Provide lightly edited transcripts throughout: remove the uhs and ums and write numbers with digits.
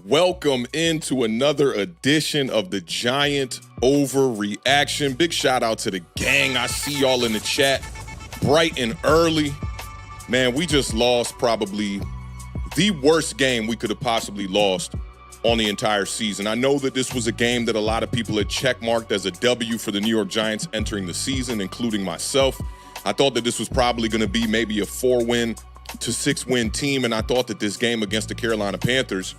Welcome into another edition of the Giant Overreaction. Big shout out to the gang. I see y'all in the chat bright and early. Man, we just lost probably the worst game we could have possibly lost on the entire season. I know that this was a game that a lot of people had checkmarked as a W for the New York Giants entering the season, including myself. I thought that this was probably going to be maybe a 4-win to 6-win team, and I thought that this game against the Carolina Panthers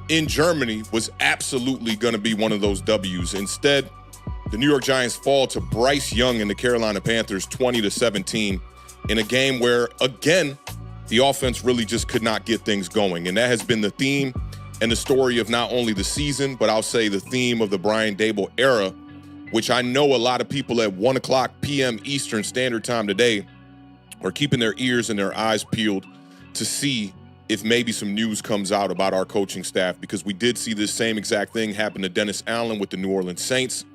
in Germany was absolutely going to be one of those W's. Instead, the New York Giants fall to Bryce Young and the Carolina Panthers 20-17 in a game where, again, the offense really just could not get things going. And that has been the theme and the story of not only the season, but I'll say the theme of the Brian Daboll era, which I know a lot of people at 1 o'clock p.m. Eastern Standard Time today are keeping their ears and their eyes peeled to see if maybe some news comes out about our coaching staff, because we did see this same exact thing happen to Dennis Allen with the New Orleans Saints.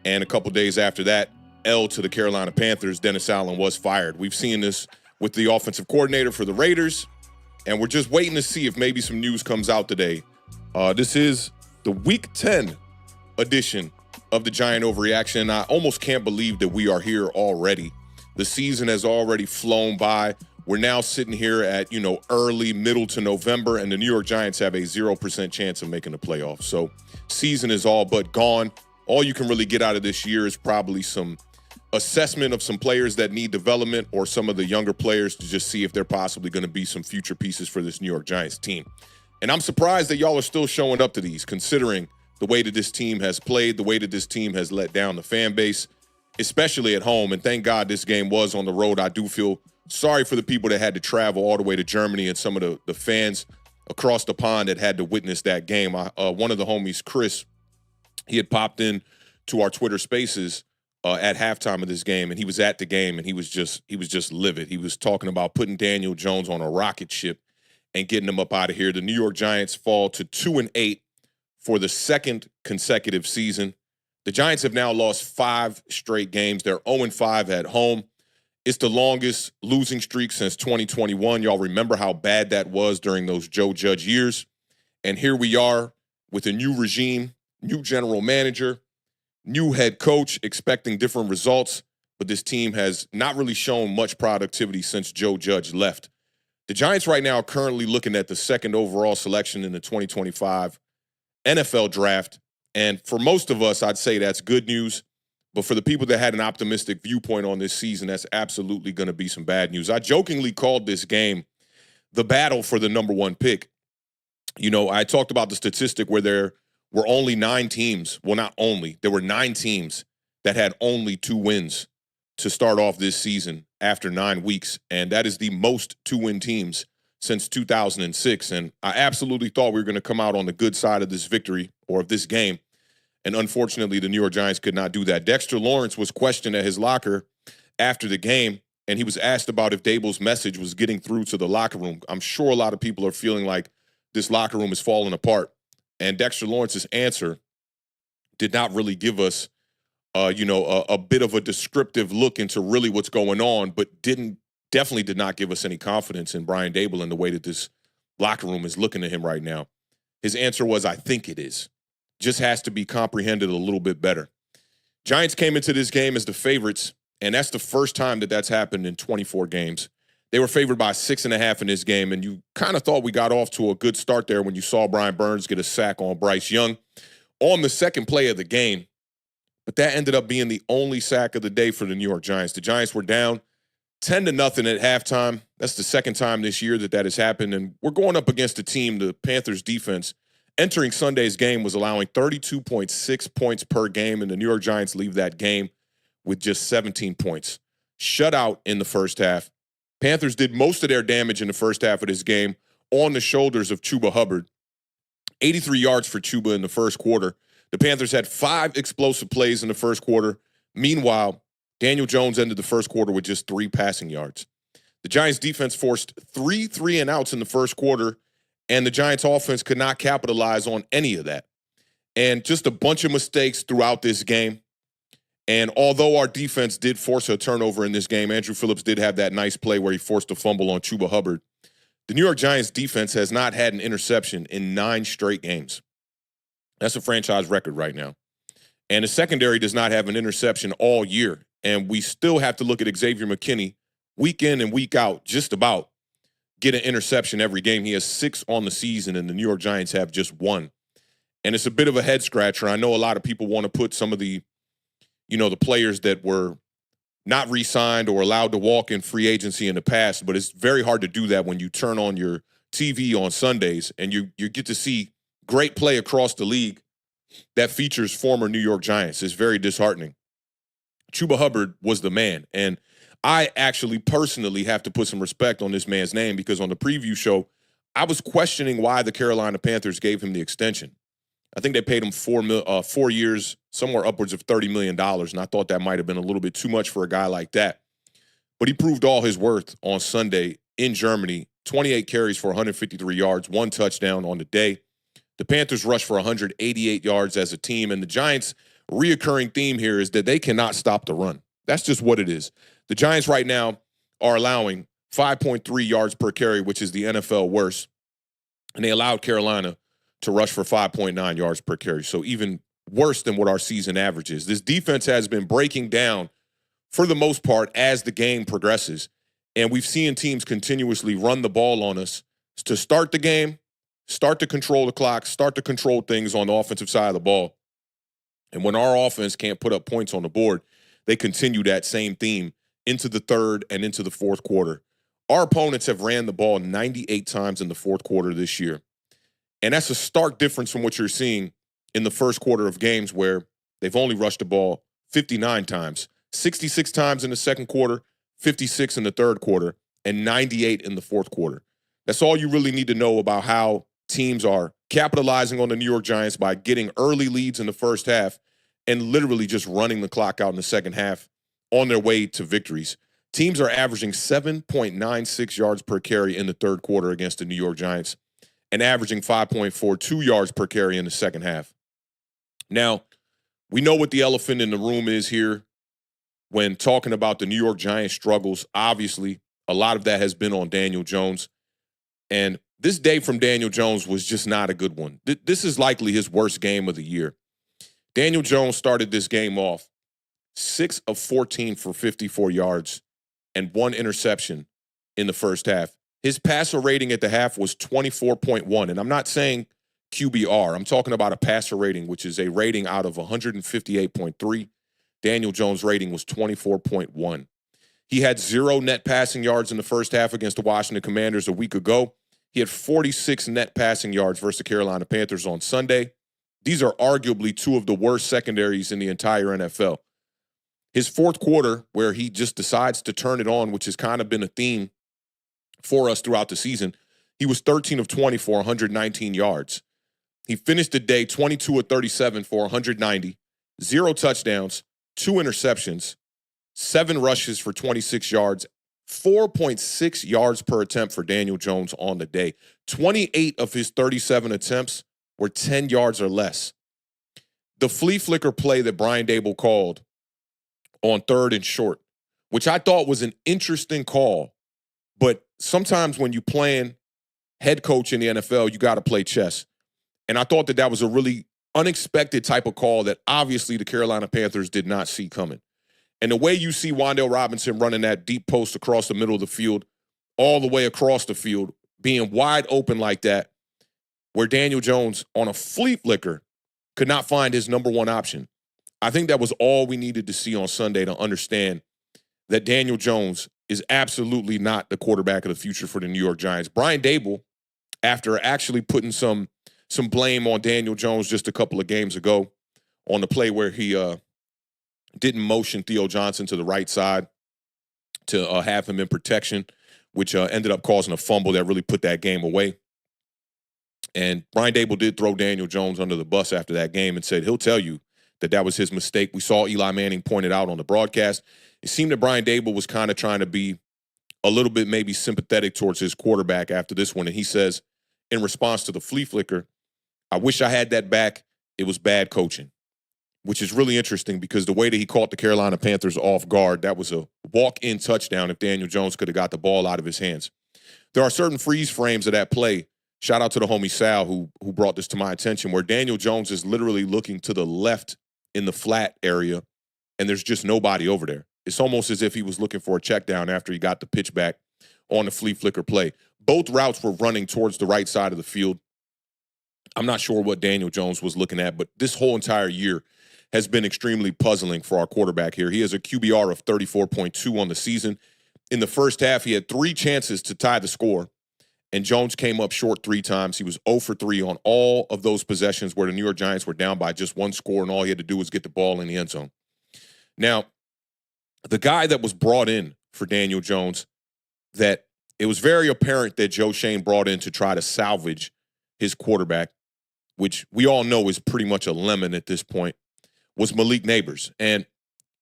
And a couple days after that, L to the Carolina Panthers, Dennis Allen was fired. We've seen this with the offensive coordinator for the Raiders, and we're just waiting to see if maybe some news comes out today. This is the Week 10 edition of the Giant Overreaction. I almost can't believe that we are here already. The season has already flown by. We're now sitting here at, early, middle to November, and the New York Giants have a 0% chance of making the playoffs. So season is all but gone. All you can really get out of this year is probably some assessment of some players that need development or some of the younger players to just see if they're possibly going to be some future pieces for this New York Giants team. And I'm surprised that y'all are still showing up to these, considering the way that this team has played, the way that this team has let down the fan base, especially at home. And thank God this game was on the road. I do feel sorry for the people that had to travel all the way to Germany and some of the fans across the pond that had to witness that game. One of the homies, Chris, he had popped in to our Twitter Spaces at halftime of this game, and he was at the game, and he was just livid. He was talking about putting Daniel Jones on a rocket ship and getting him up out of here. The New York Giants fall to 2-8 for the second consecutive season. The Giants have now lost 5 straight games. They're 0-5 at home. It's the longest losing streak since 2021. Y'all remember how bad that was during those Joe Judge years. And here we are with a new regime, new general manager, new head coach, expecting different results. But this team has not really shown much productivity since Joe Judge left. The Giants right now are currently looking at the second overall selection in the 2025 NFL draft. And for most of us, I'd say that's good news. But for the people that had an optimistic viewpoint on this season, that's absolutely going to be some bad news. I jokingly called this game the battle for the number 1 pick. I talked about the statistic where there were only 9 teams. Well, not only. There were 9 teams that had only 2 wins to start off this season after 9 weeks. And that is the most 2-win teams since 2006. And I absolutely thought we were going to come out on the good side of this victory or of this game. And unfortunately, the New York Giants could not do that. Dexter Lawrence was questioned at his locker after the game, and he was asked about if Daboll's message was getting through to the locker room. I'm sure a lot of people are feeling like this locker room is falling apart. And Dexter Lawrence's answer did not really give us, a bit of a descriptive look into really what's going on, but definitely did not give us any confidence in Brian Daboll and the way that this locker room is looking at him right now. His answer was, "I think it is. Just has to be comprehended a little bit better." Giants came into this game as the favorites, and that's the first time that that's happened in 24 games. They were favored by 6.5 in this game, and you kind of thought we got off to a good start there when you saw Brian Burns get a sack on Bryce Young on the second play of the game. But that ended up being the only sack of the day for the New York Giants. The Giants were down 10-0 at halftime. That's the second time this year that has happened, and we're going up against a team, the Panthers defense, entering Sunday's game was allowing 32.6 points per game, and the New York Giants leave that game with just 17 points. Shutout in the first half. Panthers did most of their damage in the first half of this game on the shoulders of Chuba Hubbard. 83 yards for Chuba in the first quarter. The Panthers had 5 explosive plays in the first quarter. Meanwhile, Daniel Jones ended the first quarter with just 3 passing yards. The Giants defense forced 3 3-and-outs in the first quarter, and the Giants offense could not capitalize on any of that. And just a bunch of mistakes throughout this game. And although our defense did force a turnover in this game, Andrew Phillips did have that nice play where he forced a fumble on Chuba Hubbard. The New York Giants defense has not had an interception in 9 straight games. That's a franchise record right now. And the secondary does not have an interception all year. And we still have to look at Xavier McKinney week in and week out, just about get an interception every game. He has 6 on the season, and the New York Giants have just 1. And it's a bit of a head scratcher. I know a lot of people want to put some of the, the players that were not re-signed or allowed to walk in free agency in the past, but it's very hard to do that when you turn on your TV on Sundays and you get to see great play across the league that features former New York Giants. It's very disheartening. Chuba Hubbard was the man, and I actually personally have to put some respect on this man's name because on the preview show, I was questioning why the Carolina Panthers gave him the extension. I think they paid him 4 years, somewhere upwards of $30 million, and I thought that might have been a little bit too much for a guy like that. But he proved all his worth on Sunday in Germany, 28 carries for 153 yards, 1 touchdown on the day. The Panthers rushed for 188 yards as a team, and the Giants' reoccurring theme here is that they cannot stop the run. That's just what it is. The Giants right now are allowing 5.3 yards per carry, which is the NFL worst, and they allowed Carolina to rush for 5.9 yards per carry, so even worse than what our season average is. This defense has been breaking down for the most part as the game progresses, and we've seen teams continuously run the ball on us to start the game, start to control the clock, start to control things on the offensive side of the ball. And when our offense can't put up points on the board, they continue that same theme into the third and into the fourth quarter. Our opponents have ran the ball 98 times in the fourth quarter this year. And that's a stark difference from what you're seeing in the first quarter of games where they've only rushed the ball 59 times, 66 times in the second quarter, 56 in the third quarter, and 98 in the fourth quarter. That's all you really need to know about how teams are capitalizing on the New York Giants by getting early leads in the first half and literally just running the clock out in the second half on their way to victories. Teams are averaging 7.96 yards per carry in the third quarter against the New York Giants and averaging 5.42 yards per carry in the second half. Now, we know what the elephant in the room is here when talking about the New York Giants struggles. Obviously, a lot of that has been on Daniel Jones. And this day from Daniel Jones was just not a good one. This is likely his worst game of the year. Daniel Jones started this game off 6 of 14 for 54 yards and 1 interception in the first half. His passer rating at the half was 24.1. And I'm not saying QBR. I'm talking about a passer rating, which is a rating out of 158.3. Daniel Jones' rating was 24.1. He had 0 net passing yards in the first half against the Washington Commanders a week ago. He had 46 net passing yards versus the Carolina Panthers on Sunday. These are arguably 2 of the worst secondaries in the entire NFL. His fourth quarter, where he just decides to turn it on, which has kind of been a theme for us throughout the season, he was 13 of 20 for 119 yards. He finished the day 22 of 37 for 190, 0 touchdowns, 2 interceptions, 7 rushes for 26 yards, 4.6 yards per attempt for Daniel Jones on the day. 28 of his 37 attempts were 10 yards or less. The flea flicker play that Brian Daboll called on 3rd and short, which I thought was an interesting call, but sometimes when you're playing head coach in the NFL, you got to play chess. And I thought that was a really unexpected type of call that obviously the Carolina Panthers did not see coming. And the way you see Wan'Dale Robinson running that deep post across the middle of the field, all the way across the field, being wide open like that, where Daniel Jones on a flea flicker could not find his number one option. I think that was all we needed to see on Sunday to understand that Daniel Jones is absolutely not the quarterback of the future for the New York Giants. Brian Daboll, after actually putting some blame on Daniel Jones just a couple of games ago on the play where he didn't motion Theo Johnson to the right side to have him in protection, which ended up causing a fumble that really put that game away. And Brian Daboll did throw Daniel Jones under the bus after that game and said he'll tell you that was his mistake. We saw Eli Manning point it out on the broadcast. It seemed that Brian Daboll was kind of trying to be a little bit maybe sympathetic towards his quarterback after this one. And he says, in response to the flea flicker, I wish I had that back. It was bad coaching, which is really interesting because the way that he caught the Carolina Panthers off guard, that was a walk-in touchdown if Daniel Jones could have got the ball out of his hands. There are certain freeze frames of that play. Shout out to the homie Sal who brought this to my attention, where Daniel Jones is literally looking to the left in the flat area, and there's just nobody over there. It's almost as if he was looking for a check down after he got the pitch back on the flea flicker play. Both routes were running towards the right side of the field. I'm not sure what Daniel Jones was looking at, but this whole entire year has been extremely puzzling for our quarterback here. He has a QBR of 34.2 on the season. In the first half, he had 3 chances to tie the score, and Jones came up short 3 times. He was 0 for 3 on all of those possessions where the New York Giants were down by just 1 score, and all he had to do was get the ball in the end zone. Now, the guy that was brought in for Daniel Jones, that it was very apparent that Joe Schoen brought in to try to salvage his quarterback, which we all know is pretty much a lemon at this point, was Malik Nabers. And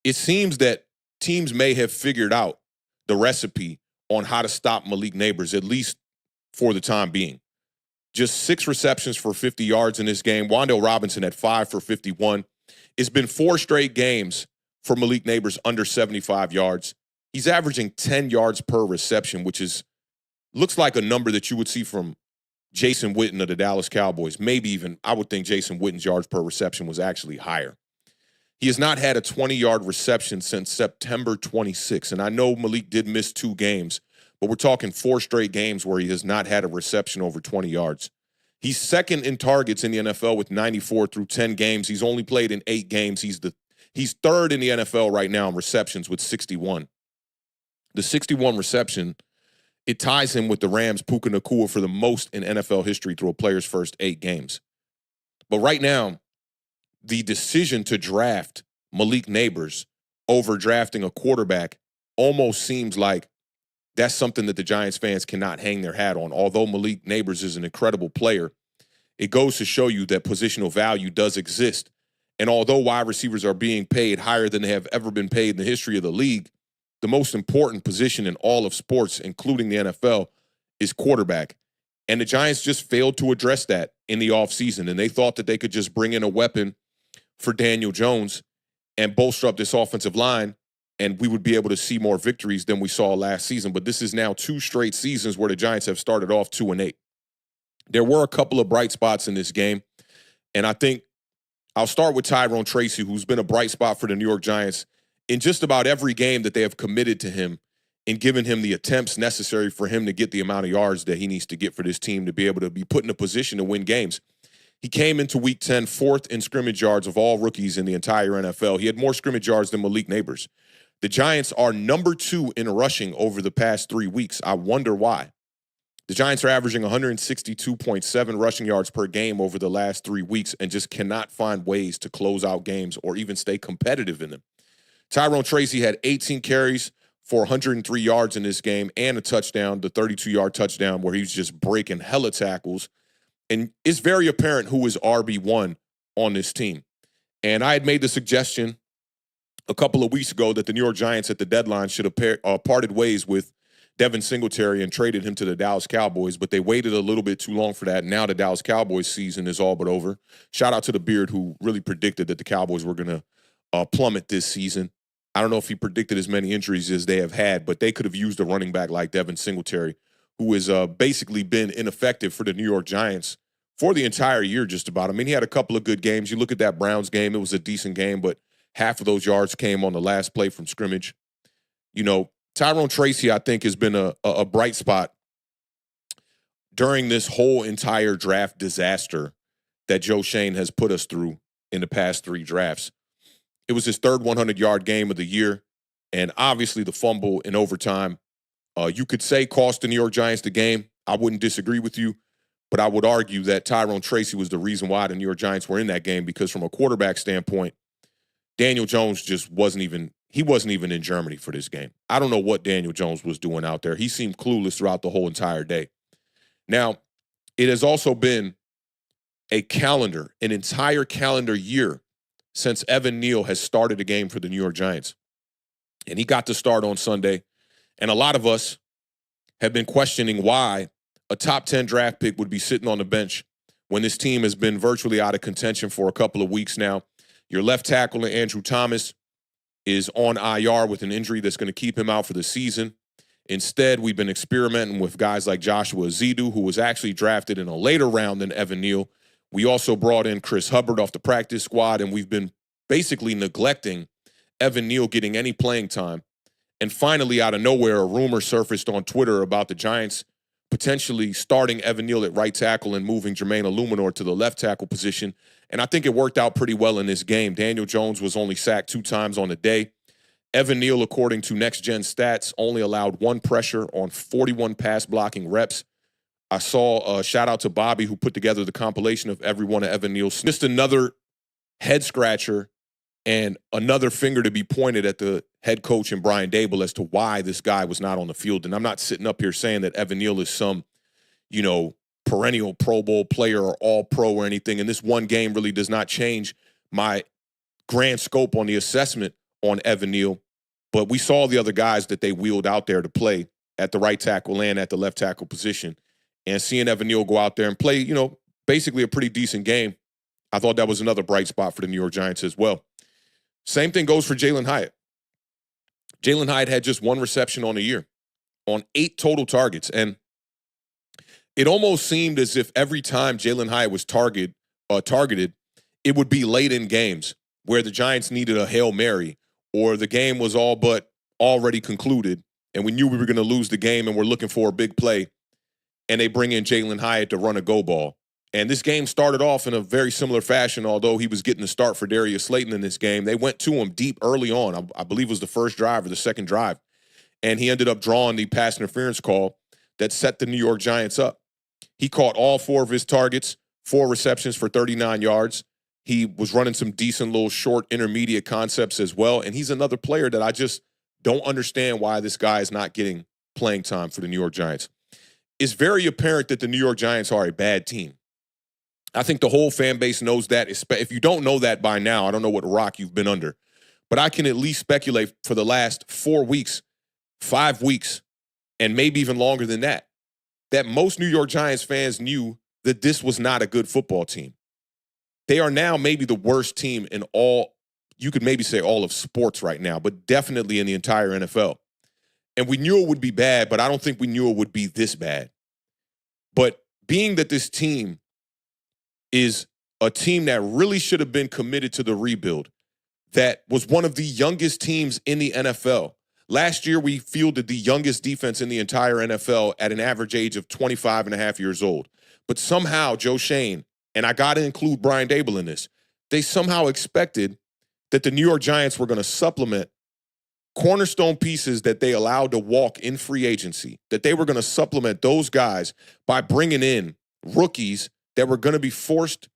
it seems that teams may have figured out the recipe on how to stop Malik Nabers, at least for the time being. Just 6 receptions for 50 yards in this game. Wan'Dale Robinson had 5 for 51. It's been 4 straight games for Malik Nabers under 75 yards. He's averaging 10 yards per reception, which looks like a number that you would see from Jason Witten of the Dallas Cowboys. Maybe even, I would think Jason Witten's yards per reception was actually higher. He has not had a 20-yard reception since September 26. And I know Malik did miss 2 games, but we're talking 4 straight games where he has not had a reception over 20 yards. He's second in targets in the NFL with 94 through 10 games. He's only played in 8 games. He's third in the NFL right now in receptions with 61. The 61 reception, it ties him with the Rams' Puka Nacua for the most in NFL history through a player's first 8 games. But right now, the decision to draft Malik Nabers over drafting a quarterback almost seems like that's something that the Giants fans cannot hang their hat on. Although Malik Nabers is an incredible player, it goes to show you that positional value does exist. And although wide receivers are being paid higher than they have ever been paid in the history of the league, the most important position in all of sports, including the NFL, is quarterback. And the Giants just failed to address that in the offseason. And they thought that they could just bring in a weapon for Daniel Jones and bolster up this offensive line, and we would be able to see more victories than we saw last season. But this is now 2 straight seasons where the Giants have started off 2-8. There were a couple of bright spots in this game, and I think I'll start with Tyrone Tracy, who's been a bright spot for the New York Giants in just about every game that they have committed to him and given him the attempts necessary for him to get the amount of yards that he needs to get for this team to be able to be put in a position to win games. He came into Week 10 4th in scrimmage yards of all rookies in the entire NFL. He had more scrimmage yards than Malik Nabers. The Giants are number 2 in rushing over the past 3 weeks. I wonder why. The Giants are averaging 162.7 rushing yards per game over the last 3 weeks and just cannot find ways to close out games or even stay competitive in them. Tyrone Tracy had 18 carries for 103 yards in this game and a touchdown, the 32-yard touchdown where he was just breaking hella tackles. And it's very apparent who is RB1 on this team. And I had made the suggestion a couple of weeks ago that the New York Giants at the deadline should have parted ways with Devin Singletary and traded him to the Dallas Cowboys, but they waited a little bit too long for that. Now the Dallas Cowboys season is all but over. Shout out to the Beard who really predicted that the Cowboys were going to plummet this season. I don't know if he predicted as many injuries as they have had, but they could have used a running back like Devin Singletary, who has basically been ineffective for the New York Giants for the entire year just about. I mean, he had a couple of good games. You look at that Browns game, it was a decent game, but half of those yards came on the last play from scrimmage. You know, Tyrone Tracy, I think, has been a bright spot during this whole entire draft disaster that Joe Schoen has put us through in the past 3 drafts. It was his 3rd 100-yard game of the year, and obviously the fumble in overtime, you could say cost the New York Giants the game. I wouldn't disagree with you, but I would argue that Tyrone Tracy was the reason why the New York Giants were in that game, because from a quarterback standpoint, Daniel Jones just wasn't even in Germany for this game. I don't know what Daniel Jones was doing out there. He seemed clueless throughout the whole entire day. Now, it has also been an entire calendar year since Evan Neal has started a game for the New York Giants. And he got to start on Sunday. And a lot of us have been questioning why a top 10 draft pick would be sitting on the bench when this team has been virtually out of contention for a couple of weeks now. Your left tackle, Andrew Thomas, is on IR with an injury that's going to keep him out for the season. Instead, we've been experimenting with guys like Joshua Zidu, who was actually drafted in a later round than Evan Neal. We also brought in Chris Hubbard off the practice squad, and we've been basically neglecting Evan Neal getting any playing time. And finally, out of nowhere, a rumor surfaced on Twitter about the Giants potentially starting Evan Neal at right tackle and moving Jermaine Illuminor to the left tackle position. And I think it worked out pretty well in this game. Daniel Jones was only sacked 2 times on the day. Evan Neal, according to Next Gen Stats, only allowed 1 pressure on 41 pass blocking reps. I saw a shout out to Bobby, who put together the compilation of every one of Evan Neal's. Just another head scratcher and another finger to be pointed at the head coach and Brian Daboll as to why this guy was not on the field. And I'm not sitting up here saying that Evan Neal is some, perennial Pro Bowl player or all-pro or anything. And this one game really does not change my grand scope on the assessment on Evan Neal. But we saw the other guys that they wheeled out there to play at the right tackle and at the left tackle position. And seeing Evan Neal go out there and play, basically a pretty decent game, I thought that was another bright spot for the New York Giants as well. Same thing goes for Jalen Hyatt. Jalen Hyatt had just 1 reception on the year on 8 total targets. And it almost seemed as if every time Jalen Hyatt was targeted, it would be late in games where the Giants needed a Hail Mary or the game was all but already concluded and we knew we were going to lose the game and we're looking for a big play, and they bring in Jalen Hyatt to run a go ball. And this game started off in a very similar fashion, although he was getting the start for Darius Slayton in this game. They went to him deep early on. I believe it was the first drive or the second drive. And he ended up drawing the pass interference call that set the New York Giants up. He caught all 4 of his targets, 4 receptions for 39 yards. He was running some decent little short intermediate concepts as well. And he's another player that I just don't understand why this guy is not getting playing time for the New York Giants. It's very apparent that the New York Giants are a bad team. I think the whole fan base knows that. If you don't know that by now, I don't know what rock you've been under. But I can at least speculate for the last 4 weeks, 5 weeks, and maybe even longer than that most New York Giants fans knew that this was not a good football team. They are now maybe the worst team in all, you could maybe say all of sports right now, but definitely in the entire NFL. And we knew it would be bad, but I don't think we knew it would be this bad. But being that this team is a team that really should have been committed to the rebuild, that was one of the youngest teams in the NFL. Last year, we fielded the youngest defense in the entire NFL at an average age of 25 and a half years old. But somehow, Joe Schoen, and I got to include Brian Daboll in this, they somehow expected that the New York Giants were going to supplement cornerstone pieces that they allowed to walk in free agency, that they were going to supplement those guys by bringing in rookies that were going to be forced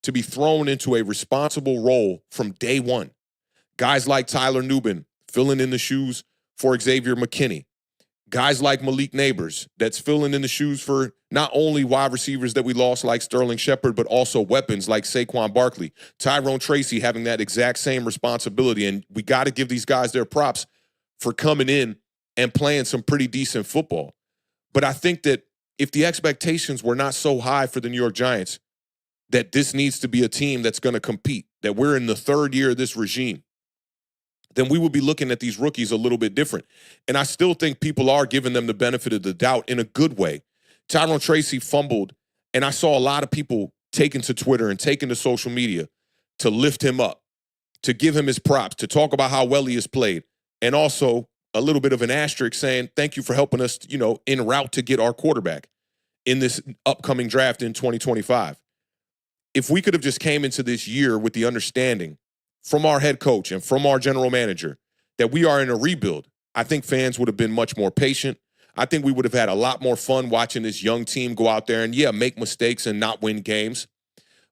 to be thrown into a responsible role from day one. Guys like Tyler Nubin filling in the shoes for Xavier McKinney. Guys like Malik Nabers that's filling in the shoes for not only wide receivers that we lost like Sterling Shepard, but also weapons like Saquon Barkley. Tyrone Tracy having that exact same responsibility. And we got to give these guys their props for coming in and playing some pretty decent football. But I think that if the expectations were not so high for the New York Giants, that this needs to be a team that's going to compete, that we're in the 3rd year of this regime, then we would be looking at these rookies a little bit different. And I still think people are giving them the benefit of the doubt in a good way. Tyrone Tracy fumbled, and I saw a lot of people taking to Twitter and taking to social media to lift him up, to give him his props, to talk about how well he has played, and also a little bit of an asterisk saying, thank you for helping us, en route to get our quarterback in this upcoming draft in 2025. If we could have just came into this year with the understanding from our head coach and from our general manager that we are in a rebuild, I think fans would have been much more patient. I think we would have had a lot more fun watching this young team go out there and, make mistakes and not win games,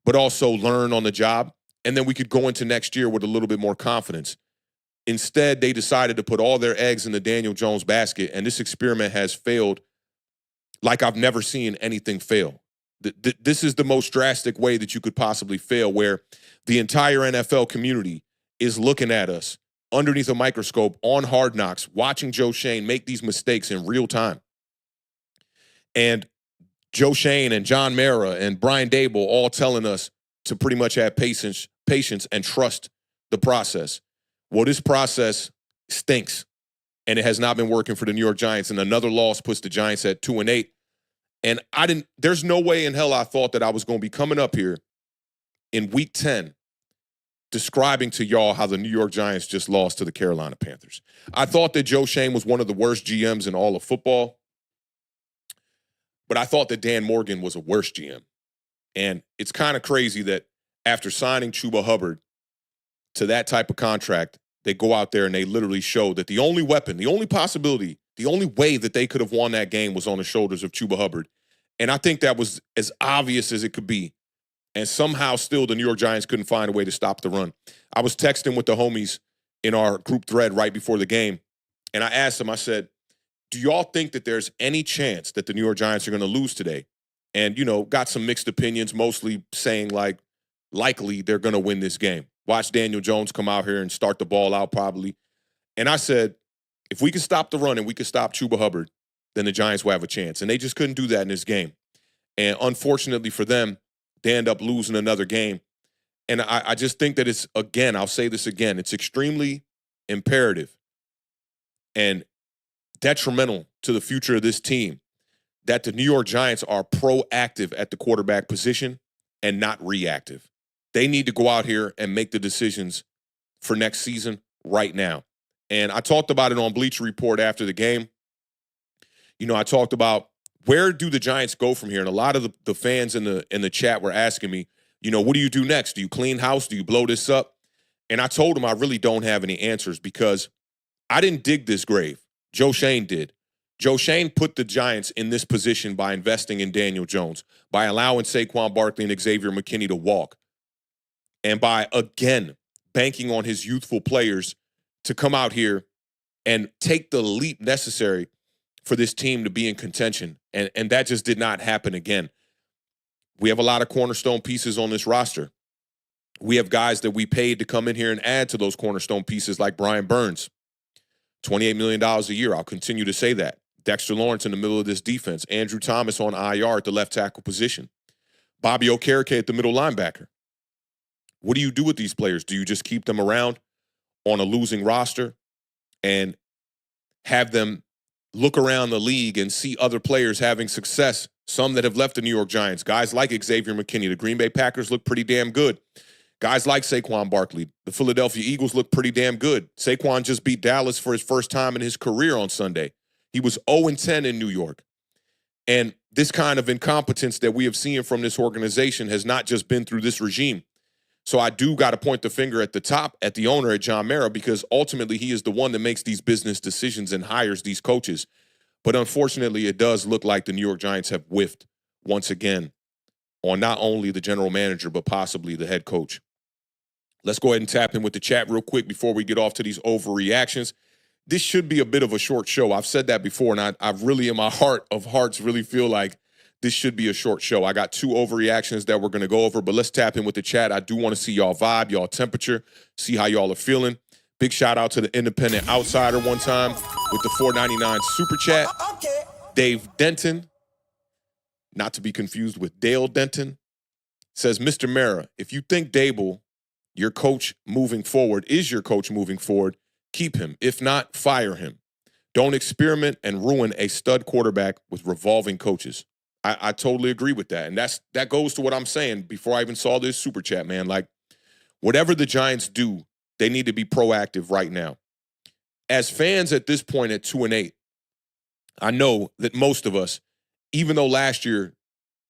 but also learn on the job. And then we could go into next year with a little bit more confidence. Instead, they decided to put all their eggs in the Daniel Jones basket, and this experiment has failed like I've never seen anything fail. This is the most drastic way that you could possibly fail, where the entire NFL community is looking at us underneath a microscope on Hard Knocks, watching Joe Schoen make these mistakes in real time. And Joe Schoen and John Mara and Brian Daboll all telling us to pretty much have patience and trust the process. Well, this process stinks. and it has not been working for the New York Giants. And another loss puts the Giants at 2-8. And there's no way in hell I thought that I was going to be coming up here in week 10 describing to y'all how the New York Giants just lost to the Carolina Panthers. I thought that Joe Schoen was one of the worst GMs in all of football, but I thought that Dan Morgan was a worse GM. And it's kind of crazy that after signing Chuba Hubbard to that type of contract, they go out there and they literally show that the only weapon, the only possibility, the only way that they could have won that game was on the shoulders of Chuba Hubbard. And I think that was as obvious as it could be. And somehow still the New York Giants couldn't find a way to stop the run. I was texting with the homies in our group thread right before the game, and I asked them, I said, do y'all think that there's any chance that the New York Giants are going to lose today? And, got some mixed opinions, mostly saying, likely they're going to win this game. Watch Daniel Jones come out here and start the ball out probably. And I said, if we can stop the run and we can stop Chuba Hubbard, then the Giants will have a chance. And they just couldn't do that in this game. And unfortunately for them, they end up losing another game. And I just think that it's, again, I'll say this again, it's extremely imperative and detrimental to the future of this team that the New York Giants are proactive at the quarterback position and not reactive. They need to go out here and make the decisions for next season right now. And I talked about it on Bleacher Report after the game. I talked about where do the Giants go from here? And a lot of the fans in the chat were asking me, what do you do next? Do you clean house? Do you blow this up? And I told them I really don't have any answers because I didn't dig this grave. Joe Schoen did. Joe Schoen put the Giants in this position by investing in Daniel Jones, by allowing Saquon Barkley and Xavier McKinney to walk, and by, again, banking on his youthful players to come out here and take the leap necessary for this team to be in contention. And that just did not happen again. We have a lot of cornerstone pieces on this roster. We have guys that we paid to come in here and add to those cornerstone pieces like Brian Burns, $28 million a year. I'll continue to say that. Dexter Lawrence in the middle of this defense. Andrew Thomas on IR at the left tackle position. Bobby Okereke at the middle linebacker. What do you do with these players? Do you just keep them around on a losing roster and have them look around the league and see other players having success, some that have left the New York Giants? Guys like Xavier McKinney. The Green Bay Packers look pretty damn good. Guys like Saquon Barkley. The Philadelphia Eagles look pretty damn good. Saquon just beat Dallas for his first time in his career on Sunday. He was 0-10 in New York. And this kind of incompetence that we have seen from this organization has not just been through this regime. So I do got to point the finger at the top, at the owner, at John Mara, because ultimately he is the one that makes these business decisions and hires these coaches. But unfortunately, it does look like the New York Giants have whiffed once again on not only the general manager, but possibly the head coach. Let's go ahead and tap in with the chat real quick before we get off to these overreactions. This should be a bit of a short show. I've said that before, and I really, in my heart of hearts, really feel like this should be a short show. I got 2 overreactions that we're going to go over, but let's tap in with the chat. I do want to see y'all vibe, y'all temperature, see how y'all are feeling. Big shout out to the Independent Outsider one time with the $4.99 super chat. Dave Denton, not to be confused with Dale Denton, says, Mr. Mara, if you think Dable, your coach moving forward, is your coach moving forward, keep him. If not, fire him. Don't experiment and ruin a stud quarterback with revolving coaches. I totally agree with that. And that goes to what I'm saying before I even saw this super chat, man. Like, whatever the Giants do, they need to be proactive right now. As fans at this point at 2-8, I know that most of us, even though last year,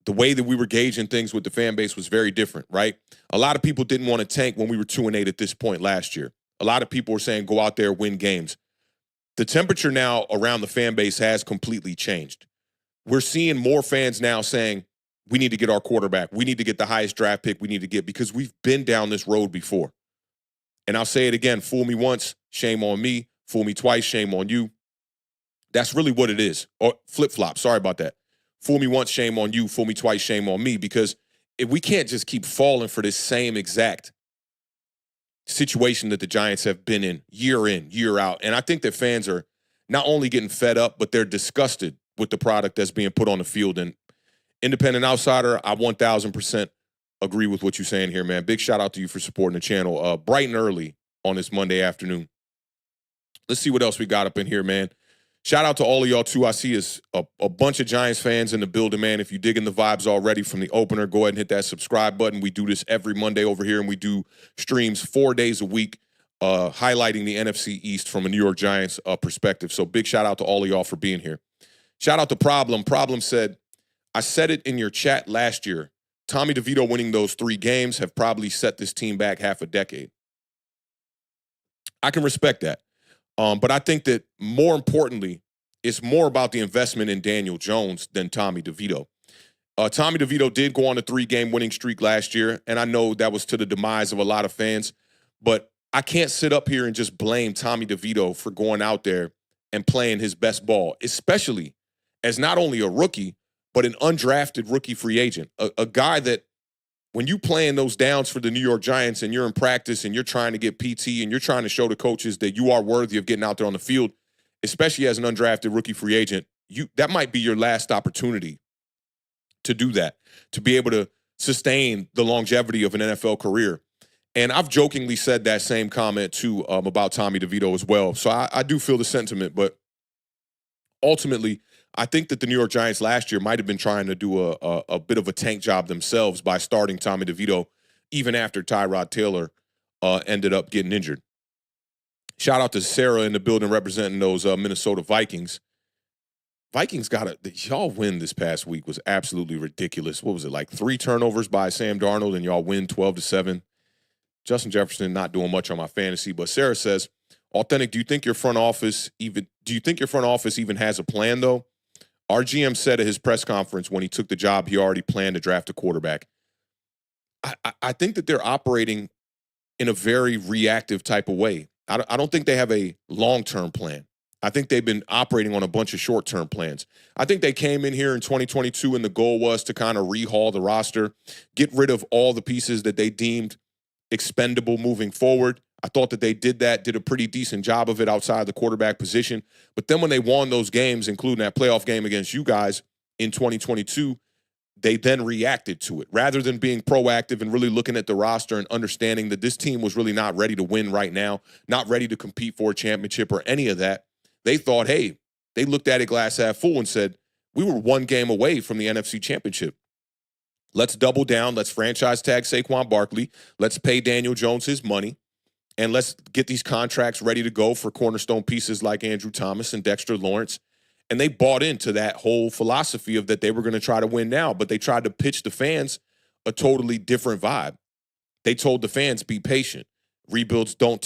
the way that we were gauging things with the fan base was very different, right? A lot of people didn't want to tank when we were 2-8 at this point last year. A lot of people were saying, go out there, win games. The temperature now around the fan base has completely changed. We're seeing more fans now saying, we need to get our quarterback. We need to get the highest draft pick we need to get because we've been down this road before. And I'll say it again, fool me once, shame on me. Fool me twice, shame on you. That's really what it is. Or flip-flop, sorry about that. Fool me once, shame on you. Fool me twice, shame on me. Because if we can't just keep falling for this same exact situation that the Giants have been in, year out. And I think that fans are not only getting fed up, but they're disgusted with the product that's being put on the field. And Independent Outsider, I 1,000% agree with what you're saying here, man. Big shout out to you for supporting the channel bright and early on this Monday afternoon. Let's see what else we got up in here, man. Shout out to all of y'all, too. I see is a bunch of Giants fans in the building, man. If you're digging the vibes already from the opener, go ahead and hit that subscribe button. We do this every Monday over here, and we do streams 4 days a week, highlighting the NFC East from a New York Giants perspective. So big shout out to all of y'all for being here. Shout out to Problem. Problem said, I said it in your chat last year. Tommy DeVito winning those 3 games have probably set this team back half a decade. I can respect that. But I think that more importantly, it's more about the investment in Daniel Jones than Tommy DeVito. Tommy DeVito did go on a 3-game winning streak last year, and I know that was to the demise of a lot of fans, but I can't sit up here and just blame Tommy DeVito for going out there and playing his best ball, especially as not only a rookie, but an undrafted rookie free agent, a guy that when you playing those downs for the New York Giants and you're in practice and you're trying to get PT and you're trying to show the coaches that you are worthy of getting out there on the field, especially as an undrafted rookie free agent, that might be your last opportunity to do that, to be able to sustain the longevity of an NFL career. And I've jokingly said that same comment too about Tommy DeVito as well. So I do feel the sentiment, but ultimately, I think that the New York Giants last year might have been trying to do a bit of a tank job themselves by starting Tommy DeVito even after Tyrod Taylor ended up getting injured. Shout out to Sarah in the building representing those Minnesota Vikings. Vikings y'all win this past week was absolutely ridiculous. What was it, like 3 turnovers by Sam Darnold and y'all win 12-7? Justin Jefferson not doing much on my fantasy, but Sarah says, Authentic, do you think your front office even has a plan though? Our GM said at his press conference when he took the job, he already planned to draft a quarterback. I think that they're operating in a very reactive type of way. I don't think they have a long-term plan. I think they've been operating on a bunch of short-term plans. I think they came in here in 2022 and the goal was to kind of rehaul the roster, get rid of all the pieces that they deemed expendable moving forward. I thought that they did a pretty decent job of it outside the quarterback position. But then when they won those games, including that playoff game against you guys in 2022, they then reacted to it. Rather than being proactive and really looking at the roster and understanding that this team was really not ready to win right now, not ready to compete for a championship or any of that, they thought, hey, they looked at it glass half full and said, we were 1 game away from the NFC Championship. Let's double down. Let's franchise tag Saquon Barkley. Let's pay Daniel Jones his money. And let's get these contracts ready to go for cornerstone pieces like Andrew Thomas and Dexter Lawrence. And they bought into that whole philosophy of that they were going to try to win now, but they tried to pitch the fans a totally different vibe. They told the fans, be patient. Rebuilds don't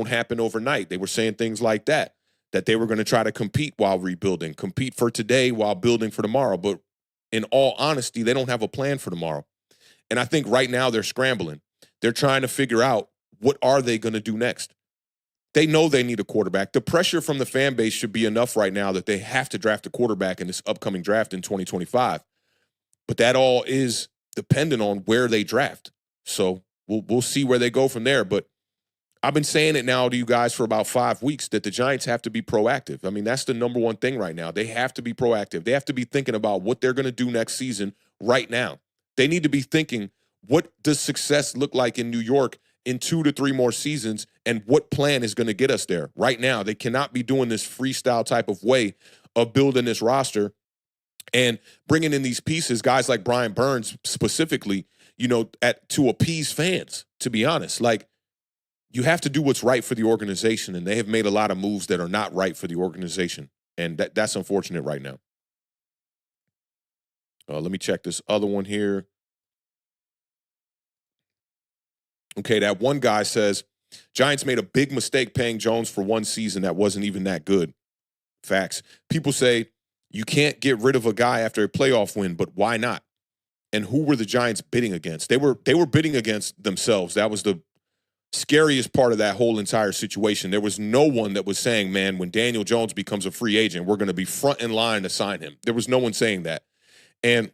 happen overnight. They were saying things like that they were going to try to compete while rebuilding, compete for today while building for tomorrow. But in all honesty, they don't have a plan for tomorrow. And I think right now they're scrambling. They're trying to figure out, what are they going to do next? They know they need a quarterback. The pressure from the fan base should be enough right now that they have to draft a quarterback in this upcoming draft in 2025. But that all is dependent on where they draft. So we'll see where they go from there. But I've been saying it now to you guys for about 5 weeks that the Giants have to be proactive. I mean, that's the number one thing right now. They have to be proactive. They have to be thinking about what they're going to do next season right now. They need to be thinking, what does success look like in New York in 2 to 3 more seasons, and what plan is going to get us there right now? They cannot be doing this freestyle type of way of building this roster and bringing in these pieces, guys like Brian Burns specifically, to appease fans, to be honest. Like, you have to do what's right for the organization, and they have made a lot of moves that are not right for the organization, and that's unfortunate right now. Let me check this other one here. Okay, that one guy says, Giants made a big mistake paying Jones for 1 season that wasn't even that good. Facts. People say, you can't get rid of a guy after a playoff win, but why not? And who were the Giants bidding against? They were bidding against themselves. That was the scariest part of that whole entire situation. There was no one that was saying, man, when Daniel Jones becomes a free agent, we're going to be front in line to sign him. There was no one saying that. And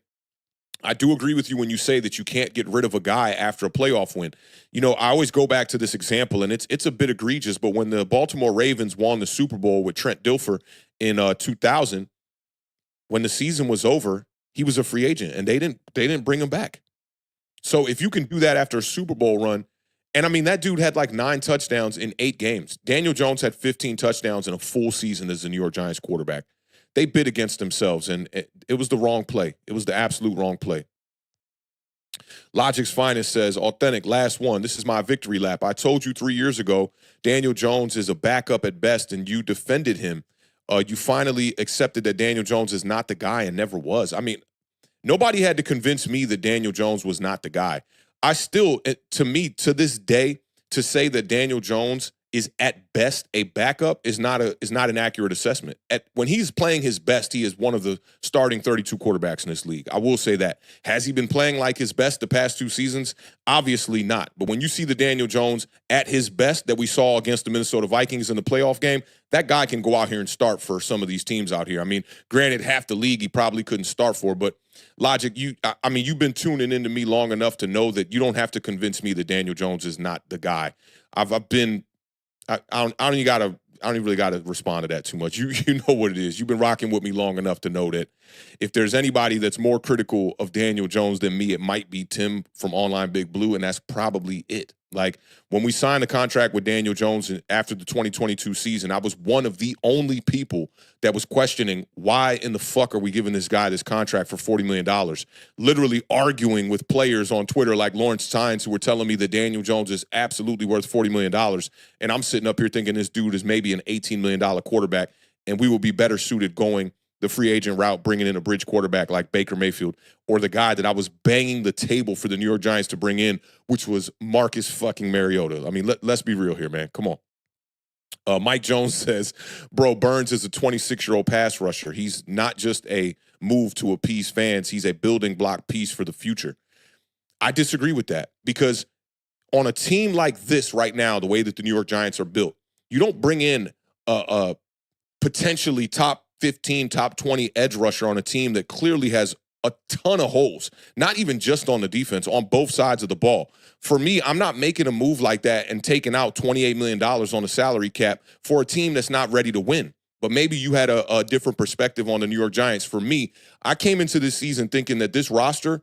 I do agree with you when you say that you can't get rid of a guy after a playoff win. I always go back to this example, and it's a bit egregious, but when the Baltimore Ravens won the Super Bowl with Trent Dilfer in 2000, when the season was over, he was a free agent, and they didn't bring him back. So if you can do that after a Super Bowl run And I mean, that dude had like 9 touchdowns in 8 games. Daniel Jones had 15 touchdowns in a full season as the New York Giants quarterback. They bid against themselves, and it was the wrong play. It was the absolute wrong play. Logic's Finest says, authentic, last one. This is my victory lap. I told you 3 years ago, Daniel Jones is a backup at best, and you defended him. You finally accepted that Daniel Jones is not the guy and never was. I mean, nobody had to convince me that Daniel Jones was not the guy. I still, to me, to this day, to say that Daniel Jones is at best a backup is not an accurate assessment. When he's playing his best, he is one of the starting 32 quarterbacks in this league. I will say that. Has he been playing like his best the past 2 seasons? Obviously not. But when you see the Daniel Jones at his best that we saw against the Minnesota Vikings in the playoff game, that guy can go out here and start for some of these teams out here. I mean, granted, half the league he probably couldn't start for, but Logic, you've been tuning into me long enough to know that you don't have to convince me that Daniel Jones is not the guy. I don't even really gotta respond to that too much. You know what it is. You've been rocking with me long enough to know that if there's anybody that's more critical of Daniel Jones than me, it might be Tim from Online Big Blue, and that's probably it. Like, when we signed the contract with Daniel Jones after the 2022 season, I was one of the only people that was questioning, why in the fuck are we giving this guy this contract for $40 million? Literally arguing with players on Twitter like Lawrence Tynes who were telling me that Daniel Jones is absolutely worth $40 million. And I'm sitting up here thinking this dude is maybe an $18 million quarterback, and we will be better suited going the free agent route, bringing in a bridge quarterback like Baker Mayfield, or the guy that I was banging the table for the New York Giants to bring in, which was Marcus fucking Mariota. I mean, let's be real here, man. Come on. Mike Jones says, bro, Burns is a 26-year-old pass rusher. He's not just a move to appease fans. He's a building block piece for the future. I disagree with that, because on a team like this right now, the way that the New York Giants are built, you don't bring in a potentially top 15, top 20 edge rusher on a team that clearly has a ton of holes, not even just on the defense, on both sides of the ball. For me, I'm not making a move like that and taking out $28 million on the salary cap for a team that's not ready to win. But maybe you had a different perspective on the New York Giants. For me, I came into this season thinking that this roster,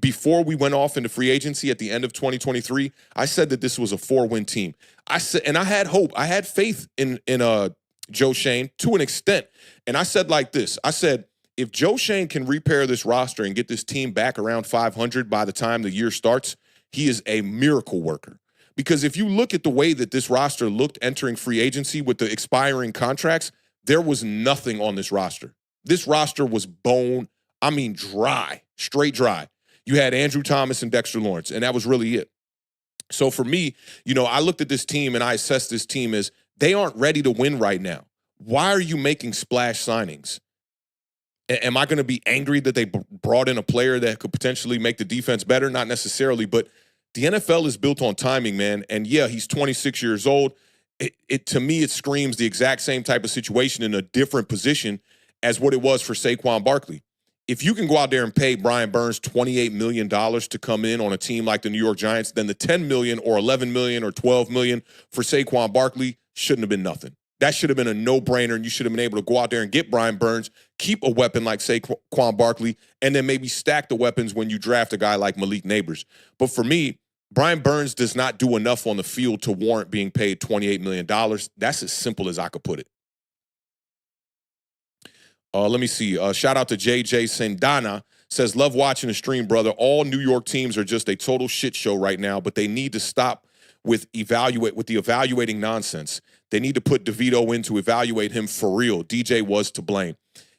before we went off into free agency at the end of 2023, I said that this was a 4-win team. I said, and I had hope. I had faith in Joe Schoen to an extent. And I said like this, I said, if Joe Schoen can repair this roster and get this team back around 500 by the time the year starts, he is a miracle worker. Because if you look at the way that this roster looked entering free agency with the expiring contracts, there was nothing on this roster. This roster was dry, straight dry. You had Andrew Thomas and Dexter Lawrence, and that was really it. So for me, I looked at this team and I assessed this team as they aren't ready to win right now. Why are you making splash signings? Am I going to be angry that they brought in a player that could potentially make the defense better? Not necessarily, but the NFL is built on timing, man. And yeah, he's 26 years old. To me, it screams the exact same type of situation in a different position as what it was for Saquon Barkley. If you can go out there and pay Brian Burns $28 million to come in on a team like the New York Giants, then the $10 million or $11 million or $12 million for Saquon Barkley shouldn't have been nothing. That should have been a no-brainer, and you should have been able to go out there and get Brian Burns, keep a weapon like Saquon Barkley, and then maybe stack the weapons when you draft a guy like Malik Nabers. But for me, Brian Burns does not do enough on the field to warrant being paid $28 million. That's as simple as I could put it. Let me see. Shout out to JJ Sendana. Says, love watching the stream, brother. All New York teams are just a total shit show right now, but they need to stop with the evaluating nonsense. They need to put DeVito in to evaluate him for real. DJ was to blame.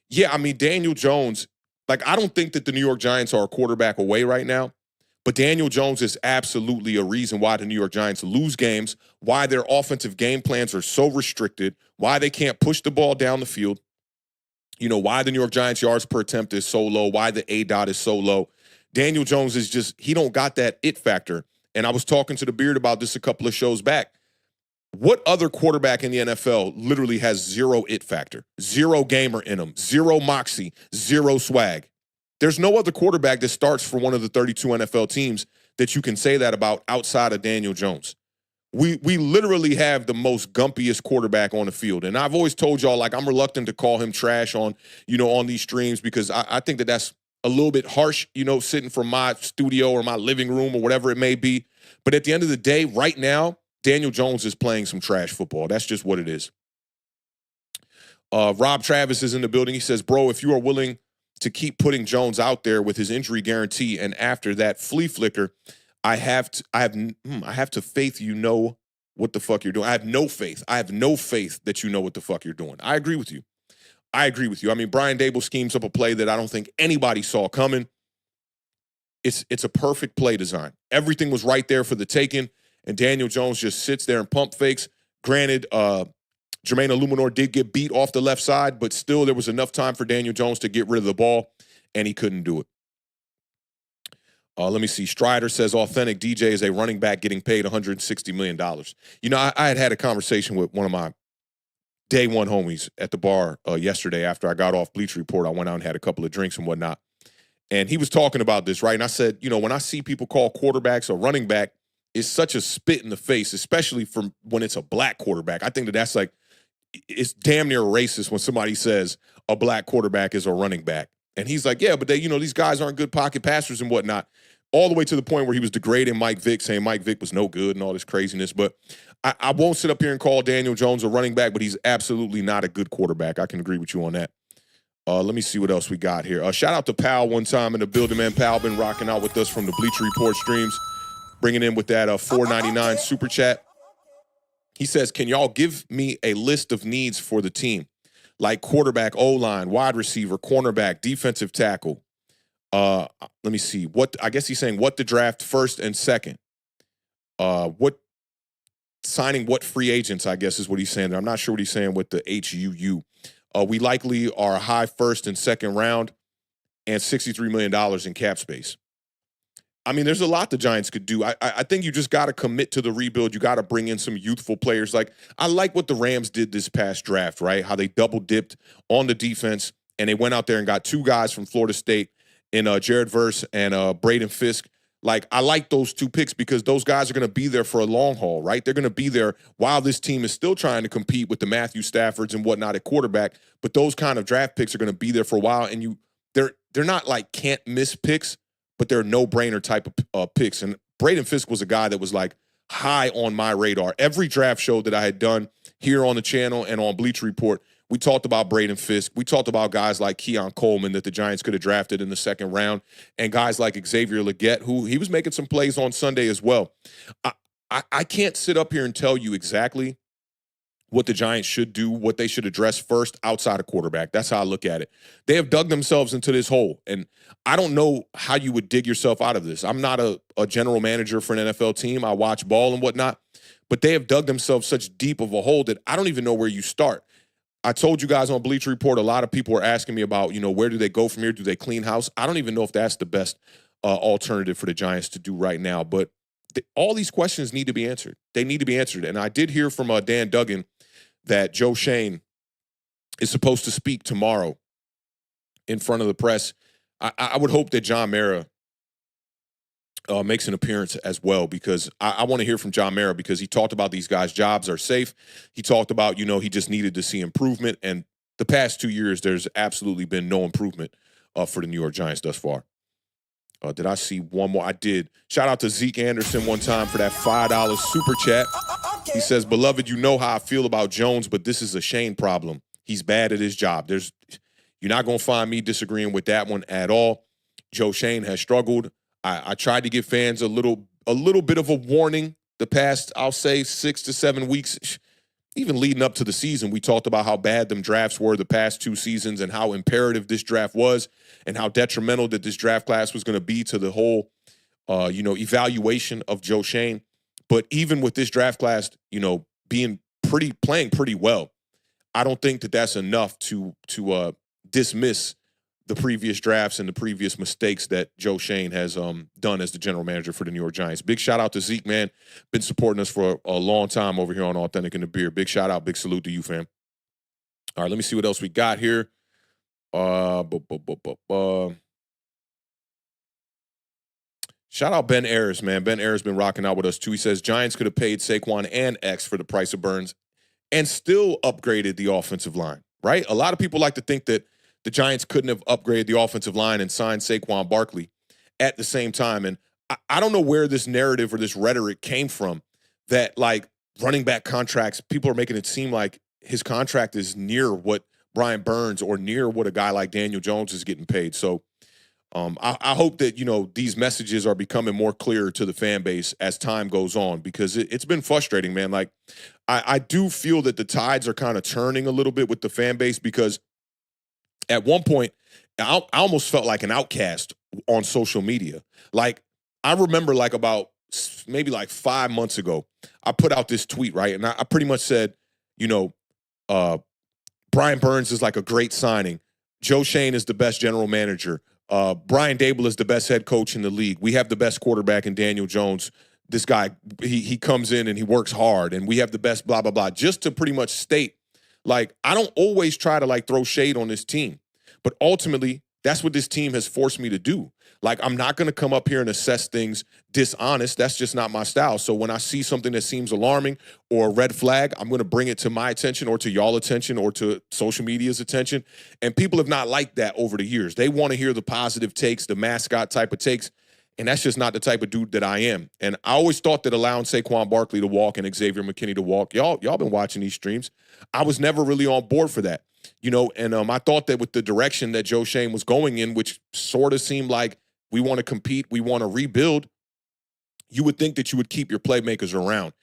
Yeah, I mean, Daniel Jones, I don't think that the New York Giants are a quarterback away right now, but Daniel Jones is absolutely a reason why the New York Giants lose games, why their offensive game plans are so restricted, why they can't push the ball down the field, why the New York Giants yards per attempt is so low, why the ADOT is so low. Daniel Jones is he don't got that it factor. And I was talking to the Beard about this a couple of shows back. What other quarterback in the NFL literally has zero it factor, zero gamer in them, zero moxie, zero swag? There's no other quarterback that starts for one of the 32 NFL teams that you can say that about outside of Daniel Jones. We literally have the most gumpiest quarterback on the field. And I've always told y'all, I'm reluctant to call him trash on these streams because I think that's a little bit harsh, sitting from my studio or my living room or whatever it may be. But at the end of the day, right now, Daniel Jones is playing some trash football. That's just what it is. Rob Travis is in the building. He says, bro, if you are willing to keep putting Jones out there with his injury guarantee, and after that flea flicker, I have to faith you know what the fuck you're doing. I have no faith. I have no faith that you know what the fuck you're doing. I agree with you. I mean, Brian Dable schemes up a play that I don't think anybody saw coming. It's a perfect play design. Everything was right there for the taking, and Daniel Jones just sits there and pump fakes. Granted, Jermaine Illuminor did get beat off the left side, but still there was enough time for Daniel Jones to get rid of the ball, and he couldn't do it. Let me see. Strider says authentic DJ is a running back getting paid $160 million. I had a conversation with one of my day one homies at the bar yesterday after I got off Bleacher Report. I went out and had a couple of drinks and whatnot. And he was talking about this, right? And I said, when I see people call quarterbacks a running back, it's such a spit in the face, especially from when it's a black quarterback. I think that's like, it's damn near racist when somebody says a black quarterback is a running back. And he's like, yeah, but these guys aren't good pocket passers and whatnot. All the way to the point where he was degrading Mike Vick, saying Mike Vick was no good and all this craziness. But I won't sit up here and call Daniel Jones a running back, but he's absolutely not a good quarterback. I can agree with you on that. Let me see what else we got here. Shout out to Pal one time in the building, man. Pal been rocking out with us from the Bleacher Report streams, bringing in with that $4.99 super chat. He says, can y'all give me a list of needs for the team? Like quarterback, O-line, wide receiver, cornerback, defensive tackle. Let me see. I guess he's saying what to draft first and second. Signing what free agents, I guess is what he's saying. I'm not sure what he's saying with the HUU. We likely are high first and second round and $63 million in cap space. I mean, there's a lot the Giants could do. I think you just got to commit to the rebuild. You got to bring in some youthful players. Like, I like what the Rams did this past draft, right? How they double dipped on the defense, and they went out there and got two guys from Florida State in Jared Verse and Braden Fisk. Like, I like those two picks because those guys are going to be there for a long haul, right? They're going to be there while this team is still trying to compete with the Matthew Staffords and whatnot at quarterback. But those kind of draft picks are going to be there for a while, and they're not like can't miss picks, but they're no-brainer type of picks. And Braden Fisk was a guy that was like high on my radar. Every draft show that I had done here on the channel and on Bleacher Report, we talked about Braden Fisk. We talked about guys like Keon Coleman that the Giants could have drafted in the second round, and guys like Xavier Legette, who he was making some plays on Sunday as well. I can't sit up here and tell you exactly what the Giants should do, what they should address first outside of quarterback. That's how I look at it. They have dug themselves into this hole, and I don't know how you would dig yourself out of this. I'm not a general manager for an NFL team. I watch ball and whatnot, but they have dug themselves such deep of a hole that I don't even know where you start. I told you guys on Bleacher Report, a lot of people were asking me about, where do they go from here? Do they clean house? I don't even know if that's the best alternative for the Giants to do right now, but all these questions need to be answered. They need to be answered. And I did hear from Dan Duggan that Joe Schoen is supposed to speak tomorrow in front of the press. I would hope that John Mara makes an appearance as well, because I want to hear from John Mara, because he talked about these guys' jobs are safe. He talked about, he just needed to see improvement. And the past 2 years, there's absolutely been no improvement for the New York Giants thus far. Did I see one more? I did. Shout out to Zeke Anderson one time for that $5 super chat. He says, beloved, you know how I feel about Jones, but this is a Shane problem. He's bad at his job. You're not going to find me disagreeing with that one at all. Joe Schoen has struggled. I tried to give fans a little bit of a warning the past, I'll say, 6 to 7 weeks, even leading up to the season. We talked about how bad them drafts were the past 2 seasons and how imperative this draft was and how detrimental that this draft class was going to be to the whole, evaluation of Joe Schoen. But even with this draft class, playing pretty well, I don't think that that's enough to dismiss the previous drafts and the previous mistakes that Joe Schoen has done as the general manager for the New York Giants. Big shout out to Zeke, man. Been supporting us for a long time over here on Authentic in the Beer. Big shout out, big salute to you, fam. All right, let me see what else we got here. Shout out Ben Ayers, man. Ben Ayers been rocking out with us too. He says Giants could have paid Saquon and X for the price of Burns and still upgraded the offensive line, right? A lot of people like to think that the Giants couldn't have upgraded the offensive line and signed Saquon Barkley at the same time. And I don't know where this narrative or this rhetoric came from that, like, running back contracts, people are making it seem like his contract is near what Brian Burns or near what a guy like Daniel Jones is getting paid. So I hope that, these messages are becoming more clear to the fan base as time goes on, because it's been frustrating, man. Like, I do feel that the tides are kind of turning a little bit with the fan base, because at one point, I almost felt like an outcast on social media. Like, I remember, like, about maybe like 5 months ago, I put out this tweet, right? And I pretty much said, Brian Burns is like a great signing. Joe Shane is the best general manager. Brian Dable is the best head coach in the league. We have the best quarterback in Daniel Jones. This guy, he comes in and he works hard, and we have the best blah, blah, blah, just to pretty much state, like, I don't always try to, like, throw shade on this team, but ultimately that's what this team has forced me to do. Like, I'm not going to come up here and assess things dishonest. That's just not my style. So when I see something that seems alarming or a red flag, I'm going to bring it to my attention or to y'all attention or to social media's attention. And people have not liked that over the years. They want to hear the positive takes, the mascot type of takes. And that's just not the type of dude that I am. And I always thought that allowing Saquon Barkley to walk and Xavier McKinney to walk, y'all been watching these streams, I was never really on board for that. And I thought that with the direction that Joe Shane was going in, which sort of seemed like we want to compete, we want to rebuild, you would think that you would keep your playmakers around.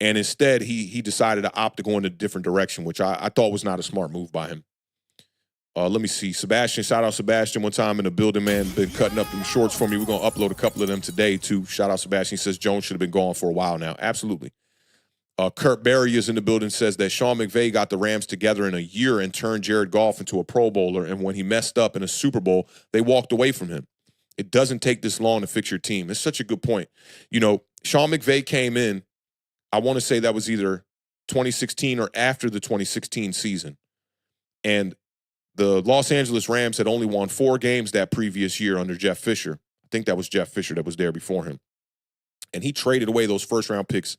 And instead, he decided to opt to go in a different direction, which I thought was not a smart move by him. Let me see. Sebastian, shout out Sebastian one time in the building, man. Been cutting up them shorts for me. We're going to upload a couple of them today, too. Shout out Sebastian. He says Jones should have been gone for a while now. Absolutely. Kurt Berry is in the building, says that Sean McVay got the Rams together in a year and turned Jared Goff into a Pro Bowler, and when he messed up in a Super Bowl, they walked away from him. It doesn't take this long to fix your team. It's such a good point. Sean McVay came in, I want to say that was either 2016 or after the 2016 season. And the Los Angeles Rams had only won 4 games that previous year under Jeff Fisher. I think that was Jeff Fisher that was there before him. And he traded away those first-round picks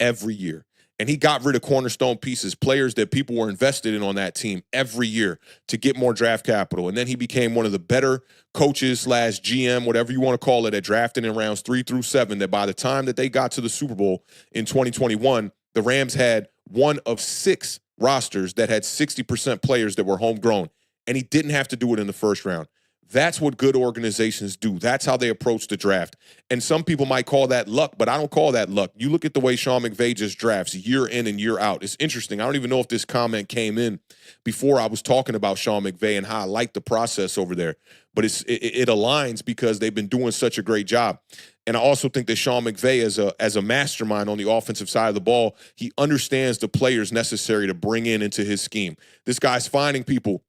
every year. And he got rid of cornerstone pieces, players that people were invested in on that team every year to get more draft capital. And then he became one of the better coaches / GM, whatever you want to call it, at drafting in rounds 3 through 7, that by the time that they got to the Super Bowl in 2021, the Rams had one of 6 rosters that had 60% players that were homegrown. And he didn't have to do it in the first round. That's what good organizations do. That's how they approach the draft. And some people might call that luck, but I don't call that luck. You look at the way Sean McVay just drafts year in and year out. It's interesting. I don't even know if this comment came in before I was talking about Sean McVay and how I like the process over there. But it aligns because they've been doing such a great job. And I also think that Sean McVay, as a mastermind on the offensive side of the ball, he understands the players necessary to bring into his scheme. This guy's finding people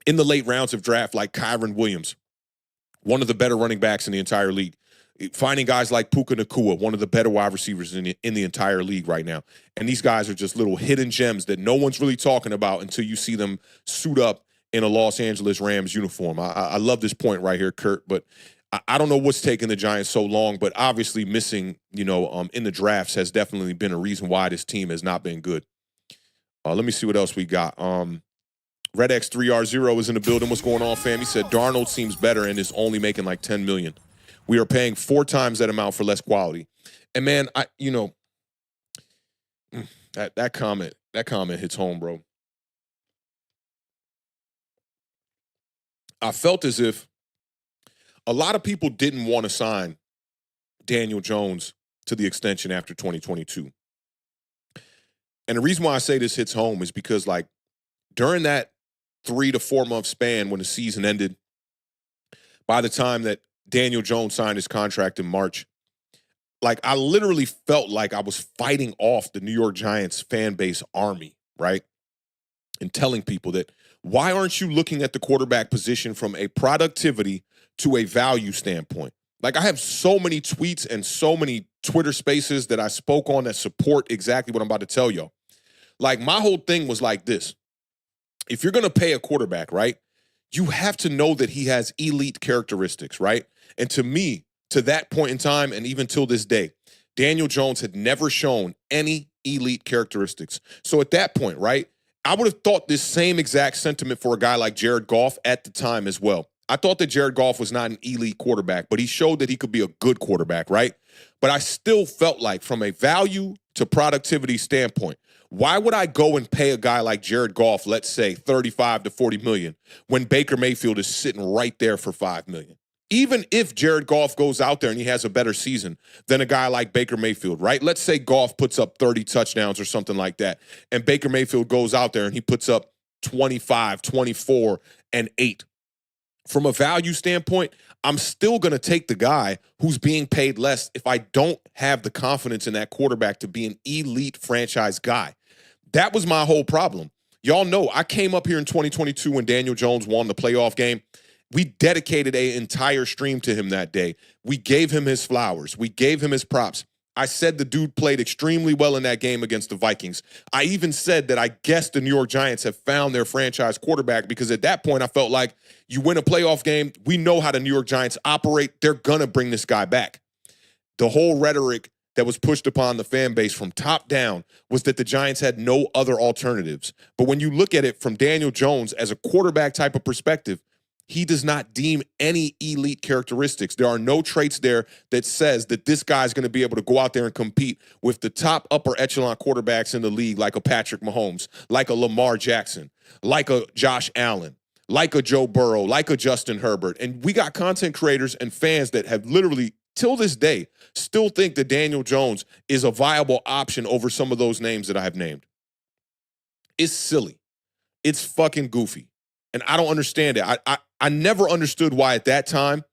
in the late rounds of draft like Kyron Williams, one of the better running backs in the entire league. Finding guys like Puka Nacua, one of the better wide receivers in the entire league right now. And these guys are just little hidden gems that no one's really talking about until you see them suit up in a Los Angeles Rams uniform. I love this point right here, Kurt, but I don't know what's taking the Giants so long, but obviously missing, in the drafts has definitely been a reason why this team has not been good. Let me see what else we got. RedX3R0 is in the building. What's going on, fam? He said Darnold seems better and is only making like $10 million. We are paying 4 times that amount for less quality. And man, that comment hits home, bro. I felt as if a lot of people didn't want to sign Daniel Jones to the extension after 2022. And the reason why I say this hits home is because, like, during that 3 to 4 month span when the season ended, by the time that Daniel Jones signed his contract in March, like, I literally felt like I was fighting off the New York Giants fan base army, right? And telling people that, why aren't you looking at the quarterback position from a productivity to a value standpoint? Like, I have so many tweets and so many Twitter spaces that I spoke on that support exactly what I'm about to tell y'all. Like, my whole thing was like this. If you're going to pay a quarterback, right, you have to know that he has elite characteristics, right? And to me, to that point in time, and even till this day, Daniel Jones had never shown any elite characteristics. So at that point, right, I would have thought this same exact sentiment for a guy like Jared Goff at the time as well. I thought that Jared Goff was not an elite quarterback, but he showed that he could be a good quarterback, right? But I still felt like from a value to productivity standpoint, why would I go and pay a guy like Jared Goff, let's say 35 to 40 million, when Baker Mayfield is sitting right there for 5 million? Even if Jared Goff goes out there and he has a better season than a guy like Baker Mayfield, right? Let's say Goff puts up 30 touchdowns or something like that, and Baker Mayfield goes out there and he puts up 25, 24, and 8. From a value standpoint, I'm still going to take the guy who's being paid less if I don't have the confidence in that quarterback to be an elite franchise guy. That was my whole problem. Y'all know I came up here in 2022 when Daniel Jones won the playoff game. We dedicated an entire stream to him that day. We gave him his flowers. We gave him his props. I said the dude played extremely well in that game against the Vikings. I even said that I guess the New York Giants have found their franchise quarterback, because at that point I felt like you win a playoff game, we know how the New York Giants operate. They're going to bring this guy back. The whole rhetoric that was pushed upon the fan base from top down was that the Giants had no other alternatives. But when you look at it from Daniel Jones as a quarterback type of perspective, he does not deem any elite characteristics. There are no traits there that says that this guy's going to be able to go out there and compete with the top upper echelon quarterbacks in the league, like a Patrick Mahomes, like a Lamar Jackson, like a Josh Allen, like a Joe Burrow, like a Justin Herbert. And we got content creators and fans that have literally, till this day, still think that Daniel Jones is a viable option over some of those names that I have named. It's silly. It's fucking goofy. And I don't understand it. I never understood why at that time,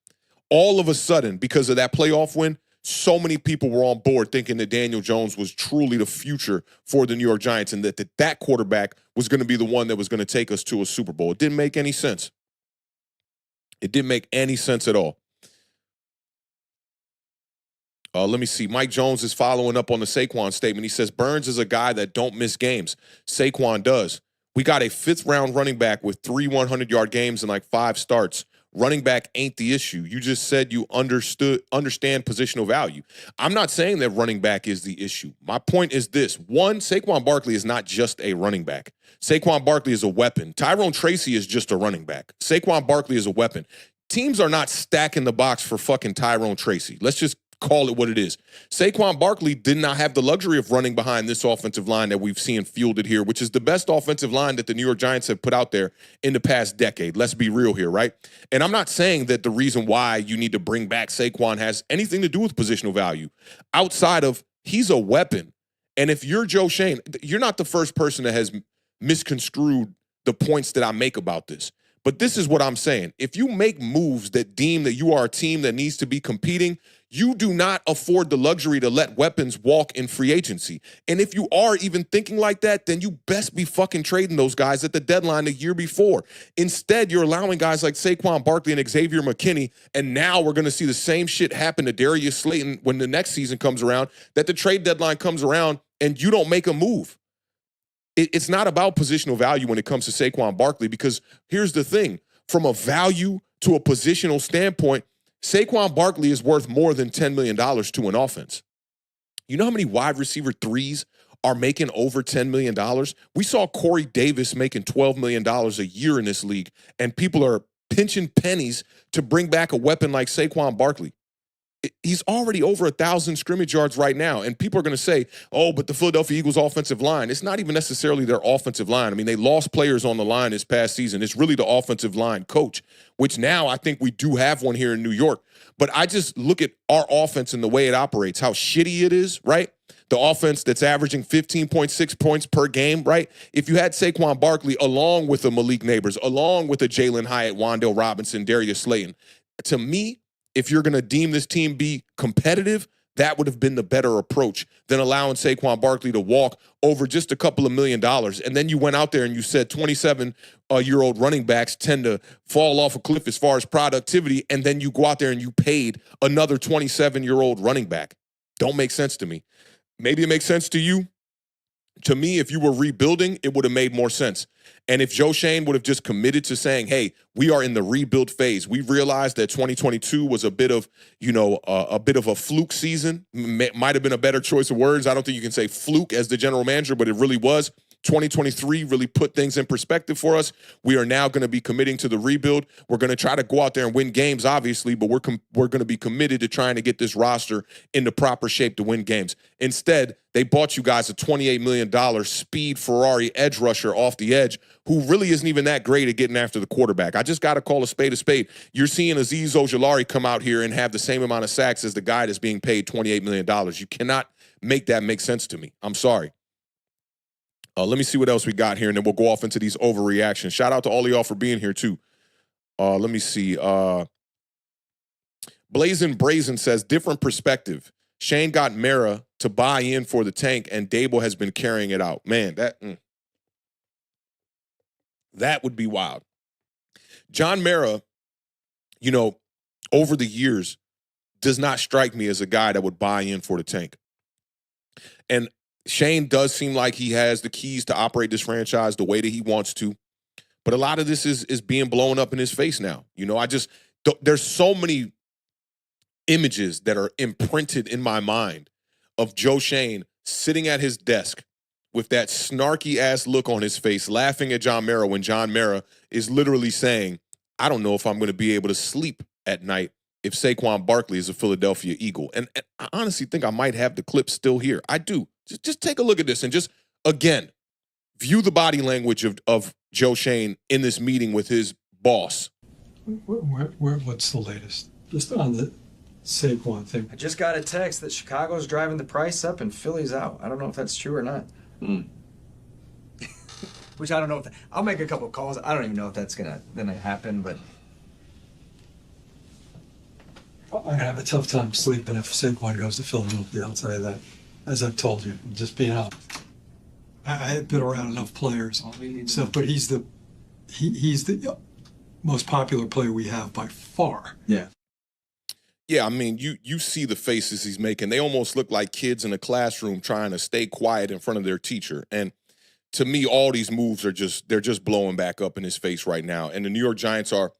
all of a sudden, because of that playoff win, so many people were on board thinking that Daniel Jones was truly the future for the New York Giants, and that quarterback was going to be the one that was going to take us to a Super Bowl. It didn't make any sense. It didn't make any sense at all. Let me see. Mike Jones is following up on the Saquon statement. He says, Burns is a guy that don't miss games. Saquon does. We got a 5th-round running back with 3 100-yard games and like 5 starts. Running back ain't the issue. You just said you understand positional value. I'm not saying that running back is the issue. My point is this. One, Saquon Barkley is not just a running back. Saquon Barkley is a weapon. Tyrone Tracy is just a running back. Saquon Barkley is a weapon. Teams are not stacking the box for fucking Tyrone Tracy. Let's just call it what it is. Saquon Barkley did not have the luxury of running behind this offensive line that we've seen fielded here, which is the best offensive line that the New York Giants have put out there in the past decade. Let's be real here, right? And I'm not saying that the reason why you need to bring back Saquon has anything to do with positional value outside of he's a weapon. And if you're Joe Schoen, you're not the first person that has misconstrued the points that I make about this. But this is what I'm saying. If you make moves that deem that you are a team that needs to be competing, you do not afford the luxury to let weapons walk in free agency. And if you are even thinking like that, then you best be fucking trading those guys at the deadline the year before. Instead, you're allowing guys like Saquon Barkley and Xavier McKinney, and now we're going to see the same shit happen to Darius Slayton when the next season comes around, that the trade deadline comes around and you don't make a move. It's not about positional value when it comes to Saquon Barkley, because here's the thing. From a value to a positional standpoint, Saquon Barkley is worth more than $10 million to an offense. You know how many wide receiver threes are making over $10 million? We saw Corey Davis making $12 million a year in this league, and people are pinching pennies to bring back a weapon like Saquon Barkley. He's already over 1,000 scrimmage yards right now, and people are going to say, oh, but the Philadelphia Eagles offensive line, it's not even necessarily their offensive line. I mean, they lost players on the line this past season. It's really the offensive line coach, which now I think we do have one here in New York. But I just look at our offense and the way it operates, how shitty it is, right? The offense that's averaging 15.6 points per game, right? If you had Saquon Barkley along with a Malik Nabers, along with a Jalen Hyatt, Wan'Dale Robinson, Darius Slayton, to me, if you're going to deem this team be competitive, that would have been the better approach than allowing Saquon Barkley to walk over just a couple of $1 million. And then you went out there and you said 27-year-old running backs tend to fall off a cliff as far as productivity, and then you go out there and you paid another 27-year-old running back. Don't make sense to me. Maybe it makes sense to you. To me, if you were rebuilding, it would have made more sense. And if Joe Schoen would have just committed to saying, hey, we are in the rebuild phase. We realized that 2022 was a bit of, a bit of a fluke season. Might have been a better choice of words. I don't think you can say fluke as the general manager, but it really was. 2023 really put things in perspective for us. We are now going to be committing to the rebuild. We're going to try to go out there and win games, obviously, but we're going to be committed to trying to get this roster in the proper shape to win games. Instead, they bought you guys a $28 million speed Ferrari edge rusher off the edge who really isn't even that great at getting after the quarterback. I just got to call a spade a spade. You're seeing Azeez Ojulari come out here and have the same amount of sacks as the guy that's being paid $28 million. You cannot make that make sense to me. I'm sorry. Let me see what else we got here, and then we'll go off into these overreactions. Shout out to all of y'all for being here, too. Let me see. Blazin' Brazen says, different perspective. Shane got Mara to buy in for the tank, and Dable has been carrying it out. Man, that would be wild. John Mara, you know, over the years, does not strike me as a guy that would buy in for the tank. And Shane does seem like he has the keys to operate this franchise the way that he wants to. But a lot of this is being blown up in his face now. You know, there's so many images that are imprinted in my mind of Joe Shane sitting at his desk with that snarky ass look on his face, laughing at John Mara when John Mara is literally saying, I don't know if I'm going to be able to sleep at night if Saquon Barkley is a Philadelphia Eagle. And I honestly think I might have the clip still here. I do. Just take a look at this and just, again, view the body language of Joe Shane in this meeting with his boss. What's the latest? Just on the Saquon thing. I just got a text that Chicago's driving the price up and Philly's out. I don't know if that's true or not. Which I don't know. I'll make a couple of calls. I don't even know if that's gonna happen, but I'm gonna have a tough time sleeping if Saquon goes to Philadelphia. I'll tell you that. As I've told you, just being out. I've been around enough players. So, but he's the most popular player we have by far. Yeah. Yeah, I mean, you see the faces he's making. They almost look like kids in a classroom trying to stay quiet in front of their teacher. And to me, all these moves they're just blowing back up in his face right now. And the New York Giants are,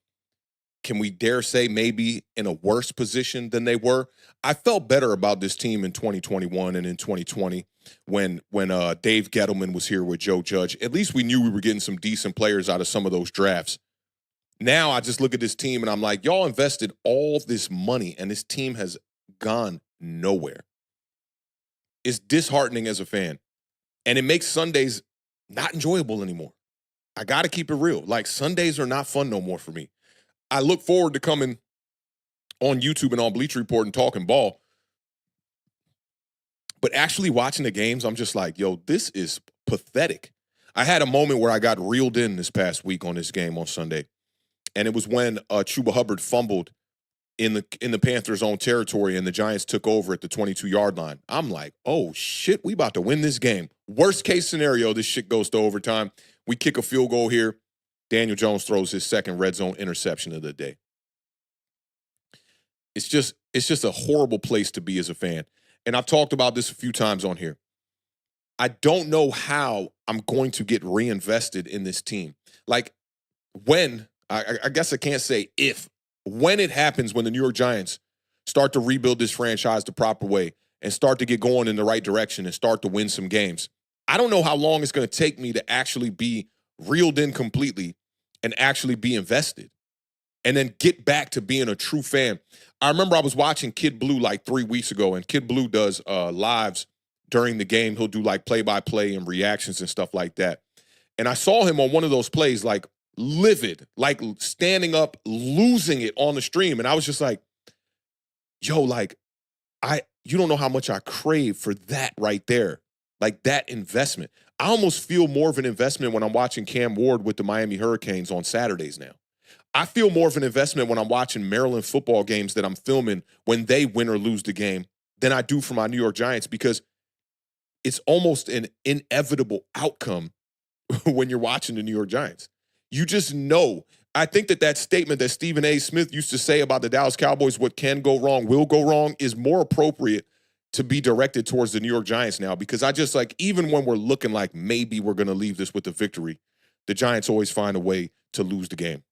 can we dare say, maybe in a worse position than they were? I felt better about this team in 2021 and in 2020 when Dave Gettleman was here with Joe Judge. At least we knew we were getting some decent players out of some of those drafts. Now I just look at this team and I'm like, y'all invested all this money and this team has gone nowhere. It's disheartening as a fan. And it makes Sundays not enjoyable anymore. I got to keep it real. Like, Sundays are not fun no more for me. I look forward to coming on YouTube and on Bleacher Report and talking ball. But actually watching the games, I'm just like, yo, this is pathetic. I had a moment where I got reeled in this past week on this game on Sunday. And it was when Chuba Hubbard fumbled in the Panthers' own territory and the Giants took over at the 22-yard line. I'm like, oh, shit, we about to win this game. Worst case scenario, this shit goes to overtime. We kick a field goal here. Daniel Jones throws his second red zone interception of the day. It's just a horrible place to be as a fan. And I've talked about this a few times on here. I don't know how I'm going to get reinvested in this team. Like, when, I guess I can't say if, when it happens, when the New York Giants start to rebuild this franchise the proper way and start to get going in the right direction and start to win some games, I don't know how long it's going to take me to actually be reeled in completely and actually be invested and then get back to being a true fan. I remember I was watching Kid Blue like 3 weeks ago, and Kid Blue does lives during the game. He'll do like play-by-play and reactions and stuff like that. And I saw him on one of those plays, like livid, like standing up, losing it on the stream. And I was just like, yo, like, you don't know how much I crave for that right there. Like, that investment. I almost feel more of an investment when I'm watching Cam Ward with the Miami Hurricanes on Saturdays now. I feel more of an investment when I'm watching Maryland football games that I'm filming when they win or lose the game than I do for my New York Giants, because it's almost an inevitable outcome when you're watching the New York Giants. You just know. I think that statement that Stephen A. Smith used to say about the Dallas Cowboys, what can go wrong will go wrong, is more appropriate to be directed towards the New York Giants now, because I just, like, even when we're looking like maybe we're going to leave this with a victory, the Giants always find a way to lose the game.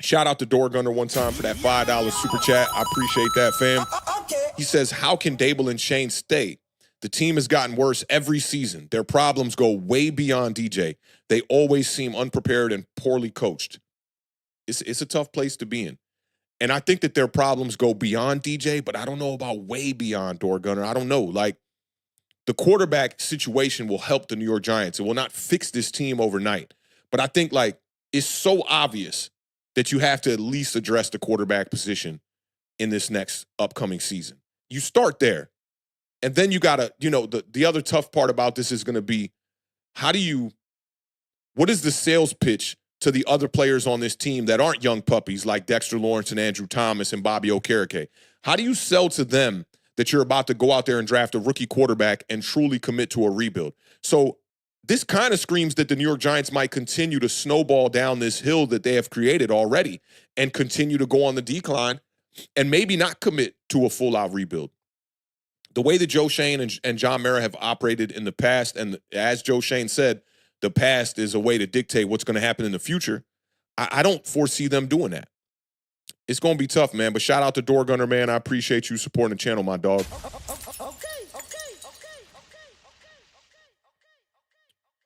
Shout out to Door Gunner one time for that $5 super chat. I appreciate that, fam. He says, how can Dable and Shane stay? The team has gotten worse every season. Their problems go way beyond DJ. They always seem unprepared and poorly coached. It's a tough place to be in. And I think that their problems go beyond DJ, but I don't know about way beyond Door Gunner. I don't know. Like, the quarterback situation will help the New York Giants. It will not fix this team overnight. But I think, like, it's so obvious that you have to at least address the quarterback position in this next upcoming season. You start there. And then you got to, the other tough part about this is going to be, what is the sales pitch to the other players on this team that aren't young puppies like Dexter Lawrence and Andrew Thomas and Bobby Okereke? How do you sell to them that you're about to go out there and draft a rookie quarterback and truly commit to a rebuild? So this kind of screams that the New York Giants might continue to snowball down this hill that they have created already and continue to go on the decline and maybe not commit to a full-out rebuild. The way that Joe Schoen and John Mara have operated in the past, and as Joe Schoen said, the past is a way to dictate what's going to happen in the future. I don't foresee them doing that. It's going to be tough, man, but shout out to Door Gunner, man. I appreciate you supporting the channel, my dog.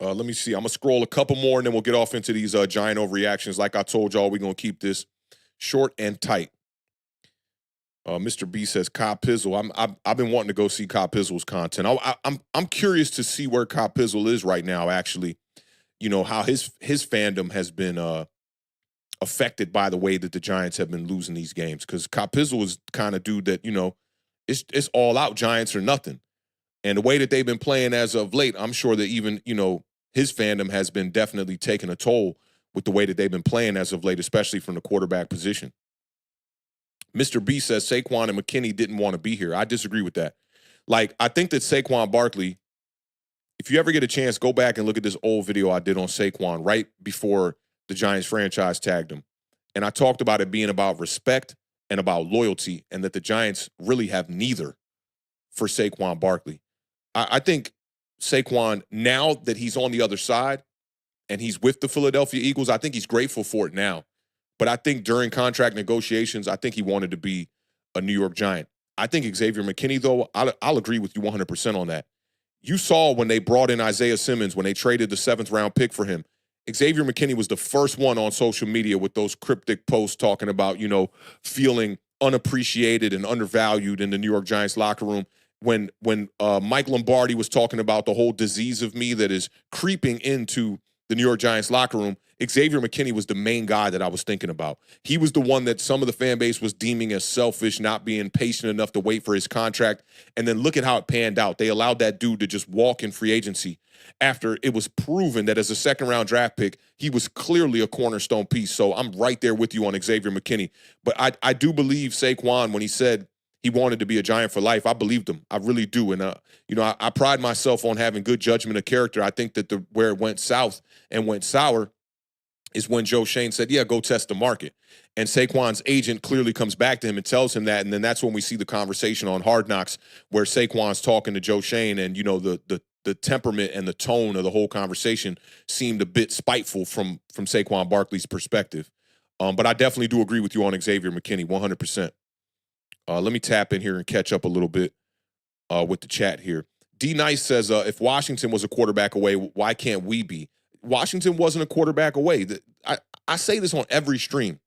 Let me see. I'm going to scroll a couple more, and then we'll get off into these giant overreactions. Like I told y'all, we're going to keep this short and tight. Mr. B says, Kyle Pizzle. I've been wanting to go see Kyle Pizzle's content. I'm curious to see where Kyle Pizzle is right now, actually. How his fandom has been affected by the way that the Giants have been losing these games. Because Kyle Pizzle is the kind of dude that, it's all out Giants or nothing. And the way that they've been playing as of late, I'm sure that even, his fandom has been definitely taking a toll with the way that they've been playing as of late, especially from the quarterback position. Mr. B says Saquon and McKinney didn't want to be here. I disagree with that. Like, I think that Saquon Barkley, if you ever get a chance, go back and look at this old video I did on Saquon right before the Giants franchise tagged him. And I talked about it being about respect and about loyalty, and that the Giants really have neither for Saquon Barkley. I think Saquon, now that he's on the other side and he's with the Philadelphia Eagles, I think he's grateful for it now. But I think during contract negotiations, I think he wanted to be a New York Giant. I think Xavier McKinney, though, I'll agree with you 100% on that. You saw when they brought in Isaiah Simmons, when they traded the 7th-round pick for him, Xavier McKinney was the first one on social media with those cryptic posts talking about, feeling unappreciated and undervalued in the New York Giants locker room. When Mike Lombardi was talking about the whole disease of me that is creeping into the New York Giants locker room, Xavier McKinney was the main guy that I was thinking about. He was the one that some of the fan base was deeming as selfish, not being patient enough to wait for his contract. And then look at how it panned out. They allowed that dude to just walk in free agency after it was proven that as a 2nd-round draft pick, he was clearly a cornerstone piece. So I'm right there with you on Xavier McKinney. But I do believe Saquon, when he said he wanted to be a Giant for life, I believed him. I really do. And, I pride myself on having good judgment of character. I think that where it went south and went sour is when Joe Schoen said, yeah, go test the market. And Saquon's agent clearly comes back to him and tells him that. And then that's when we see the conversation on Hard Knocks where Saquon's talking to Joe Schoen, and, the temperament and the tone of the whole conversation seemed a bit spiteful from Saquon Barkley's perspective. But I definitely do agree with you on Xavier McKinney, 100%. Let me tap in here and catch up a little bit with the chat here. D Nice says, if Washington was a quarterback away, why can't we be? Washington wasn't a quarterback away. I say this on every stream.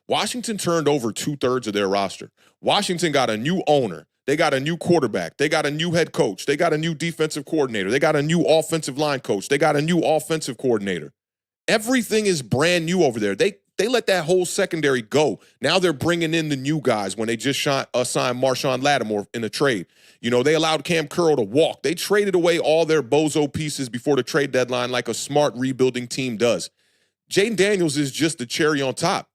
Washington turned over 2/3 of their roster. Washington got a new owner. They got a new quarterback. They got a new head coach. They got a new defensive coordinator. They got a new offensive line coach. They got a new offensive coordinator. Everything is brand new over there. They let that whole secondary go. Now they're bringing in the new guys when they just signed Marshawn Lattimore in a trade. They allowed Cam Curl to walk. They traded away all their bozo pieces before the trade deadline like a smart rebuilding team does. Jaden Daniels is just the cherry on top.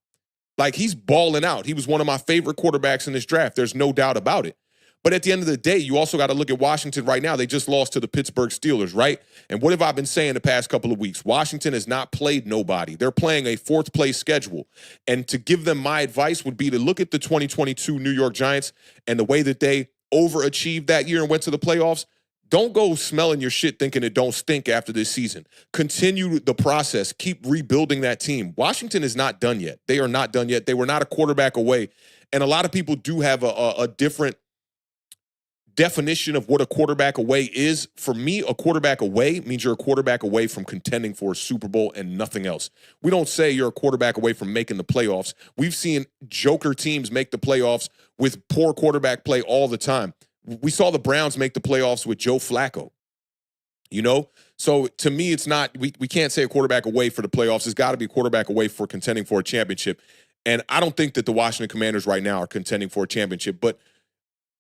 Like, he's balling out. He was one of my favorite quarterbacks in this draft. There's no doubt about it. But at the end of the day, you also got to look at Washington right now. They just lost to the Pittsburgh Steelers, right? And what have I been saying the past couple of weeks? Washington has not played nobody. They're playing a 4th-place schedule. And to give them my advice would be to look at the 2022 New York Giants and the way that they overachieved that year and went to the playoffs. Don't go smelling your shit thinking it don't stink after this season. Continue the process. Keep rebuilding that team. Washington is not done yet. They are not done yet. They were not a quarterback away. And a lot of people do have a different definition of what a quarterback away is, for me, a quarterback away means you're a quarterback away from contending for a Super Bowl and nothing else. We don't say you're a quarterback away from making the playoffs. We've seen joker teams make the playoffs with poor quarterback play all the time. We saw the Browns make the playoffs with Joe Flacco. You know? So to me, it's not, we can't say a quarterback away for the playoffs. It's got to be a quarterback away for contending for a championship. And I don't think that the Washington Commanders right now are contending for a championship, but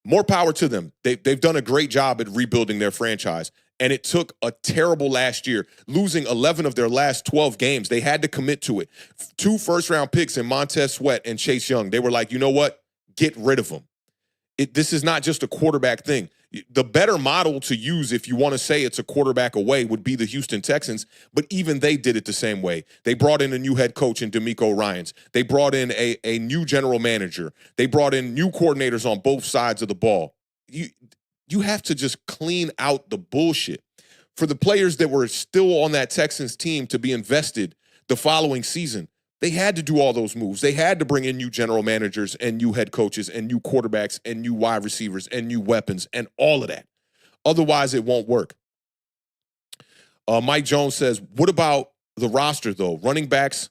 more power to them. They've done a great job at rebuilding their franchise. And it took a terrible last year, losing 11 of their last 12 games. They had to commit to it. 2 first-round picks in Montez Sweat and Chase Young. They were like, you know what? Get rid of them. This is not just a quarterback thing. The better model to use if you want to say it's a quarterback away would be the Houston Texans, but even they did it the same way. They brought in a new head coach in DeMeco Ryans. They brought in a new general manager. They brought in new coordinators on both sides of the ball. You have to just clean out the bullshit. For the players that were still on that Texans team to be invested the following season, they had to do all those moves. They had to bring in new general managers and new head coaches and new quarterbacks and new wide receivers and new weapons and all of that. Otherwise, it won't work. Mike Jones says, what about the roster, though? Running backs,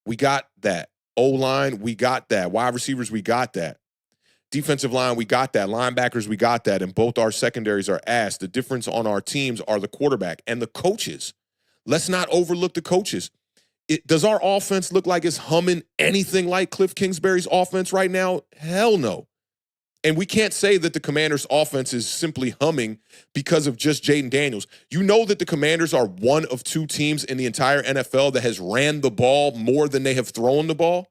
we got that. O-line, we got that. Wide receivers, we got that. Defensive line, we got that. Linebackers, we got that. And both our secondaries are ass. The difference on our teams are the quarterback and the coaches. Let's not overlook the coaches. Does our offense look like it's humming anything like Cliff Kingsbury's offense right now? Hell no. And we can't say that the Commanders' offense is simply humming because of just Jaden Daniels. You know that the Commanders are one of 2 teams in the entire NFL that has ran the ball more than they have thrown the ball.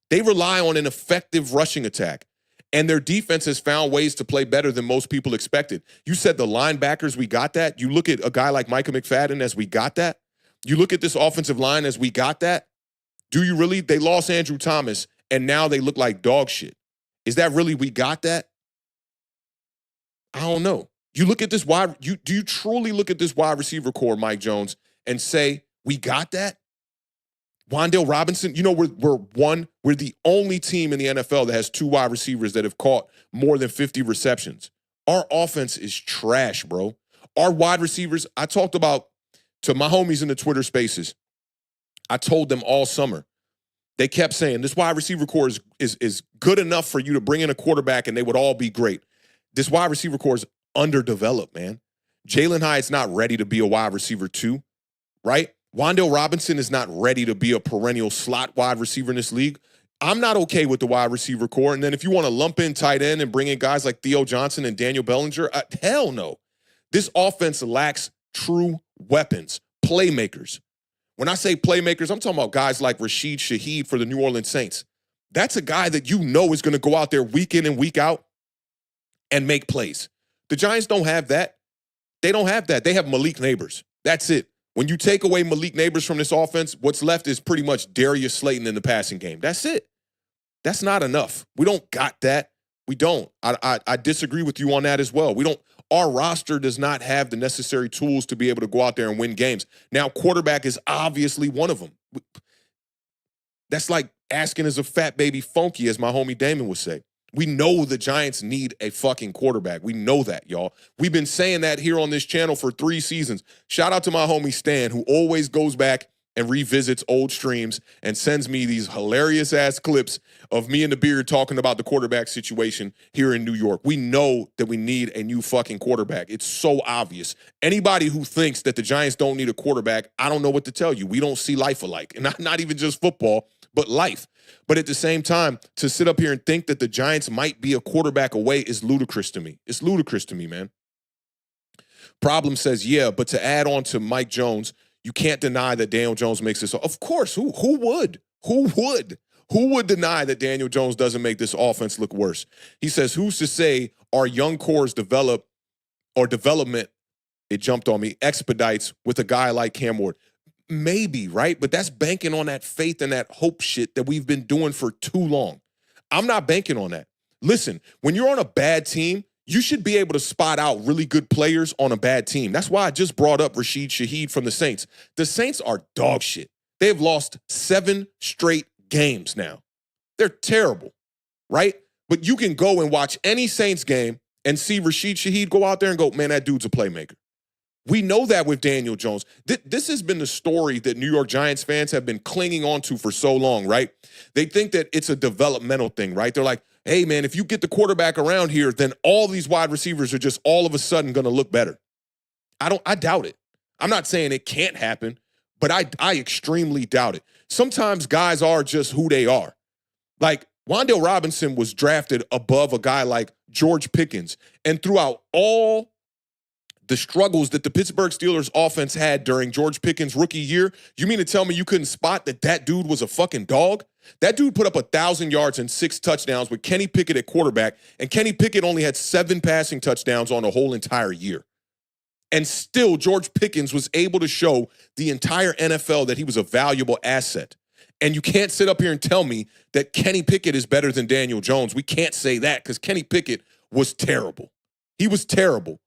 They rely on an effective rushing attack, and their defense has found ways to play better than most people expected. You said the linebackers, we got that. You look at a guy like Micah McFadden as we got that. You look at this offensive line as we got that. Do you really? They lost Andrew Thomas, and now they look like dog shit. Is that really we got that? I don't know. You look at this do you truly look at this wide receiver core, Mike Jones, and say, we got that? Wan'Dale Robinson, you know, we're the only team in the NFL that has 2 wide receivers that have caught more than 50 receptions. Our offense is trash, bro. Our wide receivers, I talked about to my homies in the Twitter spaces, I told them all summer. They kept saying, this wide receiver core is good enough for you to bring in a quarterback and they would all be great. This wide receiver core is underdeveloped, man. Jalen Hyatt's not ready to be a wide receiver 2, right? Wan'Dale Robinson is not ready to be a perennial slot wide receiver in this league. I'm not okay with the wide receiver core. And then if you want to lump in tight end and bring in guys like Theo Johnson and Daniel Bellinger, hell no. This offense lacks true weapons, playmakers. When I say playmakers, I'm talking about guys like Rashid Shaheed for the New Orleans Saints. That's a guy that you know is going to go out there week in and week out and make plays. The Giants don't have that. They don't have that. They have Malik Nabers. That's it. When you take away Malik Nabers from this offense, what's left is pretty much Darius Slayton in the passing game. That's it. That's not enough. We don't got that. We don't. I disagree with you on that as well. Our roster does not have the necessary tools to be able to go out there and win games. Now, quarterback is obviously one of them. That's like asking is a fat baby funky, as my homie Damon would say. We know the Giants need a fucking quarterback. We know that, y'all. We've been saying that here on this channel for 3 seasons. Shout out to my homie Stan, who always goes back and revisits old streams and sends me these hilarious-ass clips of me and the Beard talking about the quarterback situation here in New York. We know that we need a new fucking quarterback. It's so obvious. Anybody who thinks that the Giants don't need a quarterback, I don't know what to tell you. We don't see life alike. And not even just football, but life. But at the same time, to sit up here and think that the Giants might be a quarterback away is ludicrous to me. It's ludicrous to me, man. Problem says, yeah, but to add on to Mike Jones, you can't deny that Daniel Jones makes this. Of course, who would? Who would? Who would deny that Daniel Jones doesn't make this offense look worse? He says, who's to say our young cores development, it jumped on me, expedites with a guy like Cam Ward? Maybe, right? But that's banking on that faith and that hope shit that we've been doing for too long. I'm not banking on that. Listen, when you're on a bad team, you should be able to spot out really good players on a bad team. That's why I just brought up Rashid Shaheed from the Saints. The Saints are dog shit. They've lost 7 straight games now. They're terrible, right? But you can go and watch any Saints game and see Rashid Shaheed go out there and go, man, that dude's a playmaker. We know that with Daniel Jones. This has been the story that New York Giants fans have been clinging on to for so long, right? They think that it's a developmental thing, right? They're like, hey, man, if you get the quarterback around here, then all these wide receivers are just all of a sudden going to look better. I doubt it. I'm not saying it can't happen, but I extremely doubt it. Sometimes guys are just who they are. Like, Wan'Dale Robinson was drafted above a guy like George Pickens, and throughout all the struggles that the Pittsburgh Steelers offense had during George Pickens' rookie year, you mean to tell me you couldn't spot that dude was a fucking dog? That dude put up 1,000 yards and 6 touchdowns with Kenny Pickett at quarterback, and Kenny Pickett only had 7 passing touchdowns on the whole entire year. And still, George Pickens was able to show the entire NFL that he was a valuable asset. And you can't sit up here and tell me that Kenny Pickett is better than Daniel Jones. We can't say that because Kenny Pickett was terrible. He was terrible.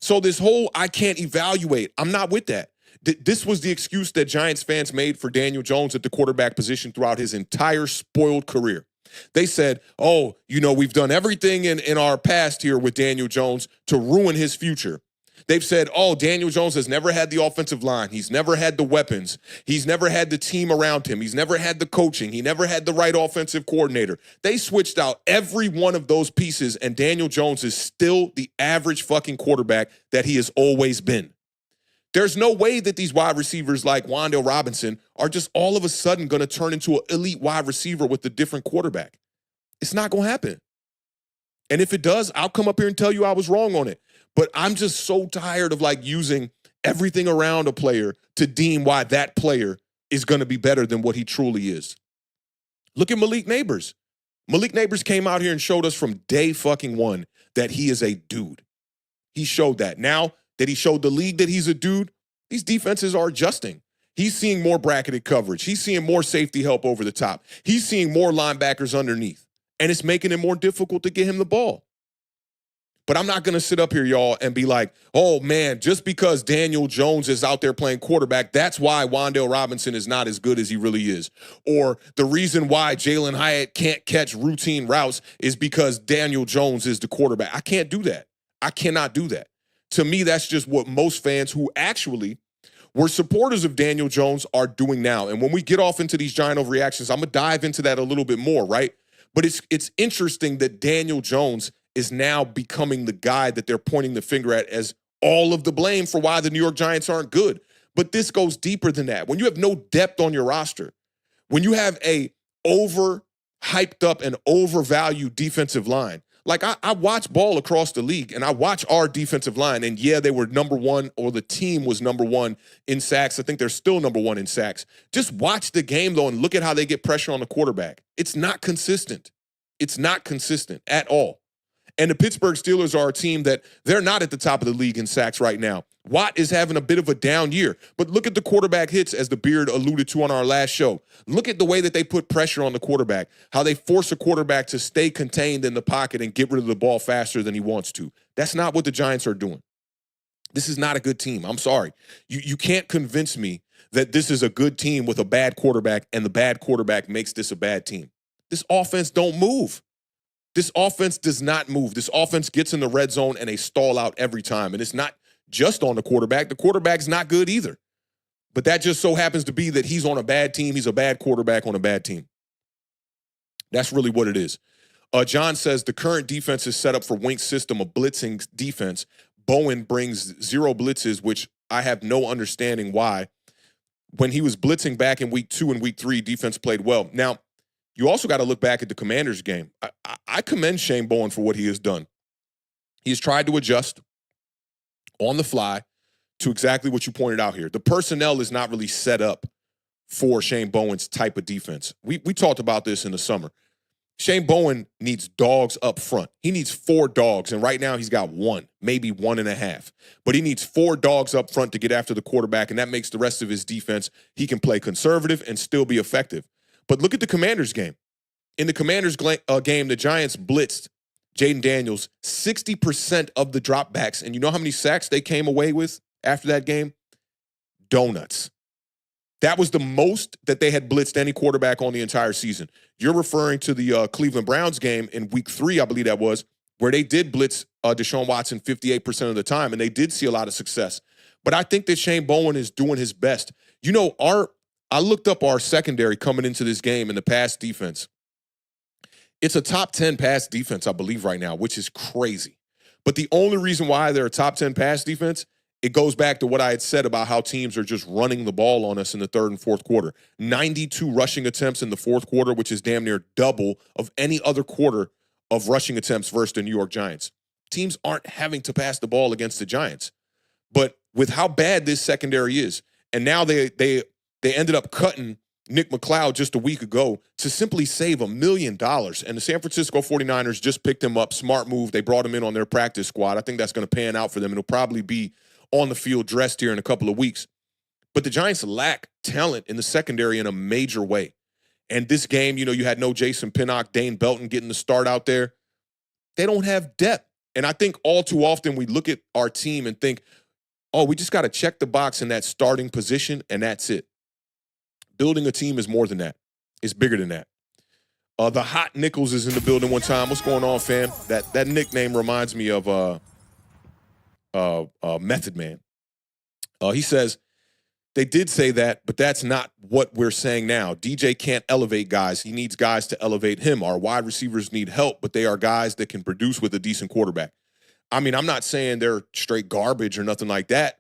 So this whole I can't evaluate, I'm not with that. This was the excuse that Giants fans made for Daniel Jones at the quarterback position throughout his entire spoiled career. They said, oh, we've done everything in our past here with Daniel Jones to ruin his future. They've said, oh, Daniel Jones has never had the offensive line. He's never had the weapons. He's never had the team around him. He's never had the coaching. He never had the right offensive coordinator. They switched out every one of those pieces, and Daniel Jones is still the average fucking quarterback that he has always been. There's no way that these wide receivers like Wan'Dale Robinson are just all of a sudden going to turn into an elite wide receiver with a different quarterback. It's not going to happen. And if it does, I'll come up here and tell you I was wrong on it. But I'm just so tired of using everything around a player to deem why that player is going to be better than what he truly is. Look at Malik Nabers. Malik Nabers came out here and showed us from day fucking one that he is a dude. He showed that. Now that he showed the league that he's a dude, these defenses are adjusting. He's seeing more bracketed coverage. He's seeing more safety help over the top. He's seeing more linebackers underneath. And it's making it more difficult to get him the ball. But I'm not going to sit up here, y'all, and be like, oh, man, just because Daniel Jones is out there playing quarterback, that's why Wan'Dale Robinson is not as good as he really is. Or the reason why Jalen Hyatt can't catch routine routes is because Daniel Jones is the quarterback. I can't do that. I cannot do that. To me, that's just what most fans who actually were supporters of Daniel Jones are doing now. And when we get off into these giant overreactions, I'm going to dive into that a little bit more, right? But it's interesting that Daniel Jones is now becoming the guy that they're pointing the finger at as all of the blame for why the New York Giants aren't good. But this goes deeper than that. When you have no depth on your roster, when you have a over-hyped up and overvalued defensive line, like I watch ball across the league, and I watch our defensive line, and yeah, they were number one, or the team was number one in sacks. I think they're still number one in sacks. Just watch the game, though, and look at how they get pressure on the quarterback. It's not consistent. It's not consistent at all. And the Pittsburgh Steelers are a team that they're not at the top of the league in sacks right now. Watt is having a bit of a down year. But look at the quarterback hits, as the Beard alluded to on our last show. Look at the way that they put pressure on the quarterback, how they force a quarterback to stay contained in the pocket and get rid of the ball faster than he wants to. That's not what the Giants are doing. This is not a good team. I'm sorry. You can't convince me that this is a good team with a bad quarterback and the bad quarterback makes this a bad team. This offense don't move. This offense does not move. This offense gets in the red zone and they stall out every time. And it's not just on the quarterback. The quarterback's not good either. But that just so happens to be that he's on a bad team. He's a bad quarterback on a bad team. That's really what it is. John says the current defense is set up for Wink's system of blitzing defense. Bowen brings 0 blitzes, which I have no understanding why. When he was blitzing back in week 2 and week 3, defense played well. Now, you also got to look back at the Commanders game. I commend Shane Bowen for what he has done. He's tried to adjust on the fly to exactly what you pointed out here. The personnel is not really set up for Shane Bowen's type of defense. We talked about this in the summer. Shane Bowen needs dogs up front. He needs 4 dogs, and right now he's got 1, maybe 1.5. But he needs 4 dogs up front to get after the quarterback, and that makes the rest of his defense, he can play conservative and still be effective. But look at the Commanders game. In the Commanders game, the Giants blitzed Jaden Daniels 60% of the dropbacks. And you know how many sacks they came away with after that game? Donuts. That was the most that they had blitzed any quarterback on the entire season. You're referring to the Cleveland Browns game in week 3, I believe that was, where they did blitz Deshaun Watson 58% of the time, and they did see a lot of success. But I think that Shane Bowen is doing his best. You know, I looked up our secondary coming into this game in the pass defense. It's a top 10 pass defense, I believe, right now, which is crazy. But the only reason why they're a top 10 pass defense, it goes back to what I had said about how teams are just running the ball on us in the third and fourth quarter. 92 rushing attempts in the fourth quarter, which is damn near double of any other quarter of rushing attempts versus the New York Giants. Teams aren't having to pass the ball against the Giants. But with how bad this secondary is, and now they ended up cutting Nick McLeod just a week ago to simply save $1 million. And the San Francisco 49ers just picked him up. Smart move. They brought him in on their practice squad. I think that's going to pan out for them. It'll probably be on the field dressed here in a couple of weeks. But the Giants lack talent in the secondary in a major way. And this game, you know, you had no Jason Pinnock, Dane Belton getting the start out there. They don't have depth. And I think all too often we look at our team and think, oh, we just got to check the box in that starting position, and that's it. Building a team is more than that. It's bigger than that. The Hot Nichols is in the building one time. What's going on, fam? That nickname reminds me of Method Man. He says, they did say that, but that's not what we're saying now. DJ can't elevate guys. He needs guys to elevate him. Our wide receivers need help, but they are guys that can produce with a decent quarterback. I mean, I'm not saying they're straight garbage or nothing like that.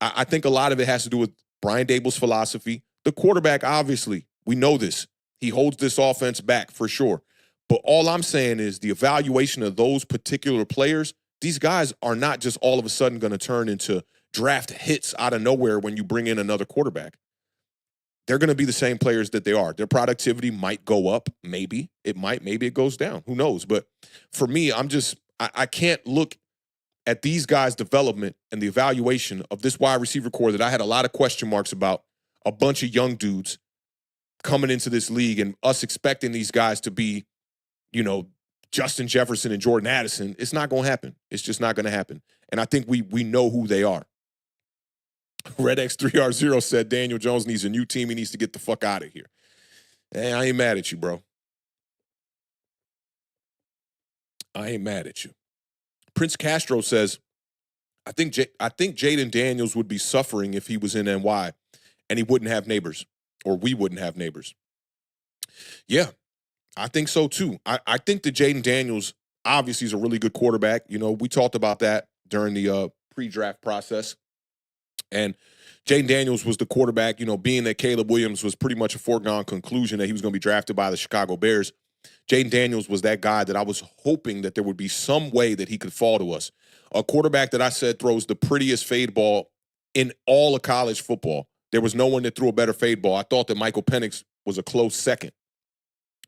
I think a lot of it has to do with Brian Dable's philosophy. The quarterback, obviously, we know this. He holds this offense back for sure. But all I'm saying is the evaluation of those particular players, these guys are not just all of a sudden going to turn into draft hits out of nowhere when you bring in another quarterback. They're going to be the same players that they are. Their productivity might go up. Maybe it might. Maybe it goes down. Who knows? But for me, I can't look at these guys' development and the evaluation of this wide receiver core that I had a lot of question marks about, a bunch of young dudes coming into this league and us expecting these guys to be, you know, Justin Jefferson and Jordan Addison. It's not going to happen. It's just not going to happen. And I think we know who they are. Red X3R0 said Daniel Jones needs a new team. He needs to get the fuck out of here. Hey, I ain't mad at you, bro. I ain't mad at you. Prince Castro says, I think Jaden Daniels would be suffering if he was in NY and he wouldn't have Nabers, or we wouldn't have Nabers. Yeah, I think so too. I think that Jaden Daniels obviously is a really good quarterback. You know, we talked about that during the pre-draft process. And Jaden Daniels was the quarterback, you know, being that Caleb Williams was pretty much a foregone conclusion that he was going to be drafted by the Chicago Bears. Jaden Daniels was that guy that I was hoping that there would be some way that he could fall to us. A quarterback that I said throws the prettiest fade ball in all of college football. There was no one that threw a better fade ball. I thought that Michael Penix was a close second.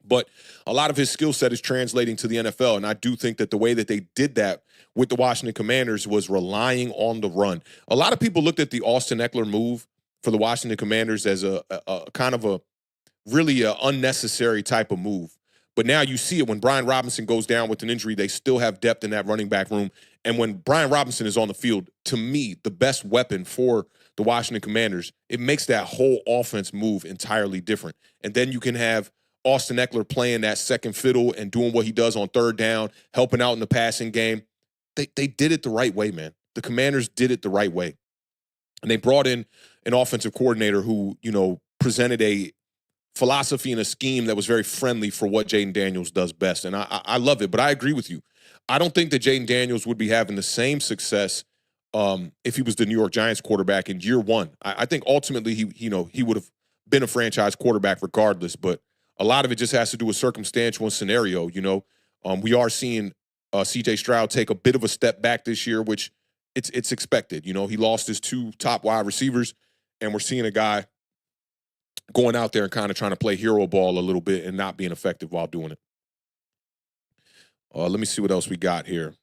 But a lot of his skill set is translating to the NFL, and I do think that the way that they did that with the Washington Commanders was relying on the run. A lot of people looked at the Austin Eckler move for the Washington Commanders as a kind of a really unnecessary type of move. But now you see it when Brian Robinson goes down with an injury, they still have depth in that running back room. And when Brian Robinson is on the field, to me, the best weapon for the Washington Commanders, it makes that whole offense move entirely different. And then you can have Austin Eckler playing that second fiddle and doing what he does on third down, helping out in the passing game. They did it the right way, man. The Commanders did it the right way. And they brought in an offensive coordinator who, you know, presented a philosophy and a scheme that was very friendly for what Jaden Daniels does best. And I love it, but I agree with you. I don't think that Jaden Daniels would be having the same success if he was the New York Giants quarterback in year one. I think ultimately he would have been a franchise quarterback regardless, but a lot of it just has to do with circumstantial and scenario. You know, we are seeing C.J. Stroud take a bit of a step back this year, which it's expected. You know, he lost his two top wide receivers, and we're seeing a guy going out there and kind of trying to play hero ball a little bit and not being effective while doing it. Let me see what else we got here.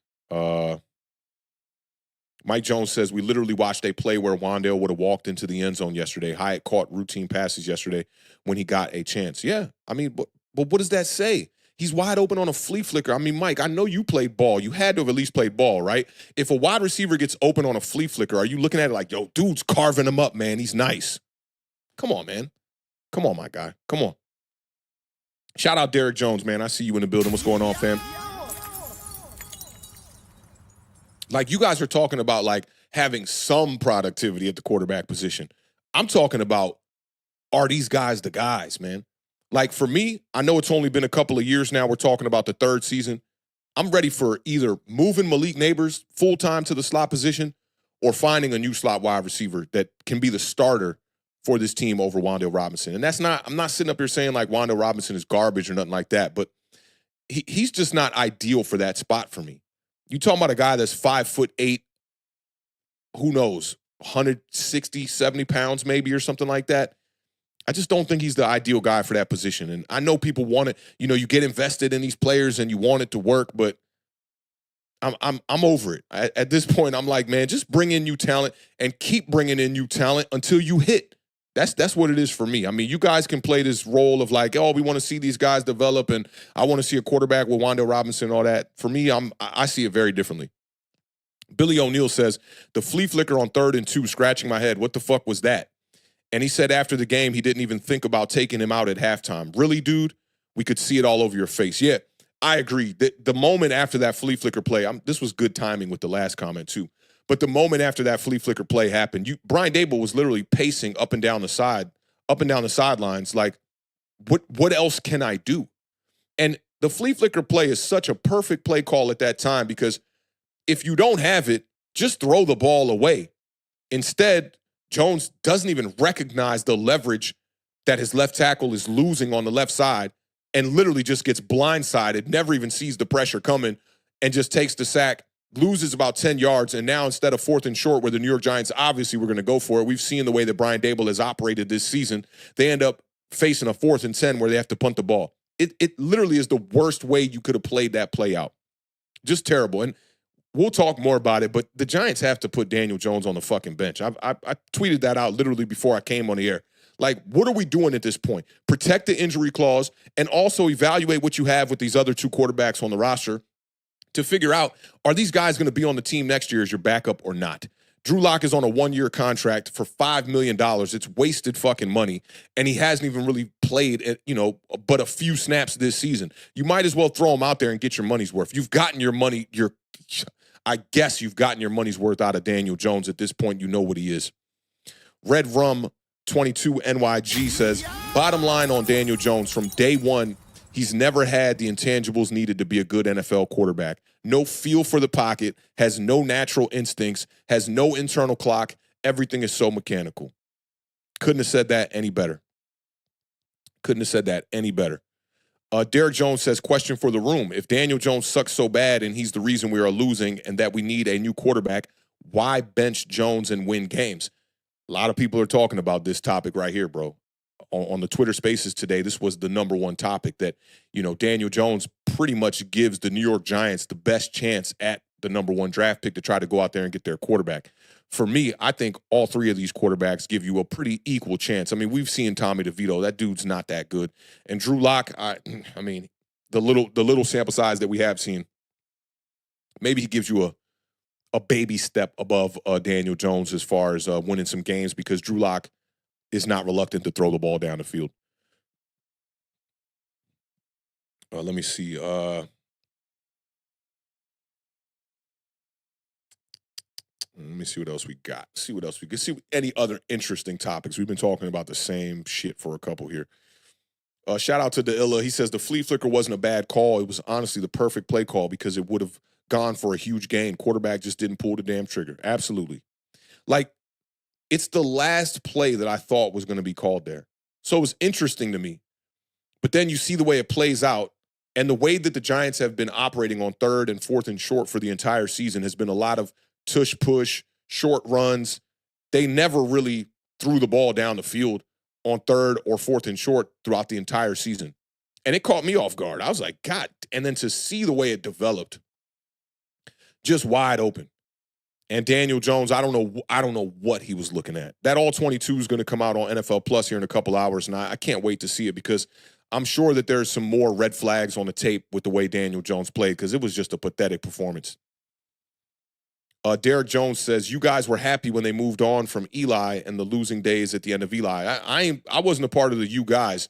Mike Jones says, we literally watched a play where Wan'Dale would have walked into the end zone yesterday. Hyatt caught routine passes yesterday when he got a chance. Yeah, I mean, but what does that say? He's wide open on a flea flicker. I mean, Mike, I know you played ball. You had to have at least played ball, right? If a wide receiver gets open on a flea flicker, are you looking at it like, yo, dude's carving him up, man. He's nice. Come on, man. Come on, my guy. Come on. Shout out Derek Jones, man. I see you in the building. What's going on, fam? Like, you guys are talking about, like, having some productivity at the quarterback position. I'm talking about, are these guys the guys, man? Like, for me, I know it's only been a couple of years now. We're talking about the third season. I'm ready for either moving Malik Nabers full-time to the slot position or finding a new slot wide receiver that can be the starter for this team over Wan'Dale Robinson. And I'm not sitting up here saying, like, Wan'Dale Robinson is garbage or nothing like that, but he's just not ideal for that spot for me. You talking about a guy that's 5'8", who knows, 160, 70 pounds maybe or something like that. I just don't think he's the ideal guy for that position. And I know people want it. You know, you get invested in these players and you want it to work, but I'm over it. At this point, I'm like, man, just bring in new talent and keep bringing in new talent until you hit. That's what it is for me. I mean, you guys can play this role of like, oh, we want to see these guys develop, and I want to see a quarterback with Wan'Dale Robinson and all that. For me, I see it very differently. Billy O'Neill says, the flea flicker on 3rd and 2, scratching my head. What the fuck was that? And he said after the game, he didn't even think about taking him out at halftime. Really, dude? We could see it all over your face. Yeah, I agree. The moment after that flea flicker play, this was good timing with the last comment too. But the moment after that flea flicker play happened, Brian Daboll was literally pacing up and down the sidelines, like, what else can I do? And the flea flicker play is such a perfect play call at that time, because if you don't have it, just throw the ball away. Instead, Jones doesn't even recognize the leverage that his left tackle is losing on the left side and literally just gets blindsided, never even sees the pressure coming, and just takes the sack, loses about 10 yards, and now instead of 4th and short, where the New York Giants obviously were going to go for it, we've seen the way that Brian Daboll has operated this season, they end up facing a 4th and 10 where they have to punt the ball. It literally is the worst way you could have played that play out. Just terrible. And we'll talk more about it, but the Giants have to put Daniel Jones on the fucking bench. I tweeted that out literally before I came on the air. Like, what are we doing at this point? Protect the injury clause and also evaluate what you have with these other 2 quarterbacks on the roster to figure out, are these guys going to be on the team next year as your backup or not? Drew Lock is on a 1-year contract for $5 million. It's wasted fucking money, and he hasn't even really played, but a few snaps this season. You might as well throw him out there and get your money's worth. You've gotten your money, I guess you've gotten your money's worth out of Daniel Jones at this point. You know what he is. Red Rum 22 NYG says, bottom line on Daniel Jones, from day one, he's never had the intangibles needed to be a good NFL quarterback. No feel for the pocket, has no natural instincts, has no internal clock. Everything is so mechanical. Couldn't have said that any better. Derek Jones says, question for the room. If Daniel Jones sucks so bad and he's the reason we are losing and that we need a new quarterback, why bench Jones and win games? A lot of people are talking about this topic right here, bro. On the Twitter Spaces today, this was the number one topic, that, Daniel Jones pretty much gives the New York Giants the best chance at the number 1 draft pick to try to go out there and get their quarterback. For me, I think all 3 of these quarterbacks give you a pretty equal chance. I mean, we've seen Tommy DeVito. That dude's not that good. And Drew Lock, I mean, the little sample size that we have seen, maybe he gives you a baby step above Daniel Jones as far as winning some games, because Drew Lock is not reluctant to throw the ball down the field. Let me see. Let me see what else we got. See any other interesting topics. We've been talking about the same shit for a couple here. Shout out to Deilla. He says the flea flicker wasn't a bad call. It was honestly the perfect play call, because it would have gone for a huge gain. Quarterback just didn't pull the damn trigger. Absolutely. Like, it's the last play that I thought was going to be called there. So it was interesting to me. But then you see the way it plays out, and the way that the Giants have been operating on 3rd and 4th and short for the entire season has been a lot of tush-push, short runs. They never really threw the ball down the field on 3rd or 4th and short throughout the entire season. And it caught me off guard. I was like, God. And then to see the way it developed, just wide open. And Daniel Jones, I don't know what he was looking at. That all 22 is going to come out on NFL Plus here in a couple hours, and I can't wait to see it, because I'm sure that there's some more red flags on the tape with the way Daniel Jones played, because it was just a pathetic performance. Derek Jones says, you guys were happy when they moved on from Eli and the losing days at the end of Eli. I wasn't a part of the you guys.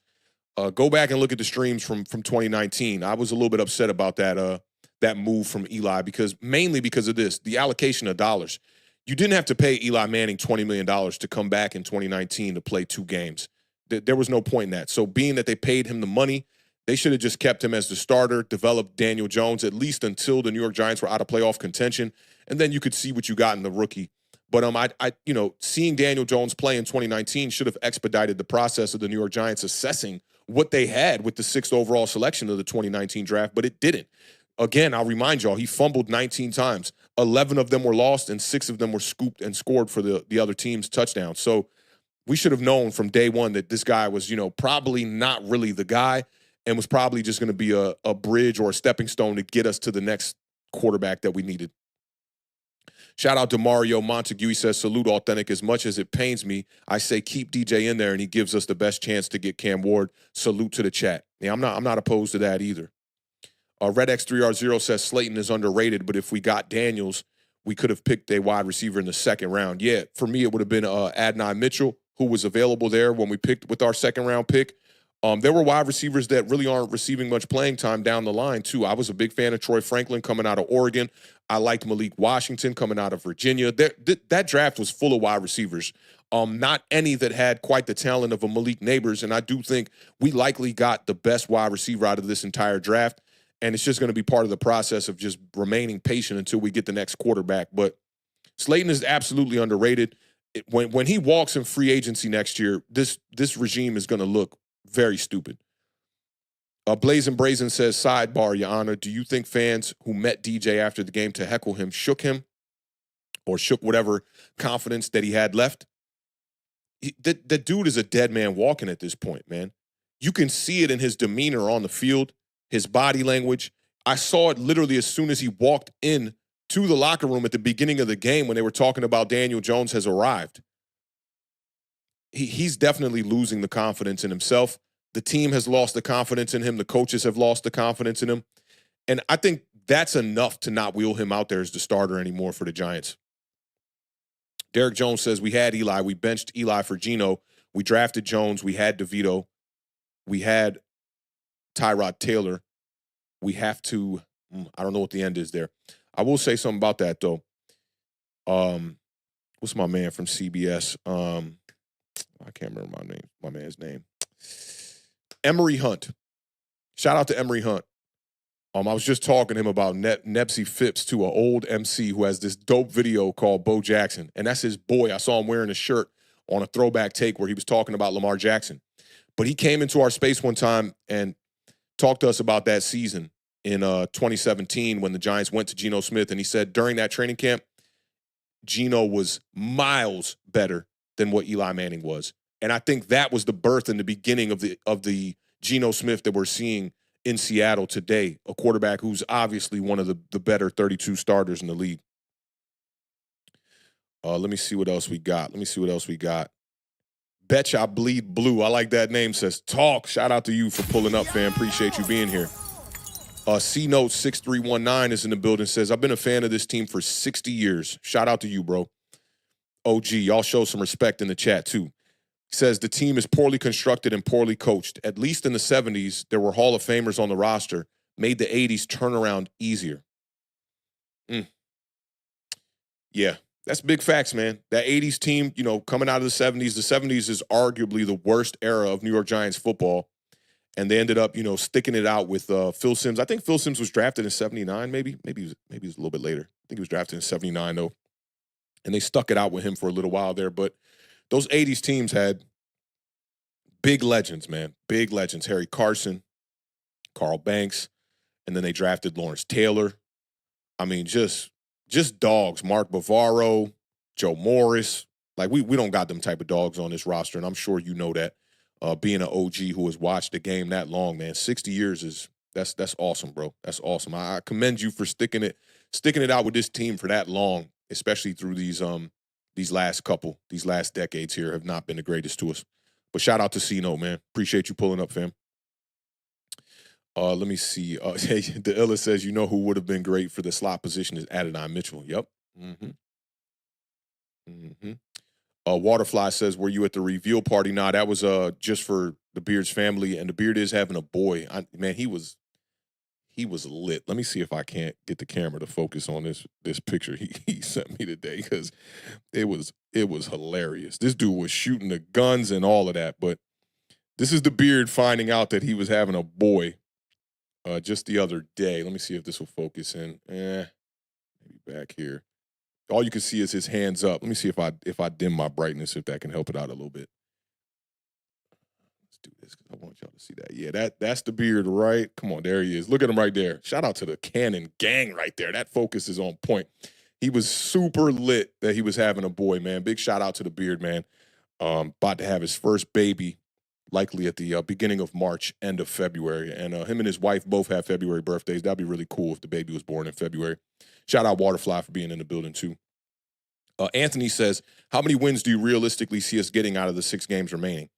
Go back and look at the streams from 2019. I was a little bit upset about that that move from Eli, mainly because of this, the allocation of dollars. You didn't have to pay Eli Manning $20 million to come back in 2019 to play 2 games. There was no point in that. So being that they paid him the money, they should have just kept him as the starter, developed Daniel Jones at least until the New York Giants were out of playoff contention, and then you could see what you got in the rookie. But seeing Daniel Jones play in 2019 should have expedited the process of the New York Giants assessing what they had with the 6th overall selection of the 2019 draft, but it didn't. Again, I'll remind y'all, he fumbled 19 times. 11 of them were lost, and 6 of them were scooped and scored for the other team's touchdowns. So we should have known from day one that this guy was, probably not really the guy and was probably just going to be a bridge or a stepping stone to get us to the next quarterback that we needed. Shout out to Mario Montague. He says, salute Authentic. As much as it pains me, I say keep DJ in there, and he gives us the best chance to get Cam Ward. Salute to the chat. Yeah, I'm not opposed to that either. Red X3R0 says Slayton is underrated, but if we got Daniels, we could have picked a wide receiver in the 2nd round. Yeah, for me, it would have been Adonai Mitchell, who was available there when we picked with our 2nd round pick. There were wide receivers that really aren't receiving much playing time down the line, too. I was a big fan of Troy Franklin coming out of Oregon. I liked Malik Washington coming out of Virginia. That draft was full of wide receivers. Not any that had quite the talent of a Malik Nabers, and I do think we likely got the best wide receiver out of this entire draft, and it's just going to be part of the process of just remaining patient until we get the next quarterback. But Slayton is absolutely underrated. When he walks in free agency next year, this regime is going to look very stupid. Blazing Brazen says, sidebar, Your Honor, do you think fans who met DJ after the game to heckle him shook him or shook whatever confidence that he had left? The dude is a dead man walking at this point, man. You can see it in his demeanor on the field, his body language. I saw it literally as soon as he walked in to the locker room at the beginning of the game when they were talking about Daniel Jones has arrived. He's definitely losing the confidence in himself. The team has lost the confidence in him. The coaches have lost the confidence in him. And I think that's enough to not wheel him out there as the starter anymore for the Giants. Derek Jones says, we had Eli. We benched Eli for Geno. We drafted Jones. We had DeVito. We had Tyrod Taylor. We have to, I don't know what the end is there. I will say something about that, though. What's my man from CBS? I can't remember my man's name. Emory Hunt. Shout out to Emory Hunt. I was just talking to him about Nepsy Phipps, to an old MC who has this dope video called Bo Jackson. And that's his boy. I saw him wearing a shirt on a throwback take where he was talking about Lamar Jackson. But he came into our space one time and talked to us about that season in 2017 when the Giants went to Geno Smith. And he said during that training camp, Geno was miles better than what Eli Manning was. And I think that was the birth and the beginning of the Geno Smith that we're seeing in Seattle today, a quarterback who's obviously one of the better 32 starters in the league. Let me see what else we got. Betcha I Bleed Blue. I like that name. Says talk. Shout out to you for pulling up, fam. Appreciate you being here. C-Note 6319 is in the building. Says, I've been a fan of this team for 60 years. Shout out to you, bro. OG, y'all show some respect in the chat, too. Says the team is poorly constructed and poorly coached. At least in the 70s, there were Hall of Famers on the roster. Made the 80s turnaround easier. Yeah, that's big facts, man. That 80s team, coming out of the 70s is arguably the worst era of New York Giants football. And they ended up, sticking it out with Phil Simms. I think Phil Simms was drafted in 79, maybe he was a little bit later. I think he was drafted in 79, though. And they stuck it out with him for a little while there. But those 80s teams had big legends, man. Big legends. Harry Carson, Carl Banks, and then they drafted Lawrence Taylor. I mean, just dogs. Mark Bavaro, Joe Morris. Like, we don't got them type of dogs on this roster, and I'm sure you know that. Being an OG who has watched the game that long, man, 60 years that's awesome, bro. That's awesome. I commend you for sticking it out with this team for that long, especially through these last decades here have not been the greatest to us. But shout out to C-Note, man. Appreciate you pulling up, fam. Let me see. The Illa says, who would have been great for the slot position is Adonai Mitchell. Yep. Waterfly says, were you at the reveal party? Nah, that was just for the Beard's family, and the Beard is having a boy. Man, he was he was lit. Let me see if I can't get the camera to focus on this picture he sent me today, because it was hilarious. This dude was shooting the guns and all of that, but this is the beard finding out that he was having a boy just the other day. Let me see if this will focus in. Maybe back here. All you can see is his hands up. Let me see if I dim my brightness, if that can help it out a little bit. Let's do this because I want y'all to see that. Yeah, that's the beard, right? Come on, there he is. Look at him right there. Shout out to the Cannon gang right there. That focus is on point. He was super lit that he was having a boy, man. Big shout out to the beard, man. About to have his first baby, likely at the beginning of March, end of February. And him and his wife both have February birthdays. That'd be really cool if the baby was born in February. Shout out Waterfly for being in the building, too. Anthony says, how many wins do you realistically see us getting out of the 6 games remaining?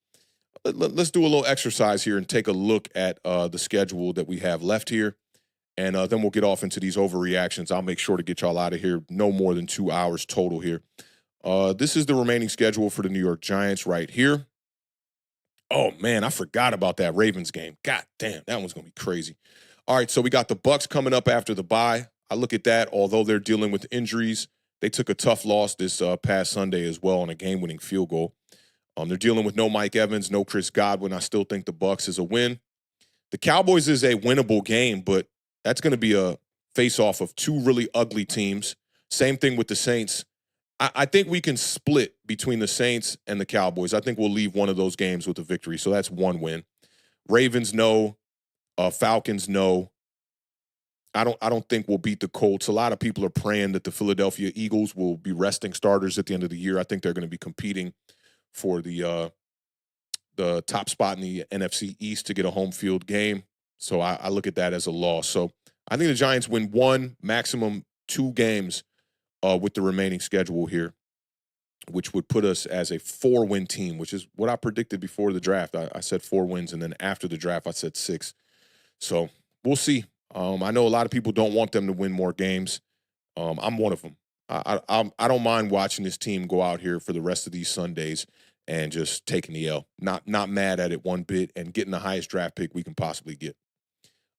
Let's do a little exercise here and take a look at the schedule that we have left here. And then we'll get off into these overreactions. I'll make sure to get y'all out of here no more than 2 hours total here. This is the remaining schedule for the New York Giants right here. Oh, man, I forgot about that Ravens game. God damn, that one's going to be crazy. All right, so we got the Bucs coming up after the bye. I look at that, although they're dealing with injuries. They took a tough loss this past Sunday as well on a game-winning field goal. They're dealing with no Mike Evans, no Chris Godwin. I still think the Bucs is a win. The Cowboys is a winnable game, but that's going to be a face-off of 2 really ugly teams. Same thing with the Saints. I think we can split between the Saints and the Cowboys. I think we'll leave one of those games with a victory, so that's 1 win. Ravens, no. Falcons, no. I don't think we'll beat the Colts. A lot of people are praying that the Philadelphia Eagles will be resting starters at the end of the year. I think they're going to be competing for the top spot in the NFC East to get a home field game. So I look at that as a loss. So I think the Giants win 1, maximum 2 games with the remaining schedule here, which would put us as a 4-win team, which is what I predicted before the draft. I said 4 wins, and then after the draft, I said 6. So we'll see. I know a lot of people don't want them to win more games. I'm one of them. I don't mind watching this team go out here for the rest of these Sundays and just taking the L. Not mad at it one bit, and getting the highest draft pick we can possibly get.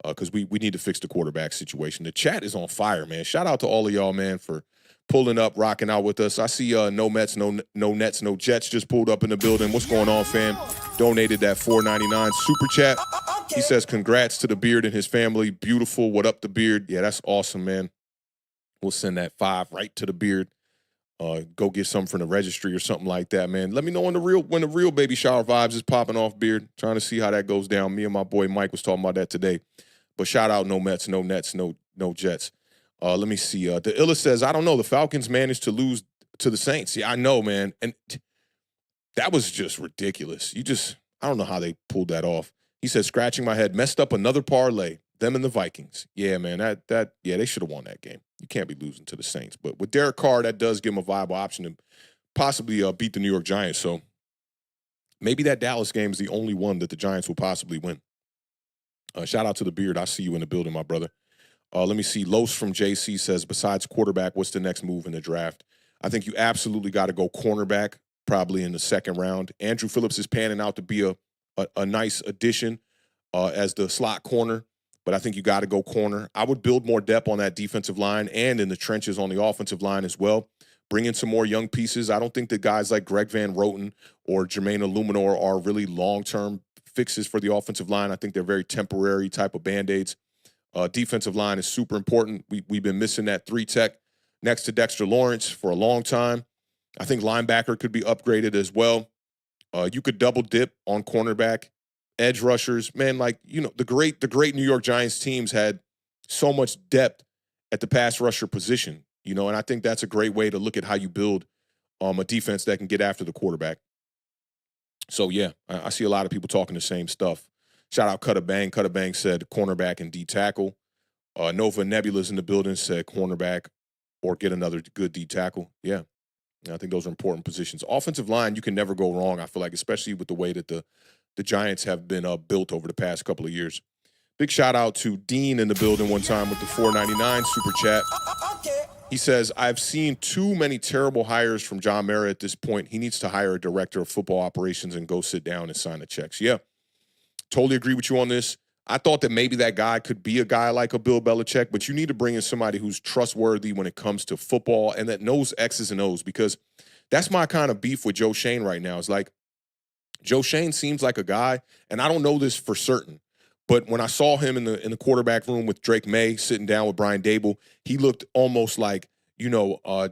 Because we need to fix the quarterback situation. The chat is on fire, man. Shout out to all of y'all, man, for pulling up, rocking out with us. I see no Mets, no Nets, no Jets just pulled up in the building. What's going on, fam? Donated that $4.99 super chat. He says, congrats to the beard and his family. Beautiful. What up, the beard? Yeah, that's awesome, man. We'll send that 5 right to the beard. Go get something from the registry or something like that, man. Let me know when the real baby shower vibes is popping off, beard. Trying to see how that goes down. Me and my boy Mike was talking about that today. But shout out no Mets, no Nets, no Jets. Let me see. The Illa says, I don't know. The Falcons managed to lose to the Saints. Yeah, I know, man. And that was just ridiculous. I don't know how they pulled that off. He said, scratching my head, messed up another parlay. Them and the Vikings. Yeah, man, they should have won that game. You can't be losing to the Saints. But with Derek Carr, that does give him a viable option to possibly beat the New York Giants. So maybe that Dallas game is the only one that the Giants will possibly win. Shout out to the beard. I see you in the building, my brother. Let me see. Los from JC says, besides quarterback, what's the next move in the draft? I think you absolutely got to go cornerback, probably in the 2nd round. Andrew Phillips is panning out to be a nice addition as the slot corner, but I think you got to go corner. I would build more depth on that defensive line and in the trenches on the offensive line as well. Bring in some more young pieces. I don't think that guys like Greg Van Roten or Jermaine Illuminor are really long-term fixes for the offensive line. I think they're very temporary type of Band-Aids. Defensive line is super important. We've been missing that 3-tech next to Dexter Lawrence for a long time. I think linebacker could be upgraded as well. You could double dip on cornerback, edge rushers. Man, the great New York Giants teams had so much depth at the pass rusher position, and I think that's a great way to look at how you build a defense that can get after the quarterback. So, yeah, I see a lot of people talking the same stuff. Shout out Cutter Bang. Cutter Bang said cornerback and D tackle. Nova Nebula's in the building, said cornerback or get another good D tackle. Yeah, I think those are important positions. Offensive line, you can never go wrong, I feel like, especially with the way that the Giants have been built over the past couple of years. Big shout out to Dean in the building one time with the $4.99 super chat. He says, I've seen too many terrible hires from John Mara at this point. He needs to hire a director of football operations and go sit down and sign the checks. Yeah, totally agree with you on this. I thought that maybe that guy could be a guy like a Bill Belichick, but you need to bring in somebody who's trustworthy when it comes to football and that knows X's and O's, because that's my kind of beef with Joe Shane right now. It's like Joe Shane seems like a guy, and I don't know this for certain, but when I saw him in the quarterback room with Drake May sitting down with Brian Dable, he looked almost like,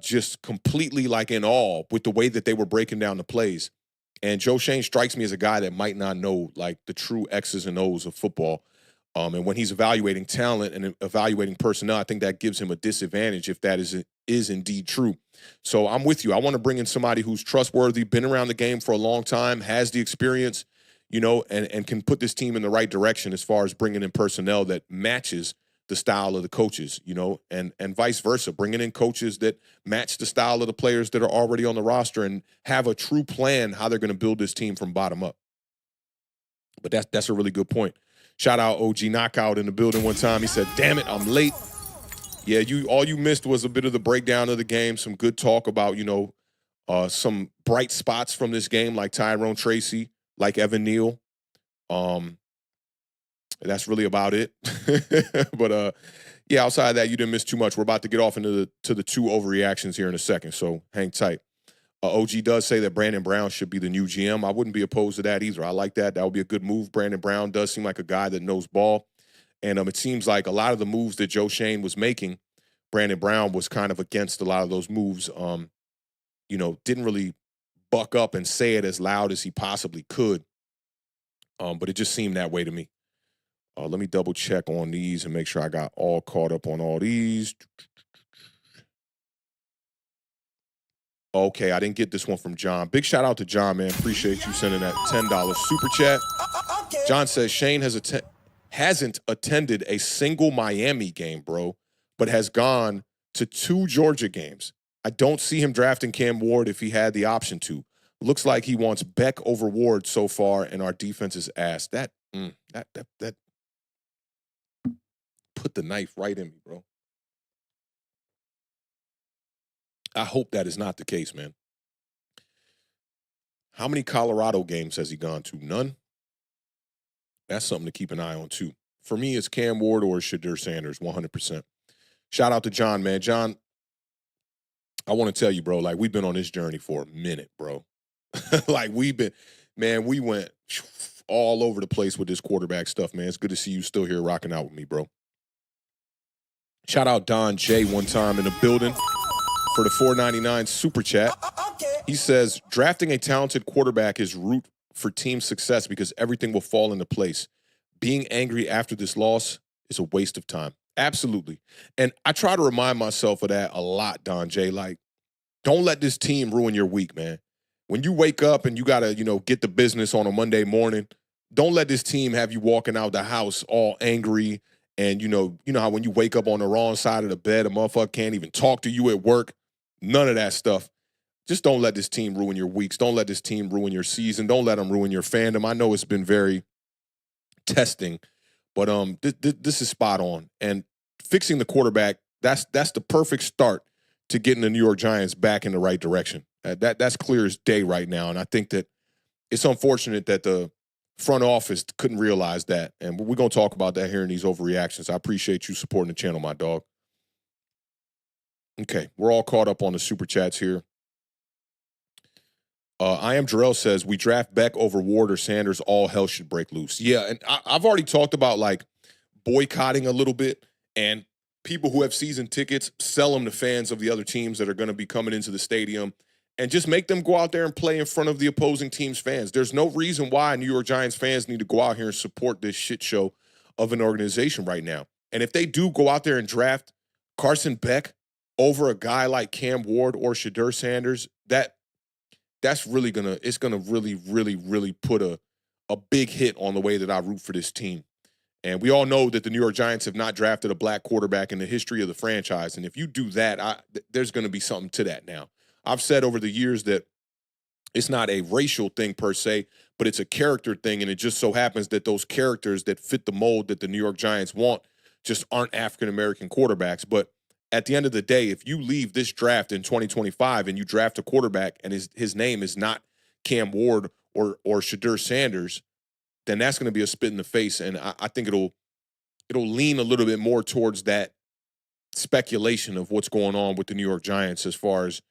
just completely like in awe with the way that they were breaking down the plays. And Joe Shane strikes me as a guy that might not know like the true X's and O's of football. And when he's evaluating talent and evaluating personnel, I think that gives him a disadvantage if that is indeed true. So I'm with you. I want to bring in somebody who's trustworthy, been around the game for a long time, has the experience, and can put this team in the right direction as far as bringing in personnel that matches the style of the coaches, and vice versa, bringing in coaches that match the style of the players that are already on the roster and have a true plan how they're going to build this team from bottom up. But that's a really good point. Shout out OG Knockout in the building one time. He said, "Damn it, I'm late." Yeah, all you missed was a bit of the breakdown of the game, some good talk about, some bright spots from this game like Tyrone Tracy, like Evan Neal. That's really about it. But yeah, outside of that, you didn't miss too much. We're about to get off into the two overreactions here in a second, so hang tight. OG does say that Brandon Brown should be the new GM. I wouldn't be opposed to that either. I like that. That would be a good move. Brandon Brown does seem like a guy that knows ball. And it seems like a lot of the moves that Joe Shane was making, Brandon Brown was kind of against a lot of those moves. Didn't really buck up and say it as loud as he possibly could. But it just seemed that way to me. Let me double check on these and make sure I got all caught up on all these. Okay, I didn't get this one from John. Big shout out to John, man. Appreciate you sending that $10 super chat. John says Shane hasn't attended a single Miami game, bro, but has gone to 2 Georgia games. I don't see him drafting Cam Ward if he had the option to. Looks like he wants Beck over Ward so far, and our defense is ass. That put the knife right in me, bro. I hope that is not the case, man. How many Colorado games has he gone to? None? That's something to keep an eye on, too. For me, it's Cam Ward or Shadur Sanders, 100%. Shout out to John, man. John, I want to tell you, bro, like, we've been on this journey for a minute, bro. Like, we went all over the place with this quarterback stuff, man. It's good to see you still here rocking out with me, bro. Shout out Don J one time in the building for the $4.99 super chat. He says, drafting a talented quarterback is root for team success because everything will fall into place. Being angry after this loss is a waste of time. Absolutely. And I try to remind myself of that a lot, Don J. Like, don't let this team ruin your week, man. When you wake up and you got to, get the business on a Monday morning, don't let this team have you walking out the house all angry. And, you know how when you wake up on the wrong side of the bed, a motherfucker can't even talk to you at work. None of that stuff. Just don't let this team ruin your weeks. Don't let this team ruin your season. Don't let them ruin your fandom. I know it's been very testing, but this is spot on. And fixing the quarterback, that's the perfect start to getting the New York Giants back in the right direction. That's clear as day right now. And I think that it's unfortunate that the front office couldn't realize that. And we're going to talk about that here in these overreactions. I appreciate you supporting the channel, my dog. Okay, we're all caught up on the super chats here. I am Jarrell says, we draft Beck over Ward or Sanders, all hell should break loose. Yeah, and I've already talked about, like, boycotting a little bit, and people who have season tickets, sell them to fans of the other teams that are going to be coming into the stadium, and just make them go out there and play in front of the opposing team's fans. There's no reason why New York Giants fans need to go out here and support this shit show of an organization right now. And if they do go out there and draft Carson Beck over a guy like Cam Ward or Shadur Sanders, that's really gonna really, really, really put a big hit on the way that I root for this team. And we all know that the New York Giants have not drafted a black quarterback in the history of the franchise. And if you do that, there's going to be something to that now. I've said over the years that it's not a racial thing per se, but it's a character thing. And it just so happens that those characters that fit the mold that the New York Giants want just aren't African-American quarterbacks. But at the end of the day, if you leave this draft in 2025 and you draft a quarterback and his name is not Cam Ward or Shadur Sanders, then that's going to be a spit in the face. And I think it'll lean a little bit more towards that speculation of what's going on with the New York Giants as far as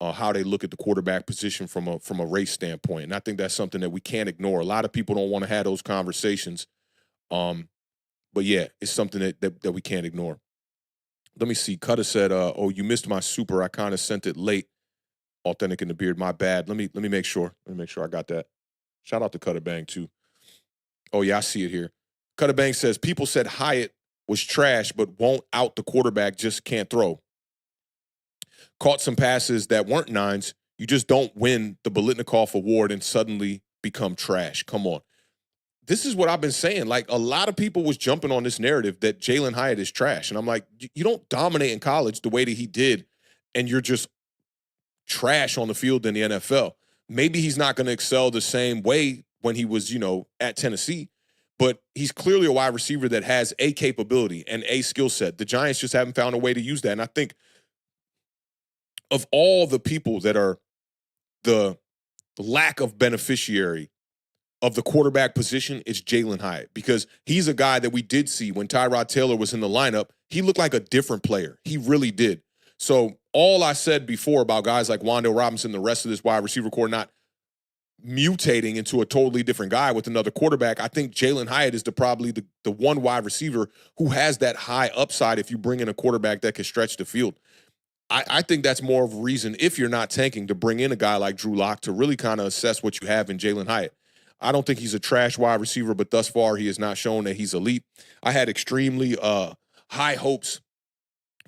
how they look at the quarterback position from a race standpoint. And I think that's something that we can't ignore. A lot of people don't want to have those conversations. But yeah, it's something that we can't ignore. Let me see. Cutter said, "Oh, you missed my super. I kind of sent it late. Authentic in the beard. My bad. Let me make sure. Let me make sure I got that. Shout out to Cutter Bang too. Oh yeah, I see it here. Cutter Bang says people said Hyatt was trash, but won't out the quarterback. Just can't throw. Caught some passes that weren't nines. You just don't win the Bolitnikoff Award and suddenly become trash. Come on." This is what I've been saying. Like, a lot of people was jumping on this narrative that Jalen Hyatt is trash. And I'm like, you don't dominate in college the way that he did, and you're just trash on the field in the NFL. Maybe he's not going to excel the same way when he was, at Tennessee, but he's clearly a wide receiver that has a capability and a skill set. The Giants just haven't found a way to use that. And I think of all the people that are the lack of beneficiary of the quarterback position, it's Jalen Hyatt, because he's a guy that we did see when Tyrod Taylor was in the lineup. He looked like a different player. He really did. So all I said before about guys like Wan'Dale Robinson, the rest of this wide receiver core not mutating into a totally different guy with another quarterback, I think Jalen Hyatt is probably the one wide receiver who has that high upside if you bring in a quarterback that can stretch the field. I think that's more of a reason, if you're not tanking, to bring in a guy like Drew Lock to really kind of assess what you have in Jalen Hyatt. I don't think he's a trash wide receiver, but thus far he has not shown that he's elite. I had extremely high hopes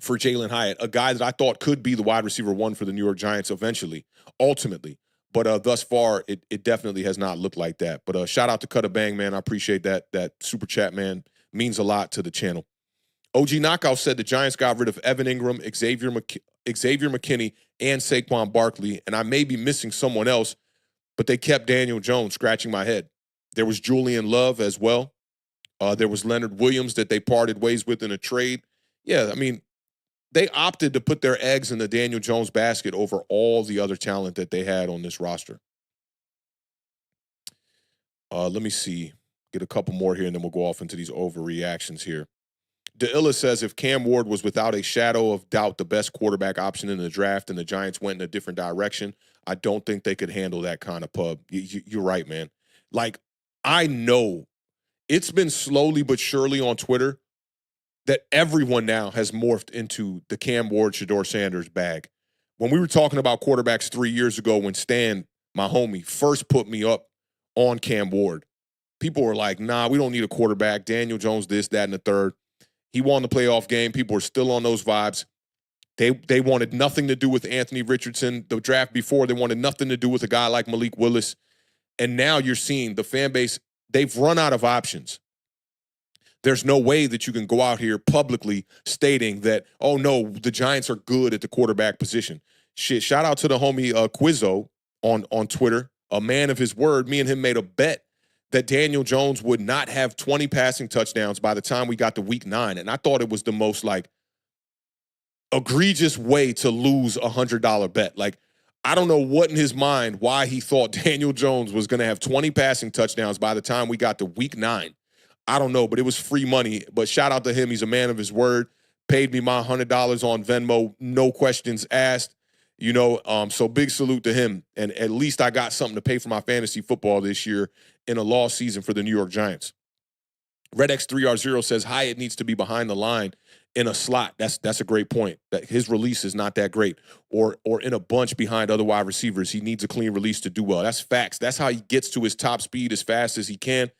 for Jalen Hyatt, a guy that I thought could be the wide receiver one for the New York Giants eventually, ultimately. But thus far, it definitely has not looked like that. But shout out to Cutter Bang, man. I appreciate that super chat, man. Means a lot to the channel. OG Knockout said the Giants got rid of Evan Ingram, Xavier McKinney, and Saquon Barkley, and I may be missing someone else, but they kept Daniel Jones, scratching my head. There was Julian Love as well. There was Leonard Williams that they parted ways with in a trade. Yeah, I mean, they opted to put their eggs in the Daniel Jones basket over all the other talent that they had on this roster. Let me see. Get a couple more here, and then we'll go off into these overreactions here. DeIlla says if Cam Ward was without a shadow of doubt the best quarterback option in the draft and the Giants went in a different direction, I don't think they could handle that kind of pub. You're right, man. Like, I know it's been slowly but surely on Twitter that everyone now has morphed into the Cam Ward, Shedeur Sanders bag. When we were talking about quarterbacks 3 years ago, when Stan, my homie, first put me up on Cam Ward, people were like, nah, we don't need a quarterback. Daniel Jones, this, that, and the third. He won the playoff game. People were still on those vibes. They wanted nothing to do with Anthony Richardson. The draft before, they wanted nothing to do with a guy like Malik Willis. And now you're seeing the fan base, they've run out of options. There's no way that you can go out here publicly stating that, oh, no, the Giants are good at the quarterback position. Shit, shout out to the homie Quizzo on Twitter, a man of his word. Me and him made a bet that Daniel Jones would not have 20 passing touchdowns by the time we got to week 9. And I thought it was the most, like, egregious way to lose a $100 bet. Like, I don't know what in his mind, why he thought Daniel Jones was going to have 20 passing touchdowns by the time we got to week 9. I don't know, but it was free money. But shout out to him. He's a man of his word. Paid me my $100 on Venmo, no questions asked. So big salute to him. And at least I got something to pay for my fantasy football this year in a lost season for the New York Giants. RedX3R0 says Hyatt needs to be behind the line in a slot. That's a great point. That his release is not that great. Or in a bunch behind other wide receivers. He needs a clean release to do well. That's facts. That's how he gets to his top speed as fast as he can.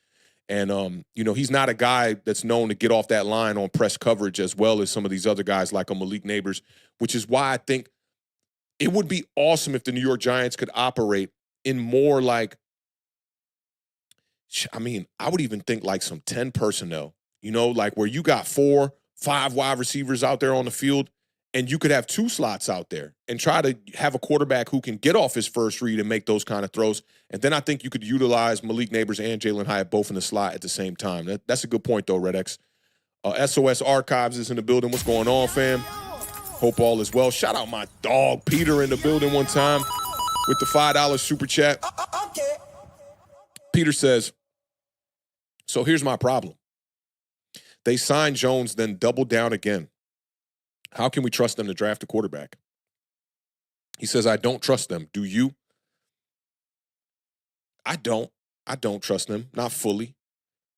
And, he's not a guy that's known to get off that line on press coverage as well as some of these other guys like a Malik Nabers, which is why I think it would be awesome if the New York Giants could operate in more like, I would even think like some 10 personnel, like where you got 4, 5 wide receivers out there on the field, and you could have 2 slots out there and try to have a quarterback who can get off his first read and make those kind of throws. And then I think you could utilize Malik Nabers and Jalen Hyatt both in the slot at the same time. That's a good point, though, Red X. SOS Archives is in the building. What's going on, fam? Hope all is well. Shout out my dog, Peter, in the building one time with the $5 super chat. Peter says, So here's my problem. They signed Jones, then doubled down again. How can we trust them to draft a quarterback? He says, I don't trust them. Do you? I don't. I don't trust them, not fully.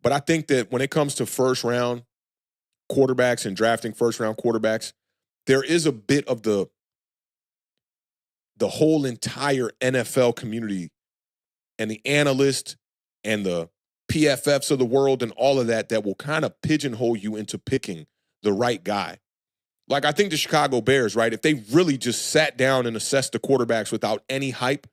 But I think that when it comes to first-round quarterbacks and drafting first-round quarterbacks, there is a bit of the whole entire NFL community and the analysts and the PFFs of the world and all of that will kind of pigeonhole you into picking the right guy. Like, I think the Chicago Bears, right, if they really just sat down and assessed the quarterbacks without any hype,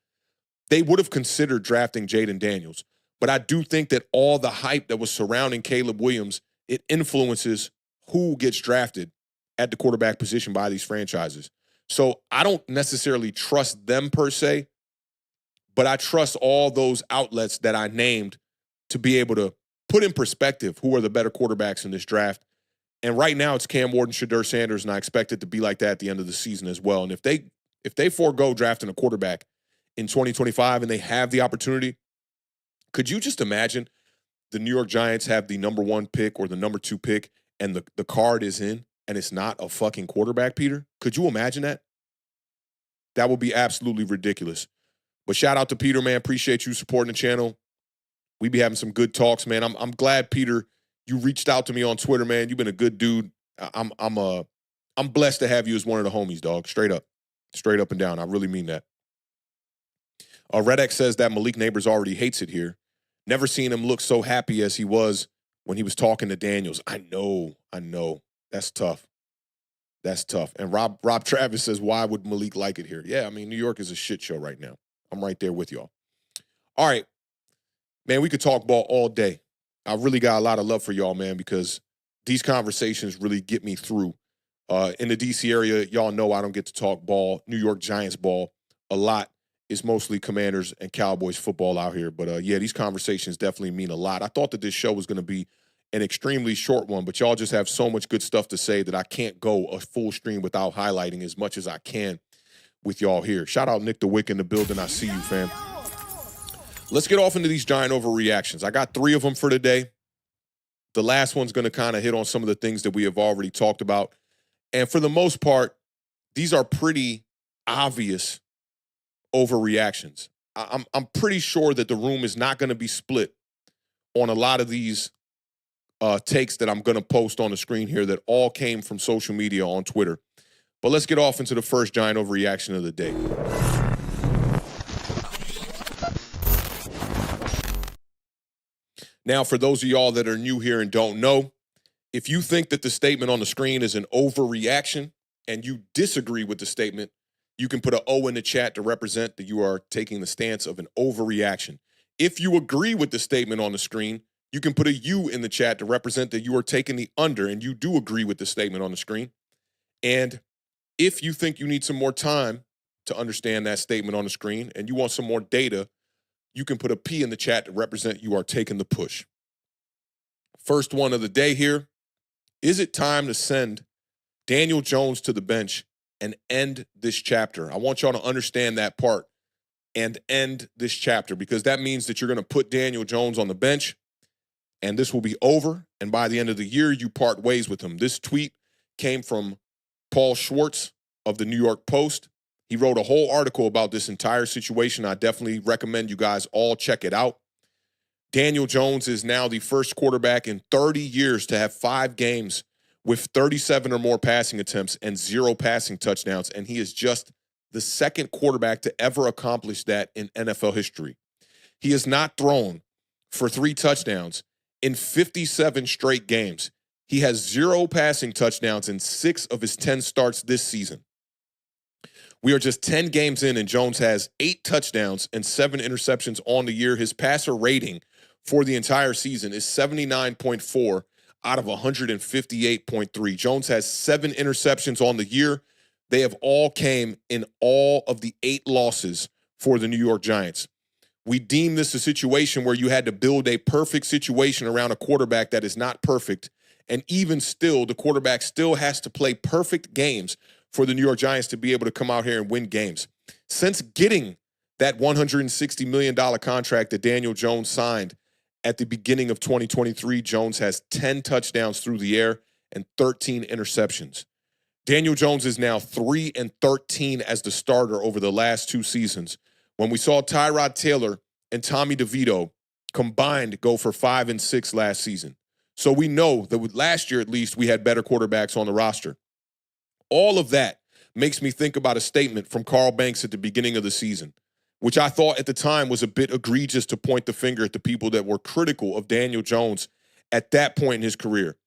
they would have considered drafting Jaden Daniels. But I do think that all the hype that was surrounding Caleb Williams, it influences who gets drafted at the quarterback position by these franchises. So I don't necessarily trust them per se, but I trust all those outlets that I named to be able to put in perspective who are the better quarterbacks in this draft. And right now it's Cam Ward and Shedeur Sanders, and I expect it to be like that at the end of the season as well. And if they forego drafting a quarterback in 2025 and they have the opportunity, could you just imagine the New York Giants have the number 1 pick or the number 2 pick and the card is in and it's not a fucking quarterback, Peter? Could you imagine that? That would be absolutely ridiculous. But shout out to Peter, man. Appreciate you supporting the channel. We be having some good talks, man. I'm glad, Peter, you reached out to me on Twitter, man. You've been a good dude. I'm blessed to have you as one of the homies, dog. Straight up and down. I really mean that. Redx says that Malik Nabers already hates it here. Never seen him look so happy as he was when he was talking to Daniels. I know. That's tough. And Rob Travis says, why would Malik like it here? Yeah, I mean, New York is a shit show right now. I'm right there with y'all. All right. Man, we could talk ball all day. I really got a lot of love for y'all, man, because these conversations really get me through. In the D.C. area, y'all know I don't get to talk ball, New York Giants ball a lot. It's mostly Commanders and Cowboys football out here. But, yeah, these conversations definitely mean a lot. I thought that this show was going to be an extremely short one, but y'all just have so much good stuff to say that I can't go a full stream without highlighting as much as I can with y'all here. Shout out Nick the Wick in the building. I see you, fam. Let's get off into these giant overreactions. I got 3 of them for today. The last one's going to kind of hit on some of the things that we have already talked about. And for the most part, these are pretty obvious overreactions. I'm pretty sure that the room is not going to be split on a lot of these takes that I'm going to post on the screen here that all came from social media on Twitter. But let's get off into the first giant overreaction of the day. Now, for those of y'all that are new here and don't know, if you think that the statement on the screen is an overreaction and you disagree with the statement, you can put an O in the chat to represent that you are taking the stance of an overreaction. If you agree with the statement on the screen, you can put a U in the chat to represent that you are taking the under and you do agree with the statement on the screen. And if you think you need some more time to understand that statement on the screen and you want some more data, you can put a P in the chat to represent you are taking the push. First one of the day here. Is it time to send Daniel Jones to the bench and end this chapter? I want y'all to understand that part and end this chapter, because that means that you're going to put Daniel Jones on the bench and this will be over. And by the end of the year, you part ways with him. This tweet came from Paul Schwartz of the New York Post. He wrote a whole article about this entire situation. I definitely recommend you guys all check it out. Daniel Jones is now the first quarterback in 30 years to have 5 games with 37 or more passing attempts and 0 passing touchdowns, and he is just the second quarterback to ever accomplish that in NFL history. He has not thrown for 3 touchdowns in 57 straight games. He has 0 passing touchdowns in 6 of his 10 starts this season. We are just 10 games in, and Jones has 8 touchdowns and 7 interceptions on the year. His passer rating for the entire season is 79.4 out of 158.3. Jones has 7 interceptions on the year. They have all came in all of the 8 losses for the New York Giants. We deem this a situation where you had to build a perfect situation around a quarterback that is not perfect. And even still, the quarterback still has to play perfect games for the New York Giants to be able to come out here and win games. Since getting that $160 million contract that Daniel Jones signed at the beginning of 2023, Jones has 10 touchdowns through the air and 13 interceptions. Daniel Jones is now 3-13 as the starter over the last 2 seasons. When we saw Tyrod Taylor and Tommy DeVito combined go for 5-6 last season. So we know that with last year, at least, we had better quarterbacks on the roster. All of that makes me think about a statement from Carl Banks at the beginning of the season, which I thought at the time was a bit egregious to point the finger at the people that were critical of Daniel Jones at that point in his career.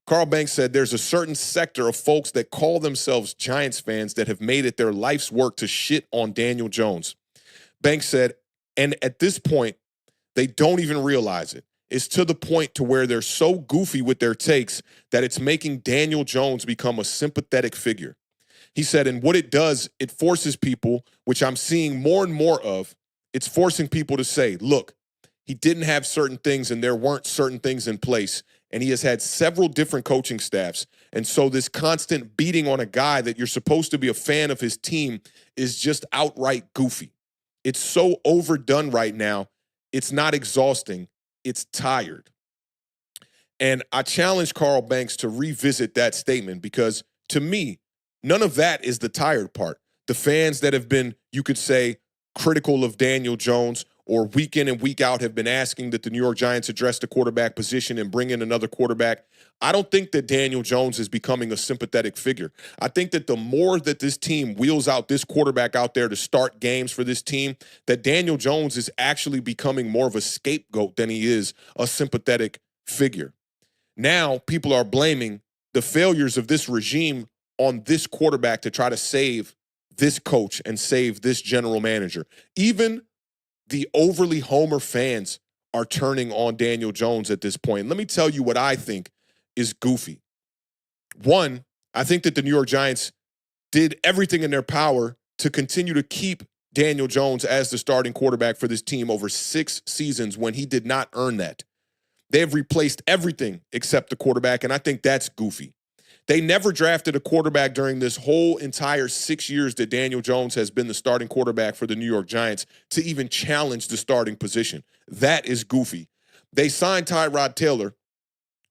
Carl Banks said there's a certain sector of folks that call themselves Giants fans that have made it their life's work to shit on Daniel Jones. Banks said, and at this point, they don't even realize it. It's to the point to where they're so goofy with their takes that it's making Daniel Jones become a sympathetic figure. He said, and what it does, it forces people, which I'm seeing more and more of, it's forcing people to say, look, he didn't have certain things and there weren't certain things in place. And he has had several different coaching staffs. And so this constant beating on a guy that you're supposed to be a fan of his team is just outright goofy. It's so overdone right now. It's not exhausting. It's tired. And I challenge Carl Banks to revisit that statement because to me, none of that is the tired part. The fans that have been, you could say, critical of Daniel Jones or week in and week out have been asking that the New York Giants address the quarterback position and bring in another quarterback. I don't think that Daniel Jones is becoming a sympathetic figure. I think that the more that this team wheels out this quarterback out there to start games for this team, that Daniel Jones is actually becoming more of a scapegoat than he is a sympathetic figure. Now people are blaming the failures of this regime on this quarterback to try to save this coach and save this general manager. Even the overly homer fans are turning on Daniel Jones at this point. Let me tell you what I think is goofy. One, I think that the New York Giants did everything in their power to continue to keep Daniel Jones as the starting quarterback for this team over 6 seasons when he did not earn that. They have replaced everything except the quarterback, and I think that's goofy. They never drafted a quarterback during this whole entire 6 years that Daniel Jones has been the starting quarterback for the New York Giants to even challenge the starting position. That is goofy. They signed Tyrod Taylor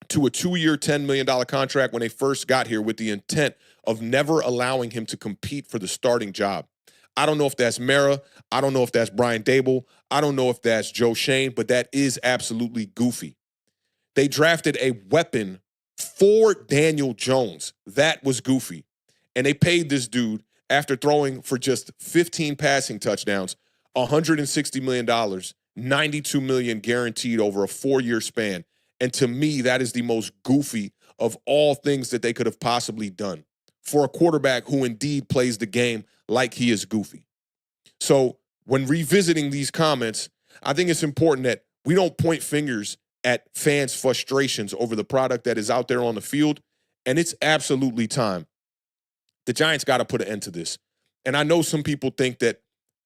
to a 2-year, $10 million contract when they first got here with the intent of never allowing him to compete for the starting job. I don't know if that's Mara. I don't know if that's Brian Dable. I don't know if that's Joe Shane, but that is absolutely goofy. They drafted a weapon for Daniel Jones. That was goofy. And they paid this dude, after throwing for just 15 passing touchdowns, $160 million, $92 million guaranteed over a 4-year span. And to me, that is the most goofy of all things that they could have possibly done for a quarterback who indeed plays the game like he is goofy. So when revisiting these comments, I think it's important that we don't point fingers at fans' frustrations over the product that is out there on the field, and it's absolutely time. The Giants got to put an end to this. And I know some people think that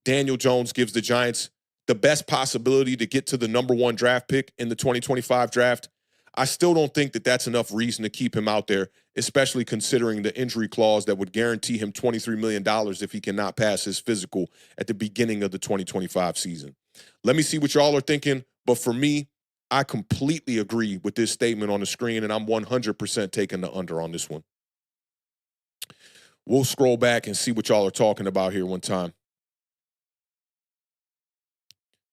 Daniel Jones gives the Giants the best possibility to get to the number 1 draft pick in the 2025 draft. I still don't think that that's enough reason to keep him out there, especially considering the injury clause that would guarantee him $23 million if he cannot pass his physical at the beginning of the 2025 season. Let me see what y'all are thinking, but for me, I completely agree with this statement on the screen, and I'm 100% taking the under on this one. We'll scroll back and see what y'all are talking about here one time.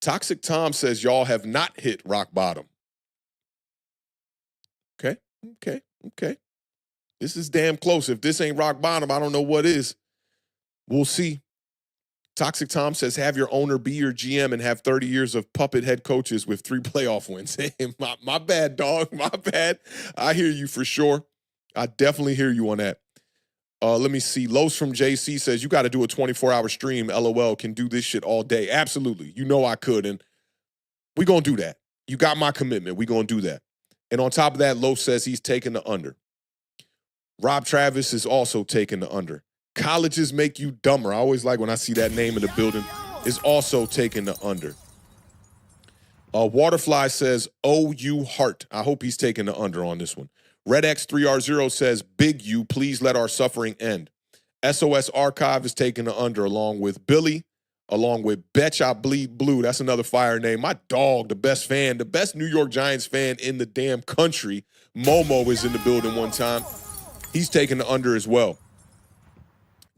Toxic Tom says y'all have not hit rock bottom. Okay. This is damn close. If this ain't rock bottom, I don't know what is. We'll see. Toxic Tom says, have your owner be your GM and have 30 years of puppet head coaches with 3 playoff wins. My bad, dog. My bad. I hear you for sure. I definitely hear you on that. Let me see. Los from JC says, you got to do a 24-hour stream. LOL, can do this shit all day. Absolutely. You know I could, and we going to do that. You got my commitment. We going to do that. And on top of that, Los says he's taking the under. Rob Travis is also taking the under. Colleges make you dumber. I always like when I see that name in the building. Is also taking the under. Waterfly says, OU Heart. I hope he's taking the under on this one. Red X3R0 says, Big U, please let our suffering end. SOS Archive is taking the under along with Billy. along with Betch I Bleed Blue. That's another fire name. My dog, the best fan, the best New York Giants fan in the damn country. Momo is in the building one time. He's taking the under as well.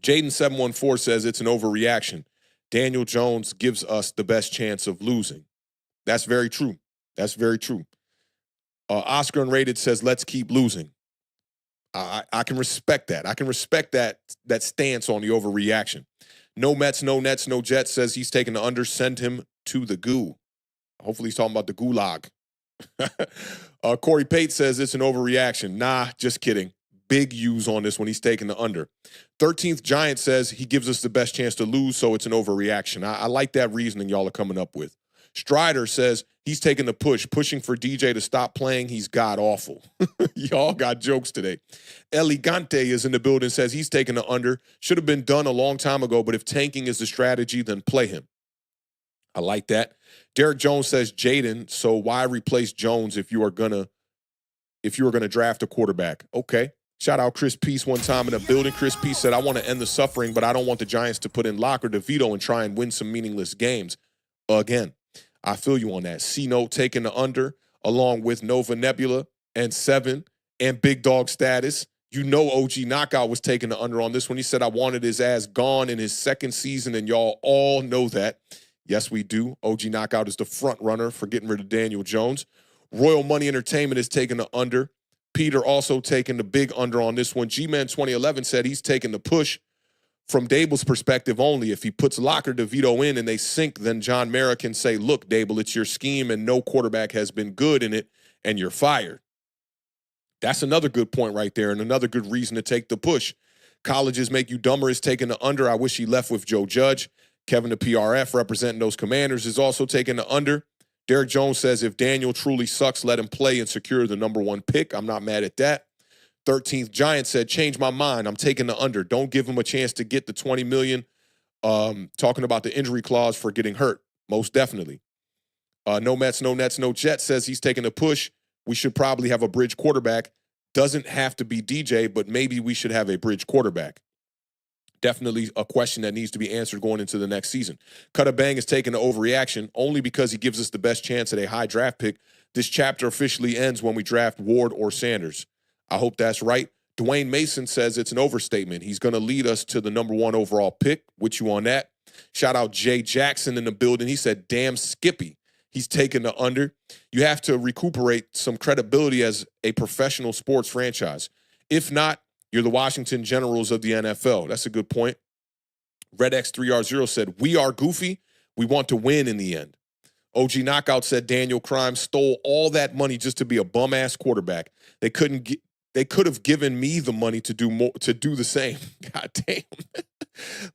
Jaden714 says it's an overreaction. Daniel Jones gives us the best chance of losing. That's very true. That's very true. Oscar Unrated says, let's keep losing. I can respect that. I can respect that stance on the overreaction. No Mets, no Nets, no Jets says he's taking the under. Send him to the goo. Hopefully he's talking about the gulag. Corey Pate says it's an overreaction. Nah, just kidding. Big U's on this one. He's taking the under. 13th Giant says he gives us the best chance to lose, so it's an overreaction. I like that reasoning y'all are coming up with. Strider says he's taking the pushing for DJ to stop playing. He's god-awful. Y'all got jokes today. Elegante is in the building, says he's taking the under. Should have been done a long time ago, but if tanking is the strategy, then play him. I like that. Derek Jones says Jaden, so why replace Jones if you were gonna draft a quarterback? Okay. Shout out Chris Peace one time in the building. Chris Peace said, I want to end the suffering, but I don't want the Giants to put in Locke or DeVito and try and win some meaningless games. Again, I feel you on that. C-Note taking the under, along with Nova Nebula and 7 and Big Dog Status. You know OG Knockout was taking the under on this one. He said, I wanted his ass gone in his second season, and y'all all know that. Yes, we do. OG Knockout is the front runner for getting rid of Daniel Jones. Royal Money Entertainment is taking the under. Peter also taking the big under on this one. G-Man 2011 said he's taking the push from Dable's perspective only. If he puts Locke or DeVito in and they sink, then John Mara can say, look, Dable, it's your scheme and no quarterback has been good in it and you're fired. That's another good point right there and another good reason to take the push. Colleges make you dumber is taking the under. I wish he left with Joe Judge. Kevin the PRF representing those Commanders is also taking the under. Derek Jones says if Daniel truly sucks, let him play and secure the number 1 pick. I'm not mad at that. 13th Giant said, change my mind. I'm taking the under. Don't give him a chance to get the $20 million. Talking about the injury clause for getting hurt. Most definitely. No Mets, no Nets, no Jets says he's taking the push. We should probably have a bridge quarterback. Doesn't have to be DJ, but maybe we should have a bridge quarterback. Definitely a question that needs to be answered going into the next season. Cutter Bang is taking the overreaction only because he gives us the best chance at a high draft pick. This chapter officially ends when we draft Ward or Sanders. I hope that's right. Dwayne Mason says it's an overstatement. He's going to lead us to the number 1 overall pick. With you on that. Shout out Jay Jackson in the building. He said, damn Skippy. He's taking the under. You have to recuperate some credibility as a professional sports franchise. If not, you're the Washington Generals of the NFL. That's a good point. RedX3R0 said, we are goofy. We want to win in the end. OG Knockout said Daniel Crime stole all that money just to be a bum-ass quarterback. They could have given me the money to do more, to do the same. God damn.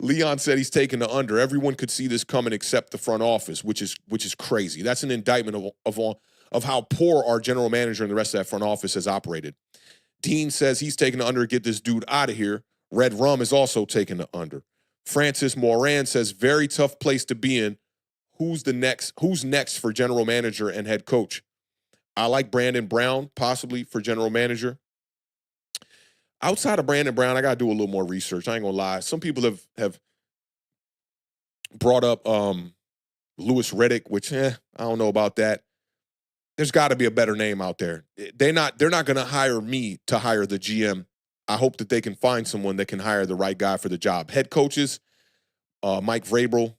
Leon said he's taking the under. Everyone could see this coming except the front office, which is crazy. That's an indictment of how poor our general manager and the rest of that front office has operated. Dean says he's taking the under. Get this dude out of here. Red Rum is also taking the under. Francis Moran says very tough place to be in. Who's next for general manager and head coach? I like Brandon Brown, possibly for general manager. Outside of Brandon Brown, I got to do a little more research. I ain't going to lie. Some people have brought up Louis Riddick, which I don't know about that. There's got to be a better name out there. They're not going to hire me to hire the GM. I hope that they can find someone that can hire the right guy for the job. Head coaches, Mike Vrabel,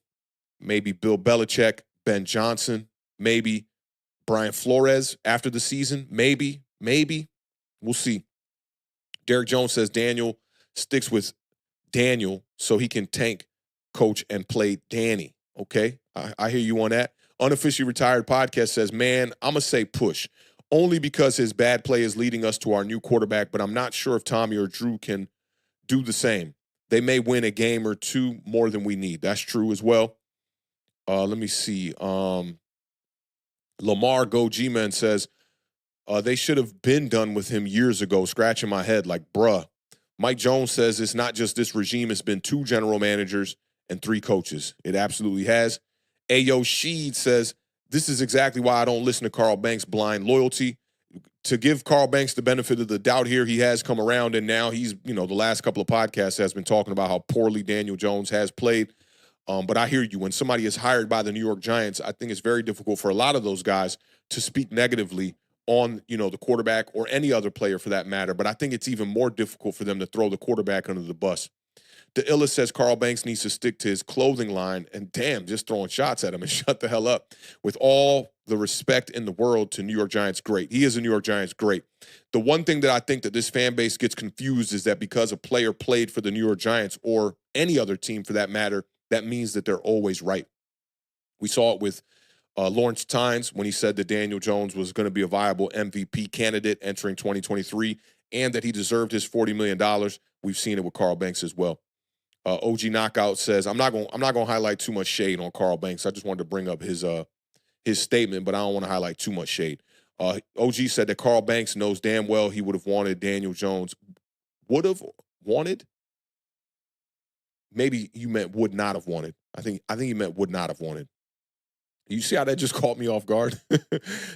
maybe Bill Belichick, Ben Johnson, maybe Brian Flores after the season. Maybe. We'll see. Derek Jones says Daniel sticks with Daniel so he can tank, coach, and play Danny. Okay, I hear you on that. Unofficially Retired Podcast says, man, I'm going to say push. Only because his bad play is leading us to our new quarterback, but I'm not sure if Tommy or Drew can do the same. They may win a game or two more than we need. That's true as well. Let me see. Lamar Go G-Man says, they should have been done with him years ago, scratching my head like, bruh. Mike Jones says it's not just this regime. It's been 2 general managers and 3 coaches. It absolutely has. Ayo Sheed says, this is exactly why I don't listen to Carl Banks' blind loyalty. To give Carl Banks the benefit of the doubt here, he has come around, and now he's, the last couple of podcasts has been talking about how poorly Daniel Jones has played. But I hear you. When somebody is hired by the New York Giants, I think it's very difficult for a lot of those guys to speak negatively on, the quarterback or any other player for that matter. But I think it's even more difficult for them to throw the quarterback under the bus. The Illis says Carl Banks needs to stick to his clothing line and just throwing shots at him and shut the hell up. With all the respect in the world to New York Giants, great. He is a New York Giants, great. The one thing that I think that this fan base gets confused is that because a player played for the New York Giants or any other team for that matter, that means that they're always right. We saw it with Lawrence Tynes when he said that Daniel Jones was going to be a viable MVP candidate entering 2023 and that he deserved his $40 million. We've seen it with Carl Banks as well. OG Knockout says, I'm not going to highlight too much shade on Carl Banks. I just wanted to bring up his statement, but I don't want to highlight too much shade. OG said that Carl Banks knows damn well he would have wanted Daniel Jones. Would have wanted? Maybe you meant would not have wanted. I think he meant would not have wanted. You see how that just caught me off guard?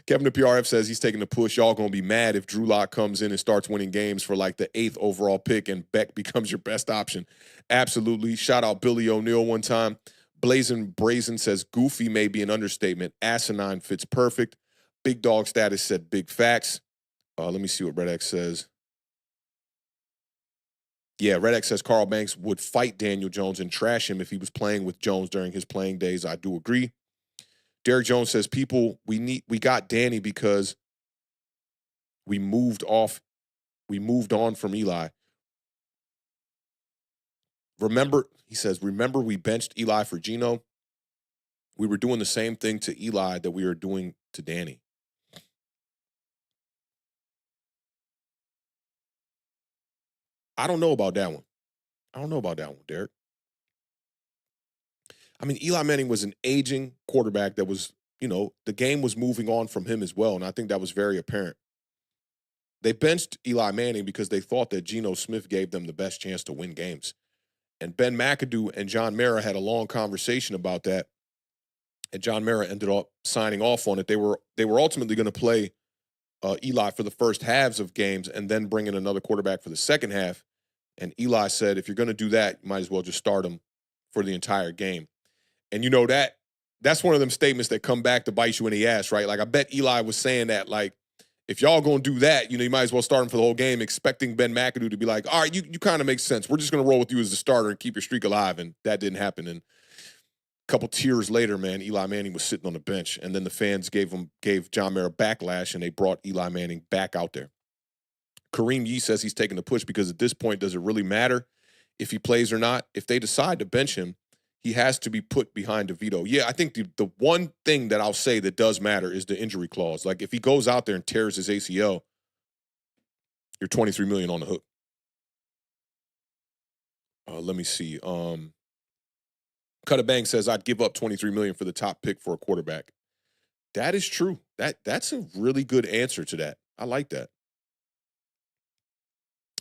Kevin the PRF says he's taking the push. Y'all going to be mad if Drew Lock comes in and starts winning games for like the 8th overall pick and Beck becomes your best option. Absolutely. Shout out Billy O'Neill one time. Blazing Brazen says goofy may be an understatement. Asinine fits perfect. Big Dog Status said big facts. Let me see what Red X says. Yeah, Red X says Carl Banks would fight Daniel Jones and trash him if he was playing with Jones during his playing days. I do agree. Derek Jones says, we got Danny because we moved on from Eli. He says, remember we benched Eli for Geno? We were doing the same thing to Eli that we were doing to Danny. I don't know about that one, Derek. I mean, Eli Manning was an aging quarterback that was, the game was moving on from him as well, and I think that was very apparent. They benched Eli Manning because they thought that Geno Smith gave them the best chance to win games. And Ben McAdoo and John Mara had a long conversation about that, and John Mara ended up signing off on it. They were ultimately going to play Eli for the first halves of games and then bring in another quarterback for the second half. And Eli said, if you're going to do that, you might as well just start him for the entire game. And that's one of them statements that come back to bite you in the ass, right? Like, I bet Eli was saying that, like, if y'all going to do that, you might as well start him for the whole game, expecting Ben McAdoo to be like, all right, you kind of make sense. We're just going to roll with you as the starter and keep your streak alive. And that didn't happen. And a couple tears later, man, Eli Manning was sitting on the bench. And then the fans gave John Mara backlash, and they brought Eli Manning back out there. Kareem Yee says he's taking the push because at this point, does it really matter if he plays or not? If they decide to bench him, he has to be put behind DeVito. Yeah, I think the one thing that I'll say that does matter is the injury clause. Like, if he goes out there and tears his ACL, you're $23 million on the hook. Let me see. Cutter Bang says I'd give up $23 million for the top pick for a quarterback. That is true. That's a really good answer to that. I like that.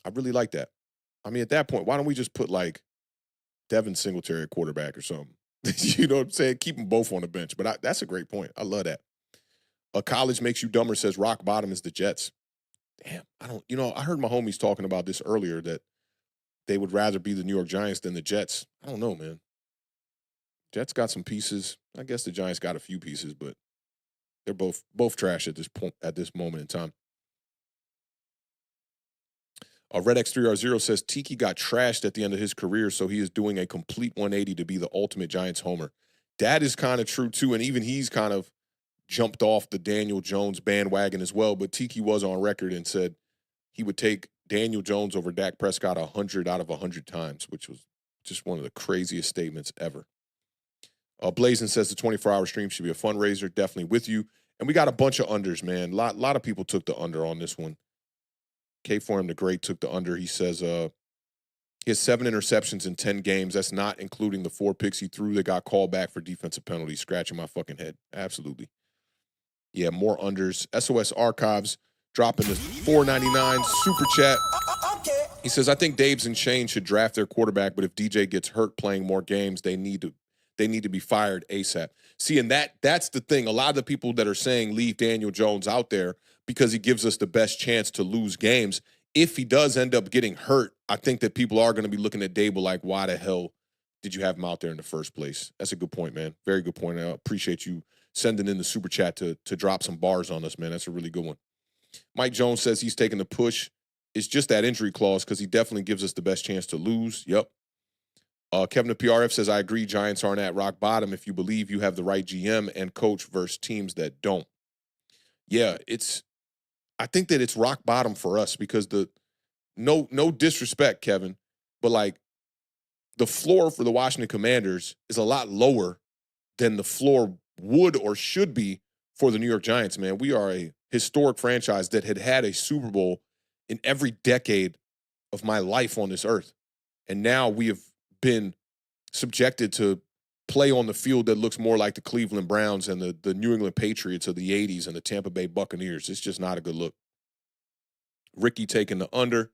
I really like that. I mean, at that point, why don't we just put like Devin Singletary at quarterback or something? You know what I'm saying? Keep them both on the bench. But that's a great point. I love that. A college makes you dumber says rock bottom is the Jets. Damn, I heard my homies talking about this earlier, that they would rather be the New York Giants than the Jets. I don't know, man. Jets got some pieces. I guess the Giants got a few pieces, but they're both trash at this point, at this moment in time. Red X3R0 says Tiki got trashed at the end of his career, so he is doing a complete 180 to be the ultimate Giants homer. That is kind of true, too, and even he's kind of jumped off the Daniel Jones bandwagon as well, but Tiki was on record and said he would take Daniel Jones over Dak Prescott 100 out of 100 times, which was just one of the craziest statements ever. Blazin says the 24-hour stream should be a fundraiser. Definitely with you. And we got a bunch of unders, man. A lot of people took the under on this one. K4M the Great took the under. He says he has 7 interceptions in 10 games. That's not including the 4 picks he threw that got called back for defensive penalties. Scratching my fucking head. Absolutely. Yeah, more unders. SOS Archives dropping the $4.99 super chat. He says, I think Dabes and Shane should draft their quarterback, but if DJ gets hurt playing more games, they need to be fired ASAP. See, and that's the thing. A lot of the people that are saying leave Daniel Jones out there because he gives us the best chance to lose games. If he does end up getting hurt, I think that people are going to be looking at Dable like, why the hell did you have him out there in the first place? That's a good point, man. Very good point. I appreciate you sending in the super chat to drop some bars on us, man. That's a really good one. Mike Jones says he's taking the push. It's just that injury clause because he definitely gives us the best chance to lose. Yep. Kevin the PRF says, I agree, Giants aren't at rock bottom if you believe you have the right GM and coach versus teams that don't. Yeah, I think that it's rock bottom for us because no disrespect, Kevin, but like the floor for the Washington Commanders is a lot lower than the floor would or should be for the New York Giants, man. We are a historic franchise that had a Super Bowl in every decade of my life on this earth. And now we have been subjected to play on the field that looks more like the Cleveland Browns and the New England Patriots of the 80s and the Tampa Bay Buccaneers. It's just not a good look. Ricky taking the under.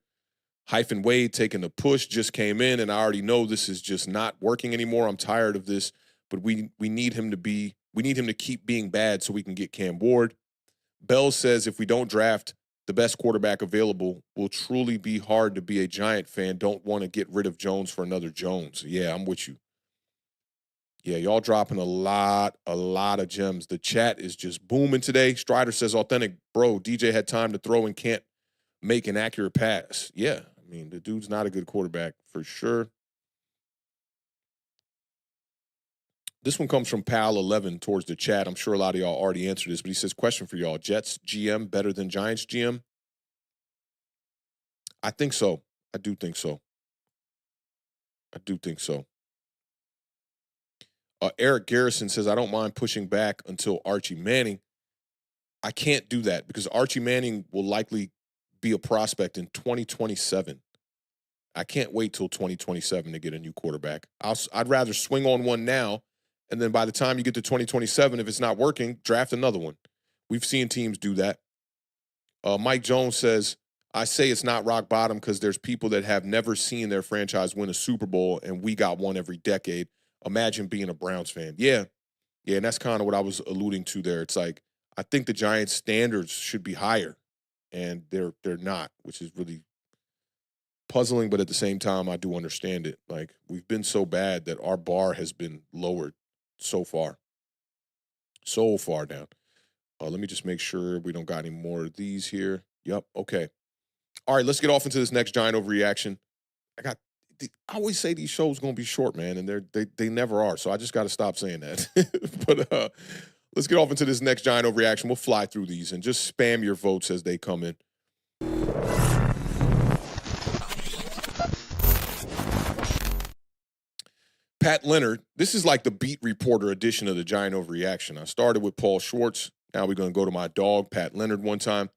Hyphen Wade taking the push, just came in, and I already know this is just not working anymore. I'm tired of this, but we need him to keep being bad so we can get Cam Ward. Bell says if we don't draft the best quarterback available, will truly be hard to be a Giant fan. Don't want to get rid of Jones for another Jones. Yeah, I'm with you. Yeah, y'all dropping a lot of gems. The chat is just booming today. Strider says, authentic, bro, DJ had time to throw and can't make an accurate pass. Yeah, I mean, the dude's not a good quarterback for sure. This one comes from Pal11 towards the chat. I'm sure a lot of y'all already answered this, but he says, question for y'all. Jets GM better than Giants GM? I think so. I do think so. Eric Garrison says, I don't mind pushing back until Archie Manning. I can't do that because Archie Manning will likely be a prospect in 2027. I can't wait till 2027 to get a new quarterback. I'd rather swing on one now, and then by the time you get to 2027, if it's not working, draft another one. We've seen teams do that. Mike Jones says, I say it's not rock bottom because there's people that have never seen their franchise win a Super Bowl, and we got one every decade. Imagine being a Browns fan. Yeah, and that's kind of what I was alluding to there. It's like, I think the Giants' standards should be higher, and they're not, which is really puzzling, but at the same time, I do understand it. Like, we've been so bad that our bar has been lowered so far down. Let me just make sure we don't got any more of these here. Yep, okay. All right, let's get off into this next Giant overreaction. I always say these shows going to be short, man, and they never are, so I just got to stop saying that. But let's get off into this next Giant overreaction. We'll fly through these and just spam your votes as they come in. Pat Leonard, this is like the beat reporter edition of the Giant overreaction. I started with Paul Schwartz. Now we're going to go to my dog, Pat Leonard, one time.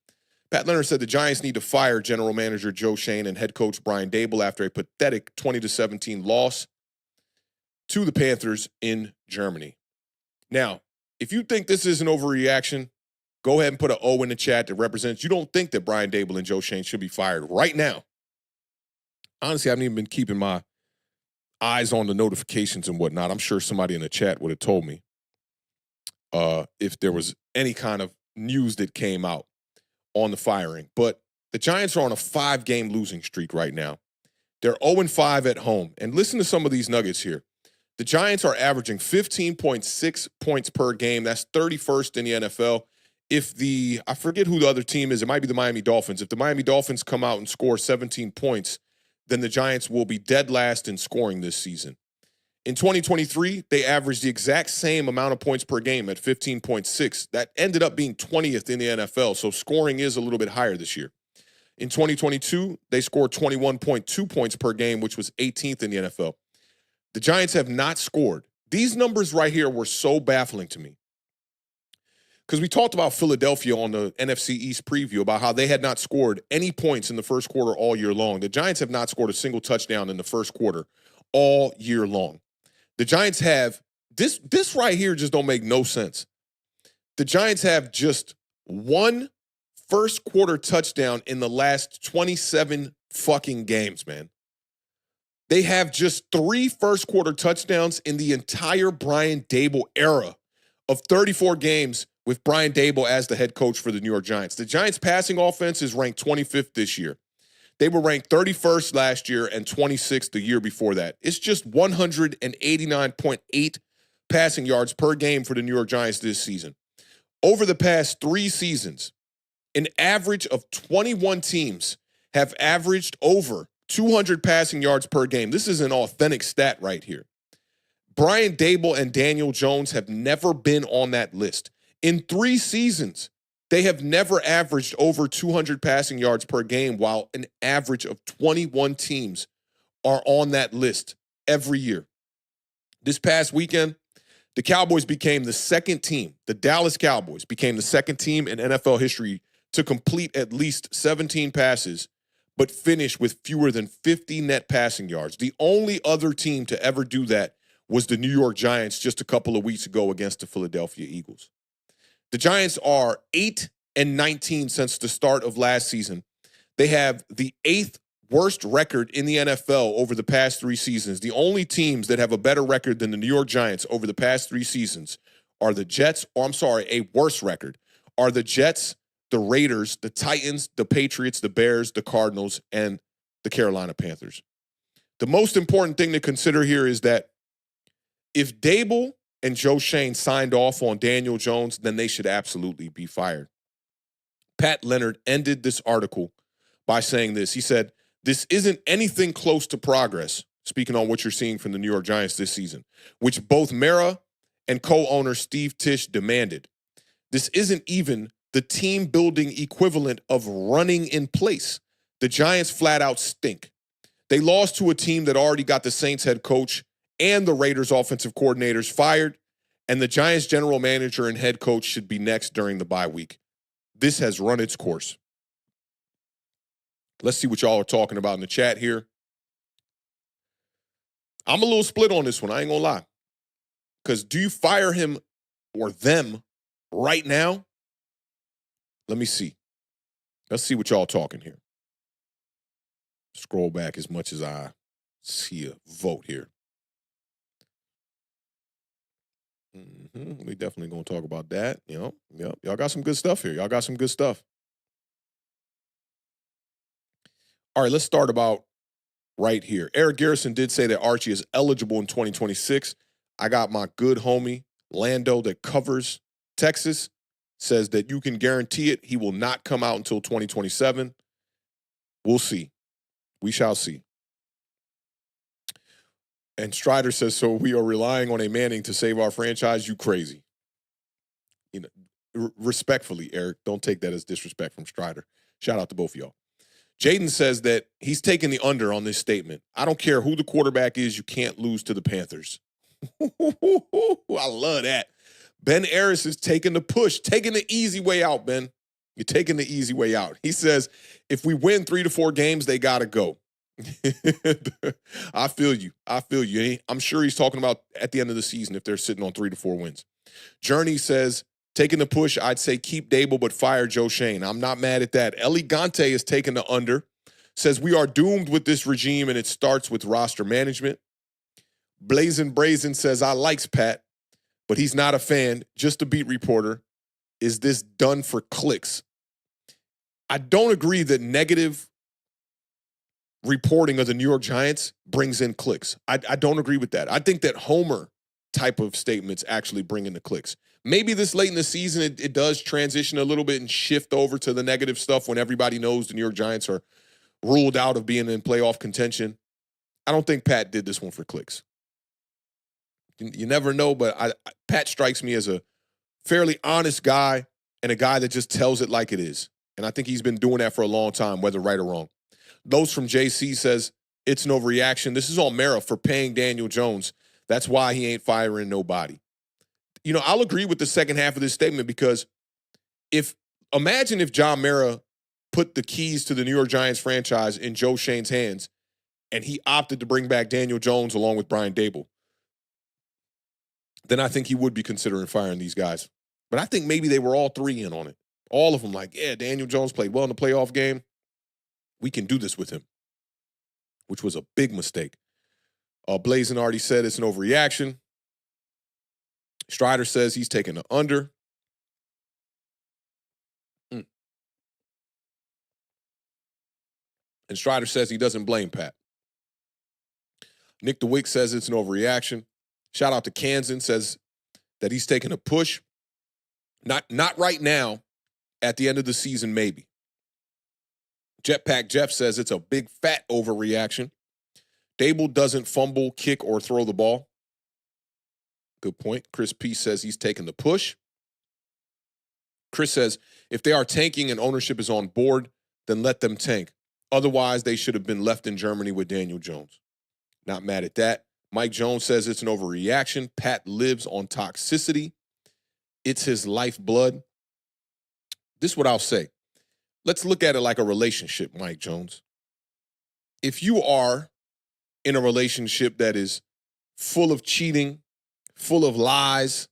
Pat Leonard said the Giants need to fire general manager Joe Schoen and head coach Brian Daboll after a pathetic 20-17 loss to the Panthers in Germany. Now, if you think this is an overreaction, go ahead and put an O in the chat that represents you don't think that Brian Daboll and Joe Schoen should be fired right now. Honestly, I haven't even been keeping my eyes on the notifications and whatnot. I'm sure somebody in the chat would have told me if there was any kind of news that came out on the firing. But the Giants are on a 5-game losing streak right now. They're 0-5 at home. And listen to some of these nuggets here. The Giants are averaging 15.6 points per game. That's 31st in the NFL. I forget who the other team is, it might be the Miami Dolphins. If the Miami Dolphins come out and score 17 points, then the Giants will be dead last in scoring this season. In 2023, they averaged the exact same amount of points per game at 15.6. That ended up being 20th in the NFL, so scoring is a little bit higher this year. In 2022, they scored 21.2 points per game, which was 18th in the NFL. The Giants have not scored. These numbers right here were so baffling to me. Because we talked about Philadelphia on the NFC East preview about how they had not scored any points in the first quarter all year long. The Giants have not scored a single touchdown in the first quarter all year long. The Giants have, this right here just don't make no sense. The Giants have just one first quarter touchdown in the last 27 fucking games, man. They have just 3 first quarter touchdowns in the entire Brian Daboll era of 34 games with Brian Daboll as the head coach for the New York Giants. The Giants passing offense is ranked 25th this year. They were ranked 31st last year and 26th the year before that. It's just 189.8 passing yards per game for the New York Giants this season. Over the past 3 seasons, an average of 21 teams have averaged over 200 passing yards per game. This is an authentic stat right here. Brian Daboll and Daniel Jones have never been on that list. In 3 seasons, they have never averaged over 200 passing yards per game, while an average of 21 teams are on that list every year. This past weekend, the Cowboys became the second team. The Dallas Cowboys became the second team in NFL history to complete at least 17 passes, but finish with fewer than 50 net passing yards. The only other team to ever do that was the New York Giants just a couple of weeks ago against the Philadelphia Eagles. The Giants are 8-19 since the start of last season. They have the 8th worst record in the NFL over the past 3 seasons. The only teams that have a better record than the New York Giants over the past 3 seasons are the Jets, a worse record, are the Jets, the Raiders, the Titans, the Patriots, the Bears, the Cardinals, and the Carolina Panthers. The most important thing to consider here is that if Daboll and Joe Schoen signed off on Daniel Jones, then they should absolutely be fired. Pat Leonard ended this article by saying this. He said, "This isn't anything close to progress," speaking on what you're seeing from the New York Giants this season, which both Mara and co-owner Steve Tisch demanded. This isn't even the team-building equivalent of running in place. The Giants flat out stink. They lost to a team that already got the Saints head coach and the Raiders offensive coordinators fired, and the Giants general manager and head coach should be next during the bye week. This has run its course. Let's see what y'all are talking about in the chat here. I'm a little split on this one, I ain't gonna lie. Because do you fire him or them right now? Let me see. Let's see what y'all talking here. Scroll back as much as I see a vote here. We definitely gonna talk about that. Y'all got some good stuff here. Y'all got some good stuff. All right, let's start about right here. Eric Garrison did say that Archie is eligible in 2026. I got my good homie, Lando, that covers Texas, says that you can guarantee it. He will not come out until 2027. We'll see. We shall see. And Strider says, so we are relying on a Manning to save our franchise. You crazy. Respectfully, Eric, don't take that as disrespect from Strider. Shout out to both of y'all. Jaden says that he's taking the under on this statement. I don't care who the quarterback is, you can't lose to the Panthers. I love that. Ben Harris is taking the push, taking the easy way out, Ben. You're taking the easy way out. He says, if we win 3 to 4 games, they got to go. I feel you. I'm sure he's talking about at the end of the season if they're sitting on 3 to 4 wins. Journey says, taking the push, I'd say keep Daboll but fire Joe Schoen. I'm not mad at that. Elegante is taking the under. Says we are doomed with this regime and it starts with roster management. Blazing Brazen says I likes Pat, but he's not a fan, just a beat reporter. Is this done for clicks? I don't agree that negative reporting of the New York Giants brings in clicks. I don't agree with that. I think that Homer type of statements actually bring in the clicks. Maybe this late in the season, it does transition a little bit and shift over to the negative stuff when everybody knows the New York Giants are ruled out of being in playoff contention. I don't think Pat did this one for clicks. You never know, but Pat strikes me as a fairly honest guy and a guy that just tells it like it is. And I think he's been doing that for a long time, whether right or wrong. Those from JC says, it's an overreaction. This is on Mara for paying Daniel Jones. That's why he ain't firing nobody. I'll agree with the second half of this statement because imagine if John Mara put the keys to the New York Giants franchise in Joe Schoen's hands and he opted to bring back Daniel Jones along with Brian Daboll, then I think he would be considering firing these guys. But I think maybe they were all three in on it. All of them like, yeah, Daniel Jones played well in the playoff game. We can do this with him, which was a big mistake. Blazin already said it's an overreaction. Strider says he's taking the under. And Strider says he doesn't blame Pat. Nick DeWick says it's an overreaction. Shout out to Kansan, says that he's taking a push. Not right now, at the end of the season, maybe. Jetpack Jeff says it's a big fat overreaction. Dable doesn't fumble, kick, or throw the ball. Good point. Chris P says he's taking the push. Chris says if they are tanking and ownership is on board, then let them tank. Otherwise, they should have been left in Germany with Daniel Jones. Not mad at that. Mike Jones says it's an overreaction. Pat lives on toxicity. It's his lifeblood. This is what I'll say. Let's look at it like a relationship, Mike Jones. If you are in a relationship that is full of cheating, full of lies,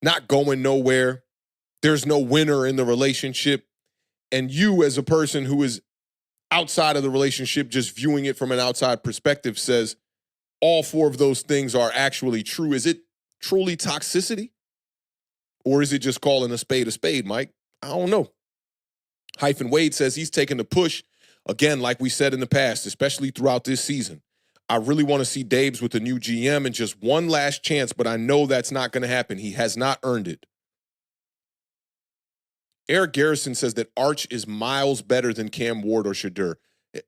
not going nowhere, there's no winner in the relationship, and you as a person who is outside of the relationship, just viewing it from an outside perspective, says all four of those things are actually true, is it truly toxicity? Or is it just calling a spade, Mike? I don't know. Hyphen Wade says he's taking the push. Again, like we said in the past, especially throughout this season. I really want to see Dabes with the new GM and just one last chance, but I know that's not going to happen. He has not earned it. Eric Garrison says that Arch is miles better than Cam Ward or Shadur.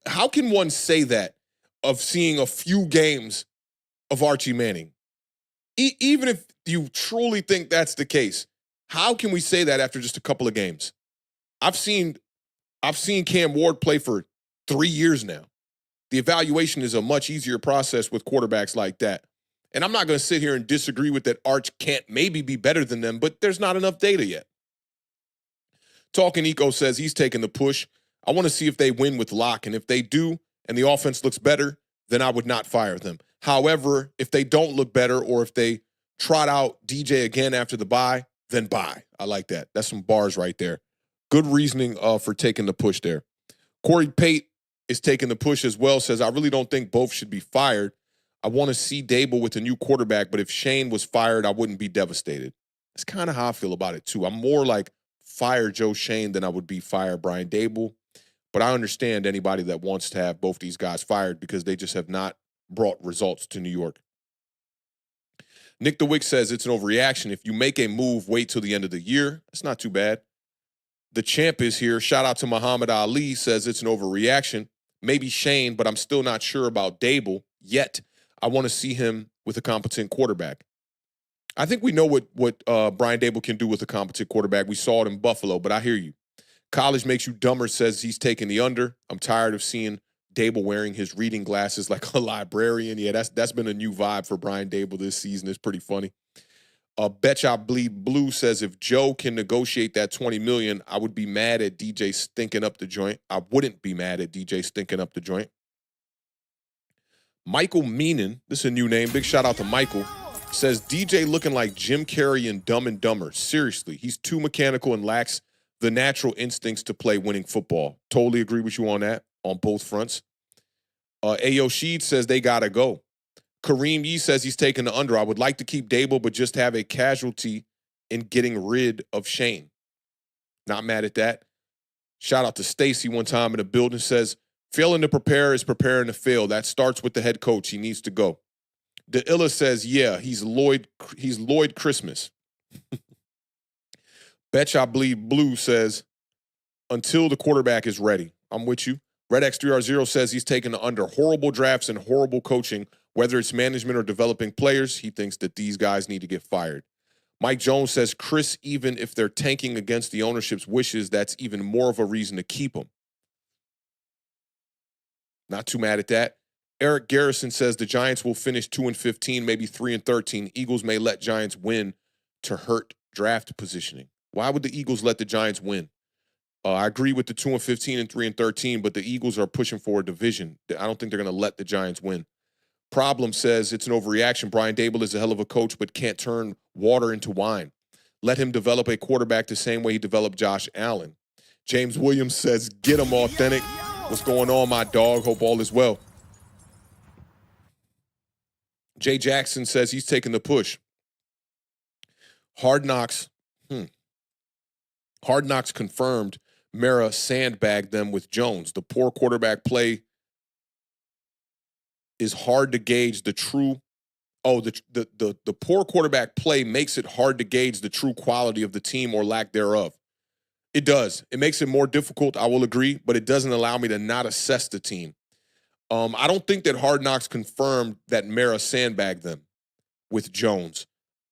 How can one say that of seeing a few games of Archie Manning? Even if you truly think that's the case, how can we say that after just a couple of games? I've seen Cam Ward play for 3 years now. The evaluation is a much easier process with quarterbacks like that. And I'm not going to sit here and disagree with that Arch can't maybe be better than them, but there's not enough data yet. Talking Eco says he's taking the push. I want to see if they win with Locke, and if they do and the offense looks better, then I would not fire them. However, if they don't look better or if they trot out DJ again after the bye, then bye. I like that. That's some bars right there. Good reasoning for taking the push there. Corey Pate is taking the push as well, says, I really don't think both should be fired. I want to see Dable with a new quarterback, but if Shane was fired, I wouldn't be devastated. That's kind of how I feel about it, too. I'm more like fire Joe Shane than I would be fire Brian Dable. But I understand anybody that wants to have both these guys fired because they just have not brought results to New York. Nick DeWick says it's an overreaction. If you make a move, wait till the end of the year. It's not too bad. The champ is here. Shout out to Muhammad Ali, says it's an overreaction. Maybe Shane, but I'm still not sure about Dable yet. I want to see him with a competent quarterback. I think we know what Brian Dable can do with a competent quarterback. We saw it in Buffalo, but I hear you. College makes you dumber, says he's taking the under. I'm tired of seeing Dable wearing his reading glasses like a librarian. Yeah, that's been a new vibe for Brian Dable this season. It's pretty funny. Betcha I Bleed Blue says if Joe can negotiate that $20 million, I would be mad at DJ stinking up the joint. I wouldn't be mad at DJ stinking up the joint. Michael Meenan, this is a new name. Big shout out to Michael. Says DJ looking like Jim Carrey in Dumb and Dumber. Seriously, he's too mechanical and lacks the natural instincts to play winning football. Totally agree with you on that, on both fronts. Ayo Sheed says they gotta go. Kareem Yee says he's taking the under. I would like to keep Dable, but just have a casualty in getting rid of Shane. Not mad at that. Shout out to Stacy one time in the building, says, failing to prepare is preparing to fail. That starts with the head coach. He needs to go. The Illa says, yeah, he's Lloyd Christmas. Betcha I Bleed Blue says, until the quarterback is ready. I'm with you. Red X3R0 says he's taking the under. Horrible drafts and horrible coaching, whether it's management or developing players. He thinks that these guys need to get fired. Mike Jones says, Chris, even if they're tanking against the ownership's wishes, that's even more of a reason to keep them. Not too mad at that. Eric Garrison says the Giants will finish 2-15, maybe 3-13. Eagles may let Giants win to hurt draft positioning. Why would the Eagles let the Giants win? I agree with the 2-15 and 3-13, but the Eagles are pushing for a division. I don't think they're going to let the Giants win. Problem says it's an overreaction. Brian Dable is a hell of a coach, but can't turn water into wine. Let him develop a quarterback the same way he developed Josh Allen. James Williams says, get him authentic. What's going on, my dog? Hope all is well. Jay Jackson says he's taking the push. Hard Knocks confirmed Mara sandbagged them with Jones. The poor quarterback play is hard to gauge the true. Oh, the poor quarterback play makes it hard to gauge the true quality of the team or lack thereof. It does. It makes it more difficult, I will agree, but it doesn't allow me to not assess the team. I don't think that Hard Knocks confirmed that Mara sandbagged them with Jones.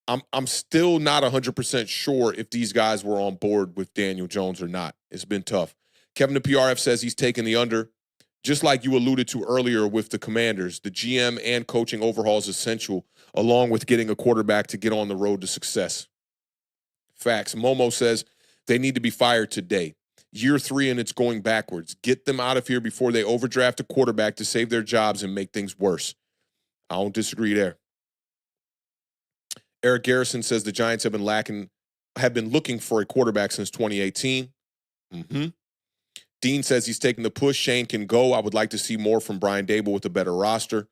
I'm still not 100% sure if these guys were on board with Daniel Jones or not. It's been tough. Kevin the PRF says he's taking the under. Just like you alluded to earlier with the Commanders, the GM and coaching overhaul is essential, along with getting a quarterback to get on the road to success. Facts. Momo says they need to be fired today. Year 3 and it's going backwards. Get them out of here before they overdraft a quarterback to save their jobs and make things worse. I don't disagree there. Eric Garrison says the Giants have been looking for a quarterback since 2018. Dean says he's taking the push. Shane can go. I would like to see more from Brian Dable with a better roster.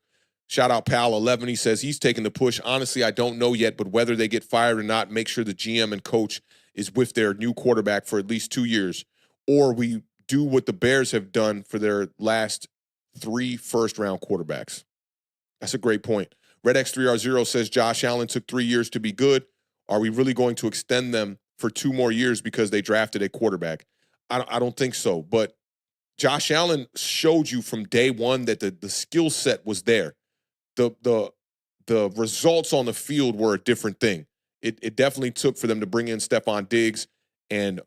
Shout out Pal 11. He says he's taking the push. Honestly, I don't know yet, but whether they get fired or not, make sure the GM and coach is with their new quarterback for at least 2 years. Or we do what the Bears have done for their last 3 first-round quarterbacks. That's a great point. Red X3R0 says Josh Allen took 3 years to be good. Are we really going to extend them for 2 more years because they drafted a quarterback? I don't think so. But Josh Allen showed you from day one that the skill set was there. The results on the field were a different thing. It definitely took for them to bring in Stephon Diggs and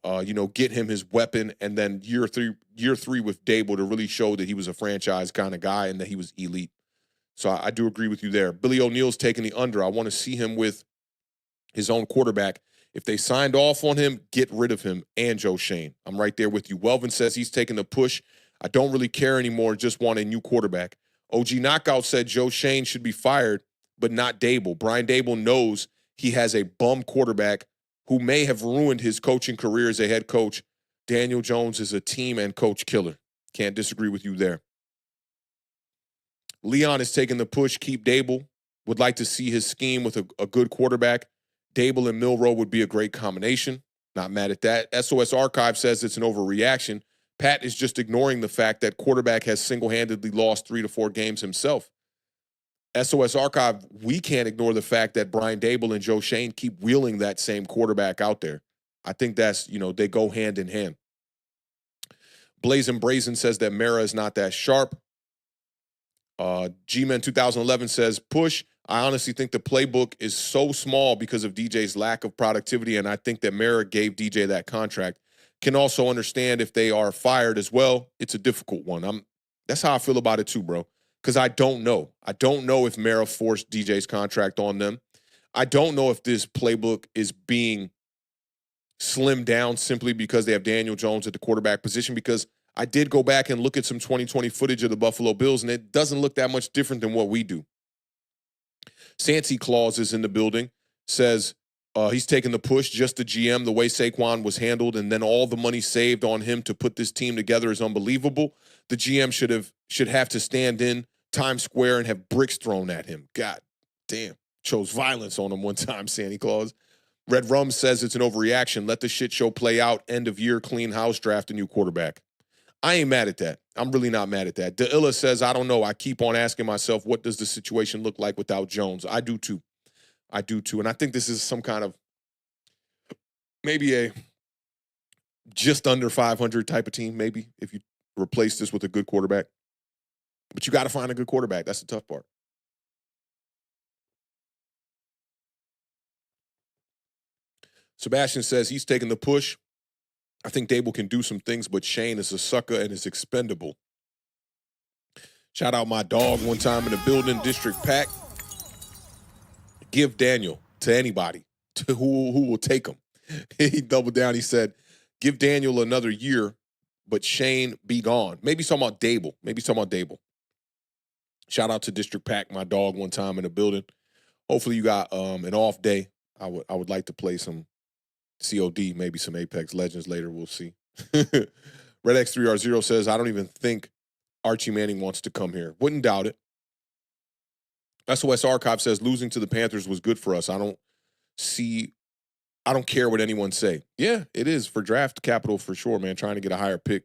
get him his weapon, and then year three with Dable to really show that he was a franchise kind of guy and that he was elite. So I do agree with you there. Billy O'Neal's taking the under. I want to see him with his own quarterback. If they signed off on him, get rid of him and Joe Shane. I'm right there with you. Welvin says he's taking the push. I don't really care anymore, just want a new quarterback. OG Knockout said Joe Shane should be fired, but not Dable. Brian Dable knows he has a bum quarterback who may have ruined his coaching career as a head coach. Daniel Jones is a team and coach killer. Can't disagree with you there. Leon is taking the push, keep Dable. Would like to see his scheme with a good quarterback. Dable and Milroe would be a great combination. Not mad at that. SOS Archive says it's an overreaction. Pat is just ignoring the fact that quarterback has single-handedly lost 3 to 4 games himself. SOS Archive, we can't ignore the fact that Brian Dable and Joe Shane keep wheeling that same quarterback out there. I think that's, they go hand in hand. Blazing Brazen says that Mara is not that sharp. G-Men 2011 says, push. I honestly think the playbook is so small because of DJ's lack of productivity, and I think that Mara gave DJ that contract. Can also understand if they are fired as well. It's a difficult one. That's how I feel about it too, bro. Because I don't know. I don't know if Mara forced DJ's contract on them. I don't know if this playbook is being slimmed down simply because they have Daniel Jones at the quarterback position, because I did go back and look at some 2020 footage of the Buffalo Bills, and it doesn't look that much different than what we do. Santy Claus is in the building, says he's taking the push, just the GM, the way Saquon was handled, and then all the money saved on him to put this team together is unbelievable. The GM should have to stand in Times Square and have bricks thrown at him. God damn. Chose violence on him one time, Santa Claus. Red Rum says it's an overreaction. Let the shit show play out. End of year, clean house, draft a new quarterback. I ain't mad at that. I'm really not mad at that. Deilla says, I don't know. I keep on asking myself, what does the situation look like without Jones? I do too. And I think this is some kind of maybe a just under 500 type of team, maybe, if you replace this with a good quarterback. But you got to find a good quarterback. That's the tough part. Sebastian says he's taking the push. I think Dable can do some things, but Shane is a sucker and is expendable. Shout out my dog one time in the building, District Pack. Give Daniel to anybody who will take him. He doubled down. He said, give Daniel another year, but Shane be gone. Maybe talking about Dable. Shout out to District Pack, my dog, one time in the building. Hopefully you got an off day. I would like to play some COD, maybe some Apex Legends later. We'll see. Red X3R0 says, I don't even think Archie Manning wants to come here. Wouldn't doubt it. SOS Archive says losing to the Panthers was good for us. I don't see I don't care what anyone say. Yeah, it is for draft capital for sure, man. Trying to get a higher pick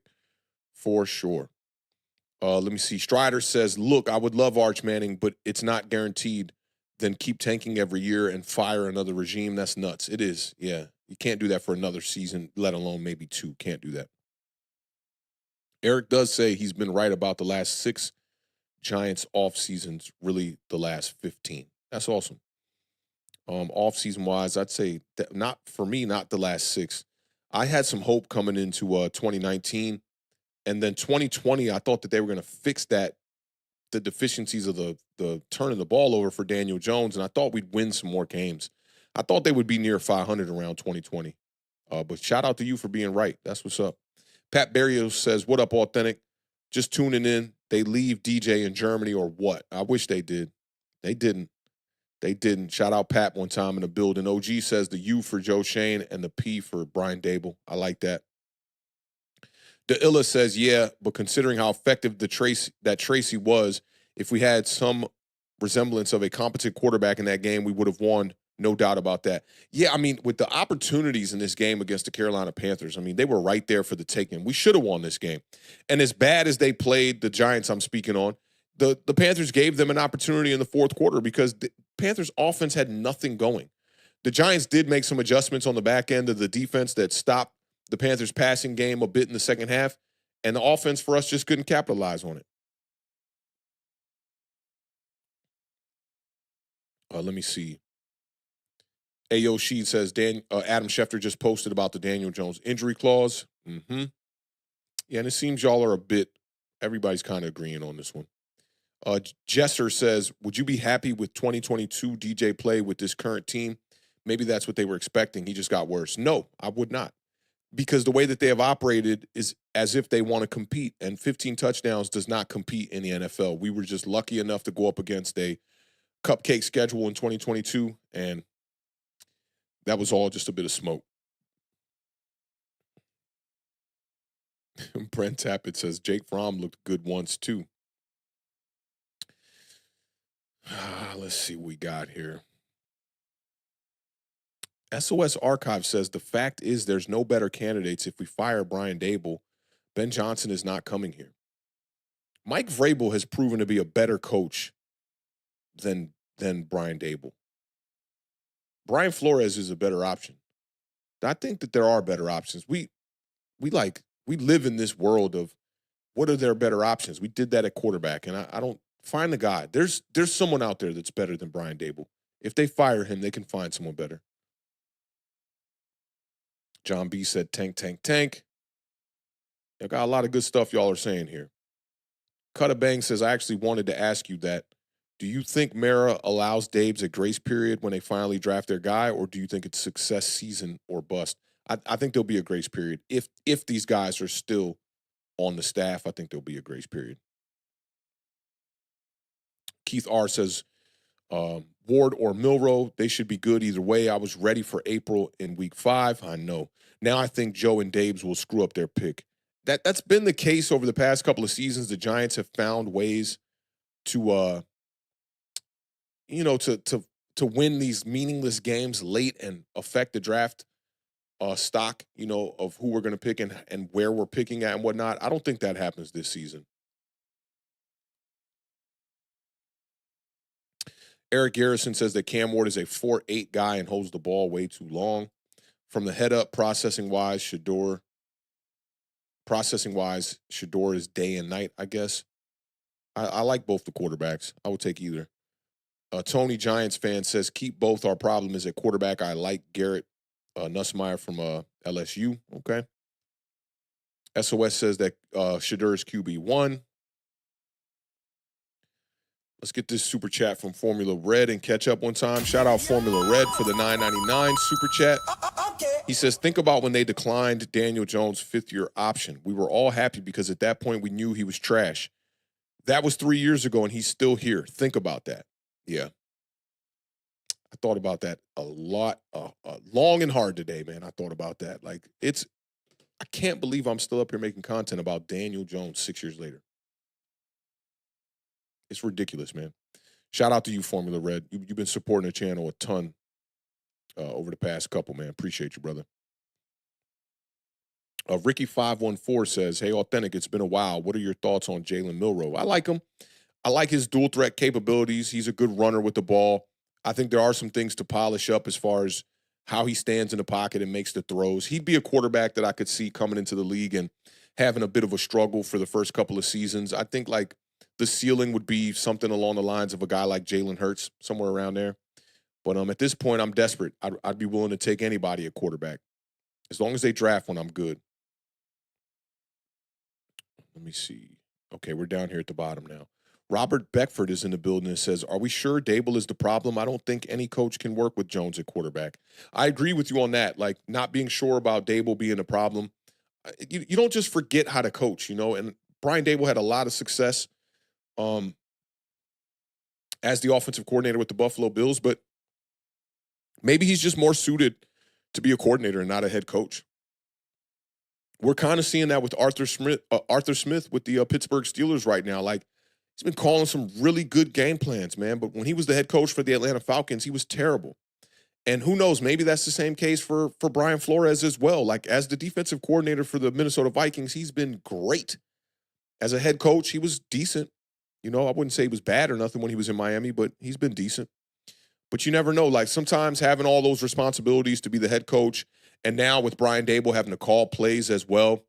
for sure. Let me see. Strider says, look, I would love Arch Manning, but it's not guaranteed. Then keep tanking every year and fire another regime. That's nuts. It is. Yeah. You can't do that for another season, let alone maybe 2. Can't do that. Eric does say he's been right about the last 6 Giants off seasons, really the last 15. That's awesome. Off season wise, I'd say that not for me, not the last 6. I had some hope coming into 2019, and then 2020. I thought that they were going to fix the deficiencies of the turning the ball over for Daniel Jones, and I thought we'd win some more games. I thought they would be near 500 around 2020. But shout out to you for being right. That's what's up. Pat Barrios says, what up, Authentic? Just tuning in. They leave DJ in Germany or what? I wish they did. They didn't. They didn't. Shout out Pat one time in the building. OG says the U for Joe Shane and the P for Brian Dable. I like that. The Illa says, yeah, but considering how effective Tracy was, if we had some resemblance of a competent quarterback in that game, we would have won. No doubt about that. Yeah, I mean, with the opportunities in this game against the Carolina Panthers, I mean, they were right there for the taking. We should have won this game. And as bad as they played the Giants I'm speaking on, the Panthers gave them an opportunity in the fourth quarter because the Panthers offense had nothing going. The Giants did make some adjustments on the back end of the defense that stopped the Panthers passing game a bit in the second half, and the offense for us just couldn't capitalize on it. Let me see. Ayo Sheed says Adam Schefter just posted about the Daniel Jones injury clause. Mm-hmm. Yeah, and it seems y'all are everybody's kind of agreeing on this one. Jesser says, would you be happy with 2022 DJ play with this current team? Maybe that's what they were expecting. He just got worse. No, I would not. Because the way that they have operated is as if they want to compete, and 15 touchdowns does not compete in the NFL. We were just lucky enough to go up against a cupcake schedule in 2022, and that was all just a bit of smoke. Brent Tappett says Jake Fromm looked good once too. Let's see what we got here. SOS Archive says the fact is there's no better candidates if we fire Brian Dable. Ben Johnson is not coming here. Mike Vrabel has proven to be a better coach than Brian Dable. Brian Flores is a better option. I think that there are better options. We live in this world of what are their better options. We did that at quarterback, and I don't find the guy. There's someone out there that's better than Brian Dable. If they fire him, they can find someone better. John B said tank, tank, tank. I got a lot of good stuff y'all are saying here. Cutter Bang says, I actually wanted to ask you that. Do you think Mara allows Dabes a grace period when they finally draft their guy, or do you think it's success season or bust? I think there'll be a grace period. If these guys are still on the staff, I think there'll be a grace period. Keith R says, Ward or Milrow, they should be good either way. I was ready for April in week 5. I know. Now I think Joe and Dabes will screw up their pick. That's been the case over the past couple of seasons. The Giants have found ways to win these meaningless games late and affect the draft stock, of who we're going to pick and where we're picking at and whatnot. I don't think that happens this season. Eric Garrison says that Cam Ward is a 4.8 guy and holds the ball way too long. From the head up, processing-wise, Shador is day and night, I guess. I like both the quarterbacks. I would take either. Tony Giants fan says, keep both. Our problem is at quarterback. I like Garrett Nussmeier from LSU. Okay. SOS says that Shador is QB1. Let's get this super chat from Formula Red and catch up one time. Shout out Formula Red for the $9.99 super chat. He says, think about when they declined Daniel Jones' 5th-year option. We were all happy because at that point we knew he was trash. That was 3 years ago, and he's still here. Think about that. Yeah. I thought about that a lot, long and hard today, man. I thought about that. I can't believe I'm still up here making content about Daniel Jones 6 years later. It's ridiculous, man. Shout out to you, Formula Red. You've been supporting the channel a ton over the past couple, man. Appreciate you, brother. Ricky514 says, hey, Authentic, it's been a while. What are your thoughts on Jalen Milroe? I like him. I like his dual threat capabilities. He's a good runner with the ball. I think there are some things to polish up as far as how he stands in the pocket and makes the throws. He'd be a quarterback that I could see coming into the league and having a bit of a struggle for the first couple of seasons. I think like the ceiling would be something along the lines of a guy like Jalen Hurts, somewhere around there. But at this point, I'm desperate. I'd be willing to take anybody at quarterback. As long as they draft one, I'm good. Let me see. Okay, we're down here at the bottom now. Robert Beckford is in the building and says, are we sure Dable is the problem? I don't think any coach can work with Jones at quarterback. I agree with you on that, like not being sure about Dable being a problem. You don't just forget how to coach, and Brian Dable had a lot of success as the offensive coordinator with the Buffalo Bills, but maybe he's just more suited to be a coordinator and not a head coach. We're kind of seeing that with Arthur Smith with the Pittsburgh Steelers right now. Like, he's been calling some really good game plans, man. But when he was the head coach for the Atlanta Falcons, he was terrible. And who knows, maybe that's the same case for Brian Flores as well. Like, as the defensive coordinator for the Minnesota Vikings, he's been great. As a head coach, he was decent. I wouldn't say he was bad or nothing when he was in Miami, but he's been decent. But you never know. Like, sometimes having all those responsibilities to be the head coach, and now with Brian Dable having to call plays as well,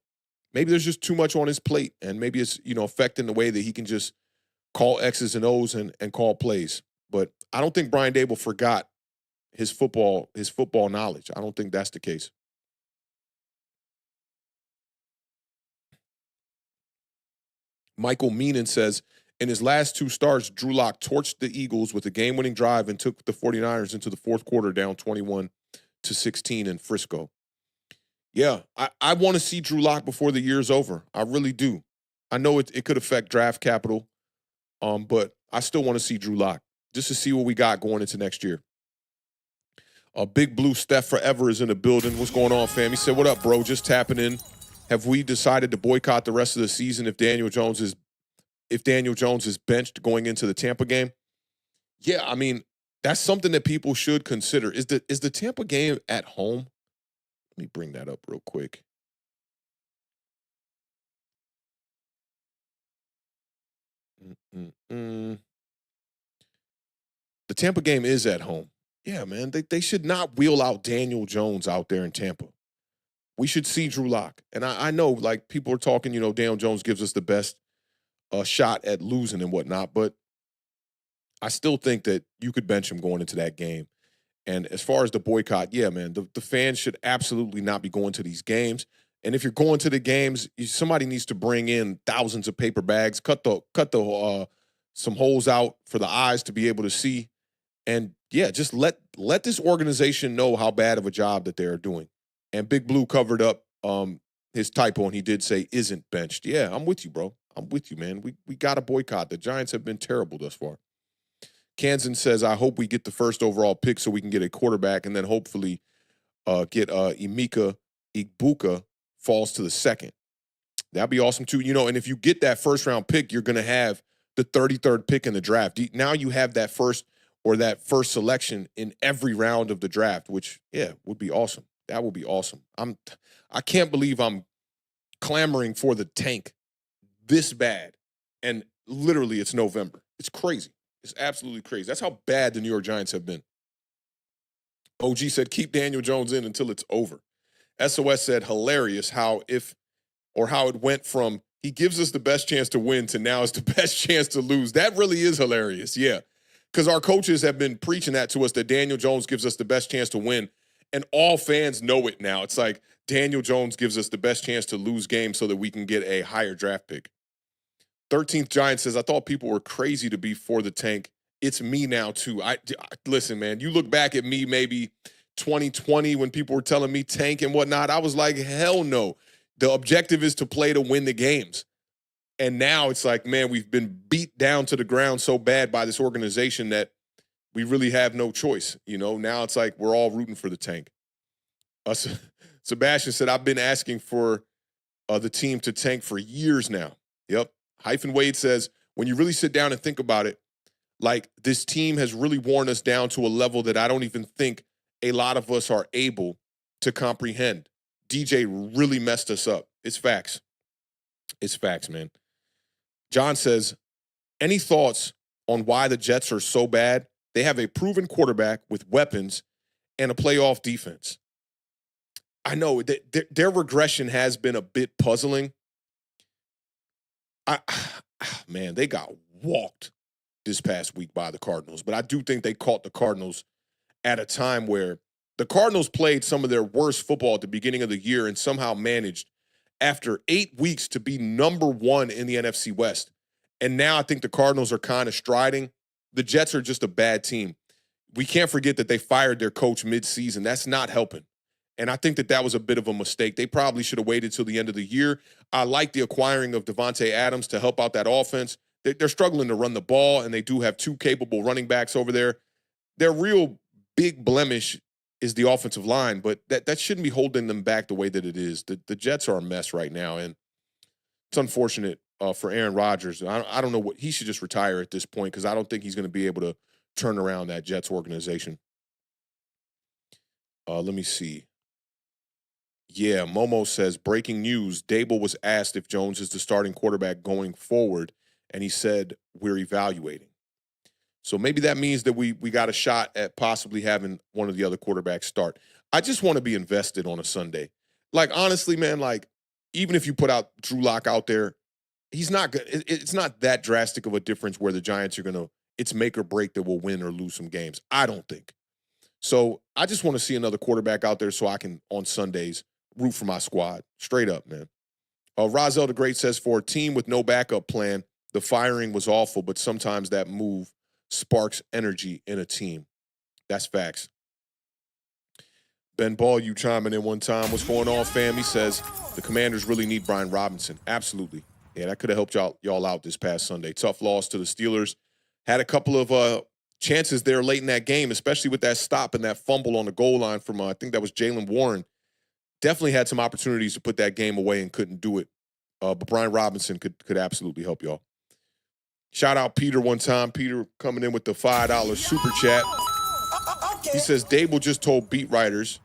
maybe there's just too much on his plate, and maybe it's affecting the way that he can just call X's and O's and call plays. But I don't think Brian Dable forgot his football knowledge. I don't think that's the case. Michael Meenan says, in his last two starts, Drew Lock torched the Eagles with a game-winning drive and took the 49ers into the fourth quarter down 21-16 in Frisco. Yeah, I want to see Drew Lock before the year's over. I really do. I know it could affect draft capital, but I still want to see Drew Lock just to see what we got going into next year. Big Blue Steph Forever is in the building. What's going on, fam? He said, what up, bro? Just tapping in. Have we decided to boycott the rest of the season if Daniel Jones is benched going into the Tampa game? Yeah, I mean, that's something that people should consider. Is the Tampa game at home? Let me bring that up real quick. The Tampa game is at home. Yeah, man, they should not wheel out Daniel Jones out there in Tampa. We should see Drew Lock. And I know, like, people are talking, Daniel Jones gives us the best shot at losing and whatnot, but I still think that you could bench him going into that game. And as far as the boycott, yeah, man, the fans should absolutely not be going to these games. And if you're going to the games, somebody needs to bring in thousands of paper bags, cut some holes out for the eyes to be able to see. And yeah, just let this organization know how bad of a job that they're doing. And Big Blue covered up his typo, and he did say isn't benched. Yeah, I'm with you, bro. I'm with you, man. We got to boycott. The Giants have been terrible thus far. Kansan says, I hope we get the first overall pick so we can get a quarterback and then hopefully get Emeka Egbuka falls to the second. That'd be awesome, too. And if you get that first-round pick, you're going to have the 33rd pick in the draft. Now you have that first selection in every round of the draft, which, yeah, would be awesome. That would be awesome. I can't believe I'm clamoring for the tank this bad, and literally it's November. It's crazy. It's absolutely crazy. That's how bad the New York Giants have been. OG said, keep Daniel Jones in until it's over. SOS said, hilarious how it went from he gives us the best chance to win to now it's the best chance to lose. That really is hilarious, yeah. Because our coaches have been preaching that to us, that Daniel Jones gives us the best chance to win. And all fans know it now. It's like Daniel Jones gives us the best chance to lose games so that we can get a higher draft pick. 13th Giant says, I thought people were crazy to be for the tank. It's me now, too. Listen, man, you look back at me maybe 2020 when people were telling me tank and whatnot. I was like, hell no. The objective is to play to win the games. And now it's like, man, we've been beat down to the ground so bad by this organization that we really have no choice. Now it's like we're all rooting for the tank. Sebastian said, I've been asking for the team to tank for years now. Yep. Hyphen Wade says, when you really sit down and think about it, like this team has really worn us down to a level that I don't even think a lot of us are able to comprehend. DJ really messed us up. It's facts. It's facts, man. John says, any thoughts on why the Jets are so bad? They have a proven quarterback with weapons and a playoff defense. I know their regression has been a bit puzzling. Man, they got walked this past week by the Cardinals, but I do think they caught the Cardinals at a time where the Cardinals played some of their worst football at the beginning of the year and somehow managed after 8 weeks to be number one in the NFC West. And now I think the Cardinals are kind of striding. The Jets are just a bad team. We can't forget that they fired their coach mid-season. That's not helping. And I think that was a bit of a mistake. They probably should have waited till the end of the year. I like the acquiring of Devontae Adams to help out that offense. They're struggling to run the ball, and they do have two capable running backs over there. Their real big blemish is the offensive line, but that shouldn't be holding them back the way that it is. The Jets are a mess right now, and it's unfortunate for Aaron Rodgers. I don't know what he should just retire at this point because I don't think he's going to be able to turn around that Jets organization. Let me see. Yeah, Momo says, breaking news, Dable was asked if Jones is the starting quarterback going forward, and he said, we're evaluating. So maybe that means that we got a shot at possibly having one of the other quarterbacks start. I just want to be invested on a Sunday. Like, honestly, man, like, even if you put out Drew Lock out there, he's not good. It's not that drastic of a difference where the Giants are going to, it's make or break that will win or lose some games. I don't think. So I just want to see another quarterback out there so I can, on Sundays, root for my squad. Straight up, man. Rozelle the Great says, for a team with no backup plan, the firing was awful, but sometimes that move sparks energy in a team. That's facts. Ben Ball, you chiming in one time. What's going on, fam? He says, the Commanders really need Brian Robinson. Absolutely. Yeah, that could have helped y'all out this past Sunday. Tough loss to the Steelers. Had a couple of chances there late in that game, especially with that stop and that fumble on the goal line from, I think that was Jaylen Warren. Definitely had some opportunities to put that game away and couldn't do it. But Brian Robinson could absolutely help y'all. Shout out Peter one time. Peter coming in with the $5 super chat. He says, Dable just told beat writers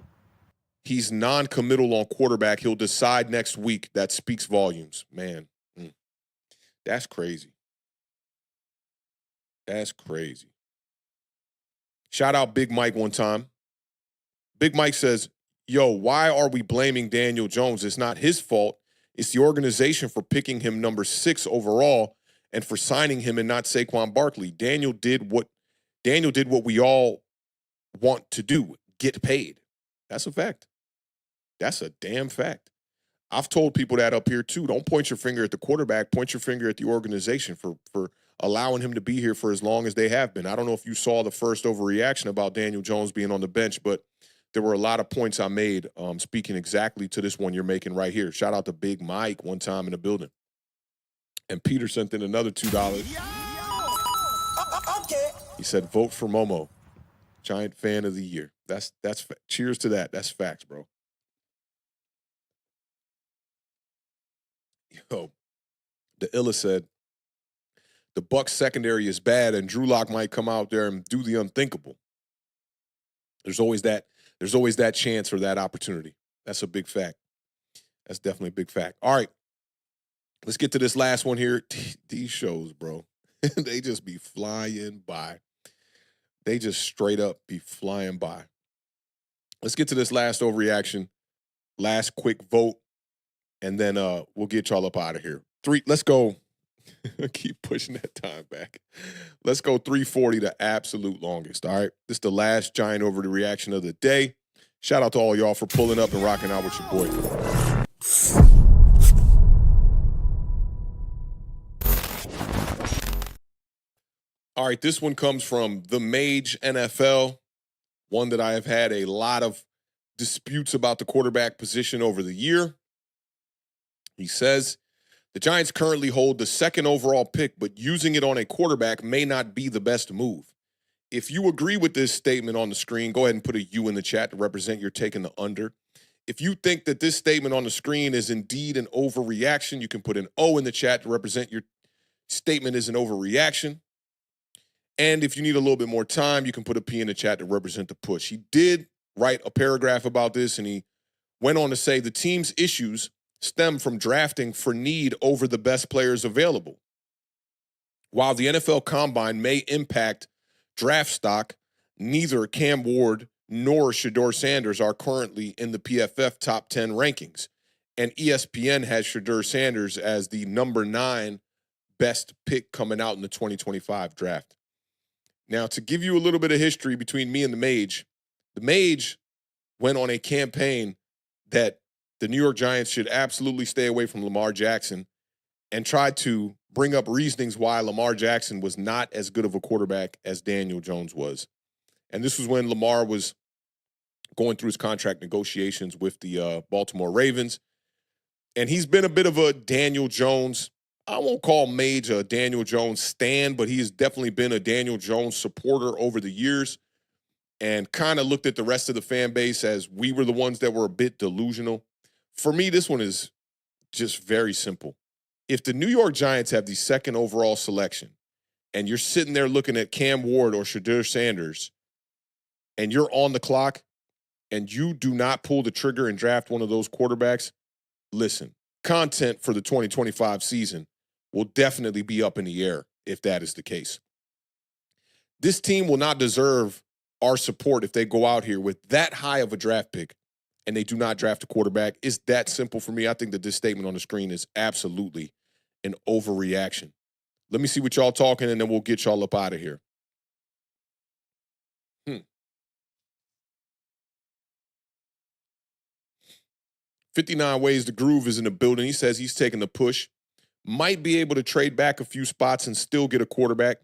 he's non-committal on quarterback. He'll decide next week. That speaks volumes. Man, that's crazy. That's crazy. Shout out Big Mike one time. Big Mike says, yo, why are we blaming Daniel Jones? It's not his fault. It's the organization for picking him number 6 overall and for signing him and not Saquon Barkley. Daniel did what we all want to do, get paid. That's a fact. That's a damn fact. I've told people that up here too. Don't point your finger at the quarterback, point your finger at the organization for allowing him to be here for as long as they have been. I don't know if you saw the first overreaction about Daniel Jones being on the bench, but there were a lot of points I made speaking exactly to this one you're making right here. Shout out to Big Mike one time in the building. And Peter sent in another $2. He said, vote for Momo. Giant fan of the year. That's cheers to that. That's facts, bro. Yo, the Illa said, the Bucs secondary is bad and Drew Lock might come out there and do the unthinkable. There's always that chance or that opportunity. That's a big fact. That's definitely a big fact. All right. Let's get to this last one here. These shows, bro, they just be flying by. They just straight up be flying by. Let's get to this last overreaction, last quick vote, and then we'll get y'all up out of here. Let's go. Keep pushing that time back. Let's go 340, the absolute longest. All right. This is the last giant over the reaction of the day. Shout out to all y'all for pulling up and rocking out with your boy. All right. This one comes from the Mage NFL, one that I have had a lot of disputes about the quarterback position over the year. He says, the Giants currently hold the 2nd overall pick, but using it on a quarterback may not be the best move. If you agree with this statement on the screen, go ahead and put a U in the chat to represent you're taking the under. If you think that this statement on the screen is indeed an overreaction, you can put an O in the chat to represent your statement is an overreaction. And if you need a little bit more time, you can put a P in the chat to represent the push. He did write a paragraph about this, and he went on to say the team's issues stem from drafting for need over the best players available. While the NFL Combine may impact draft stock, neither Cam Ward nor Shedeur Sanders are currently in the PFF top 10 rankings. And ESPN has Shedeur Sanders as the number 9 best pick coming out in the 2025 draft. Now, to give you a little bit of history between me and the Mage went on a campaign that the New York Giants should absolutely stay away from Lamar Jackson and tried to bring up reasonings why Lamar Jackson was not as good of a quarterback as Daniel Jones was. And this was when Lamar was going through his contract negotiations with the Baltimore Ravens. And he's been a bit of a Daniel Jones, I won't call Mage a Daniel Jones stan, but he has definitely been a Daniel Jones supporter over the years and kind of looked at the rest of the fan base as we were the ones that were a bit delusional. For me, this one is just very simple. If the New York Giants have the second overall selection and you're sitting there looking at Cam Ward or Shedeur Sanders and you're on the clock and you do not pull the trigger and draft one of those quarterbacks, listen, content for the 2025 season will definitely be up in the air if that is the case. This team will not deserve our support if they go out here with that high of a draft pick and they do not draft a quarterback. It's that simple for me. I think that this statement on the screen is absolutely an overreaction. Let me see what y'all talking, and then we'll get y'all up out of here. 59 Ways to Groove is in the building. He says he's taking the push. Might be able to trade back a few spots and still get a quarterback.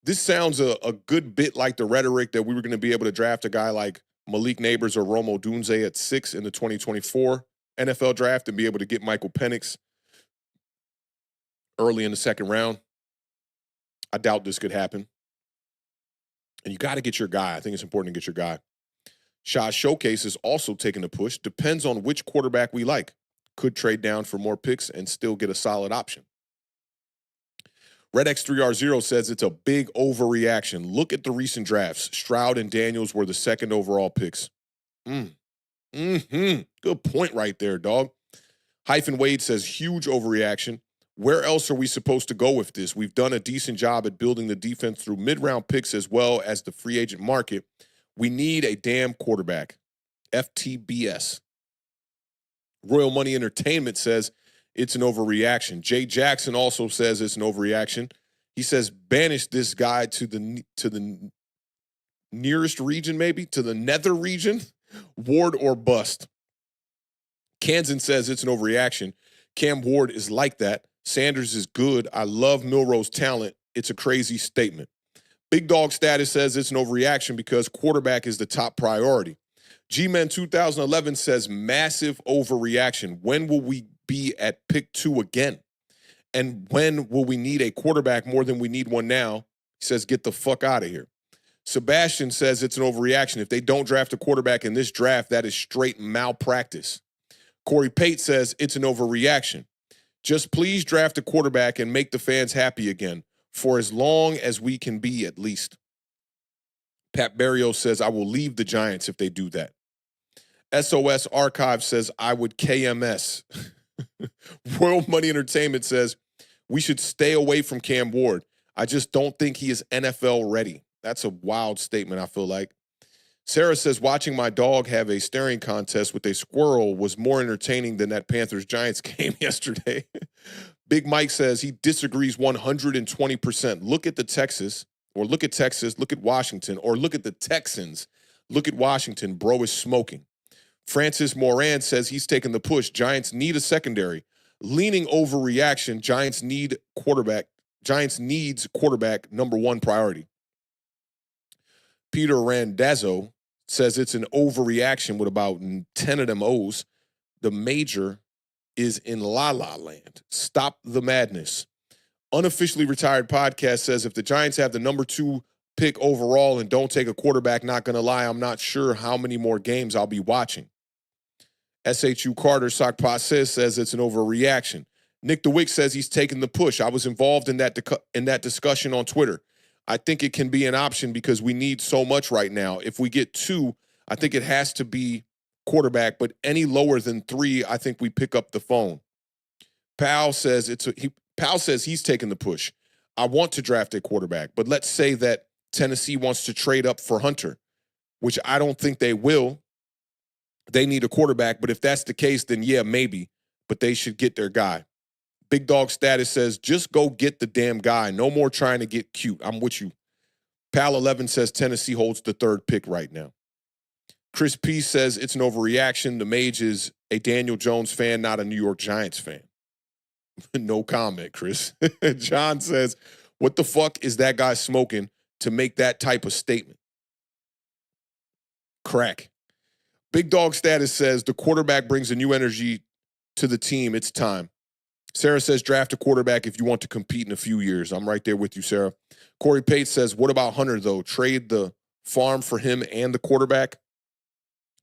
This sounds a good bit like the rhetoric that we were going to be able to draft a guy like Malik Nabers or Rome Odunze at 6 in the 2024 NFL draft and be able to get Michael Penix early in the second round. I doubt this could happen. And you got to get your guy. I think it's important to get your guy. Shot Showcase is also taking the push. Depends on which quarterback we like. Could trade down for more picks and still get a solid option. Red X3R0 says it's a big overreaction. Look at the recent drafts. Stroud and Daniels were the second overall picks. Good point right there, dog. Hyphen Wade says huge overreaction. Where else are we supposed to go with this? We've done a decent job at building the defense through mid-round picks as well as the free agent market. We need a damn quarterback. FTBS. Royal Money Entertainment says it's an overreaction. Jay Jackson also says it's an overreaction. He says banish this guy to the nearest region, maybe, to the nether region. Ward or bust. Kansan says it's an overreaction. Cam Ward is like that. Sanders is good. I love Milroe's talent. It's a crazy statement. Big Dog Status says it's an overreaction because quarterback is the top priority. G-Men 2011 says massive overreaction. When will we be at pick 2 again? And when will we need a quarterback more than we need one now? He says get the fuck out of here. Sebastian says it's an overreaction. If they don't draft a quarterback in this draft, that is straight malpractice. Corey Pate says it's an overreaction. Just please draft a quarterback and make the fans happy again for as long as we can be at least. Pat Barrios says I will leave the Giants if they do that. SOS Archive says I would KMS. Royal Money Entertainment says we should stay away from Cam Ward. I just don't think he is NFL ready. That's a wild statement, I feel like. Sarah says watching my dog have a staring contest with a squirrel was more entertaining than that Panthers-Giants game yesterday. Big Mike says he disagrees 120%. Look at Texas, look at Washington, or look at the Texans. Look at Washington. Bro is smoking. Francis Moran says he's taking the push. Giants need a secondary. Leaning overreaction. Giants need quarterback. Giants needs quarterback, number 1 priority. Peter Randazzo says it's an overreaction with about 10 of them O's. The major is in La La Land. Stop the madness. Unofficially Retired Podcast says if the Giants have the number 2 pick overall and don't take a quarterback, not going to lie, I'm not sure how many more games I'll be watching. SHU Carter Sock says it's an overreaction. Nick DeWick says he's taking the push. I was involved in that discussion on Twitter. I think it can be an option because we need so much right now. If we get 2, I think it has to be quarterback, but any lower than 3, I think we pick up the phone. Powell says Powell says he's taking the push. I want to draft a quarterback, but let's say that Tennessee wants to trade up for Hunter, which I don't think they will. They need a quarterback, but if that's the case, then yeah, maybe. But they should get their guy. Big Dog Status says, just go get the damn guy. No more trying to get cute. I'm with you. Pal 11 says Tennessee holds the 3rd pick right now. Chris P says it's an overreaction. The Mage is a Daniel Jones fan, not a New York Giants fan. No comment, Chris. John says, what the fuck is that guy smoking to make that type of statement? Crack. Big Dog Status says the quarterback brings a new energy to the team. It's time. Sarah says draft a quarterback if you want to compete in a few years. I'm right there with you, Sarah. Corey Pate says, what about Hunter, though? Trade the farm for him and the quarterback?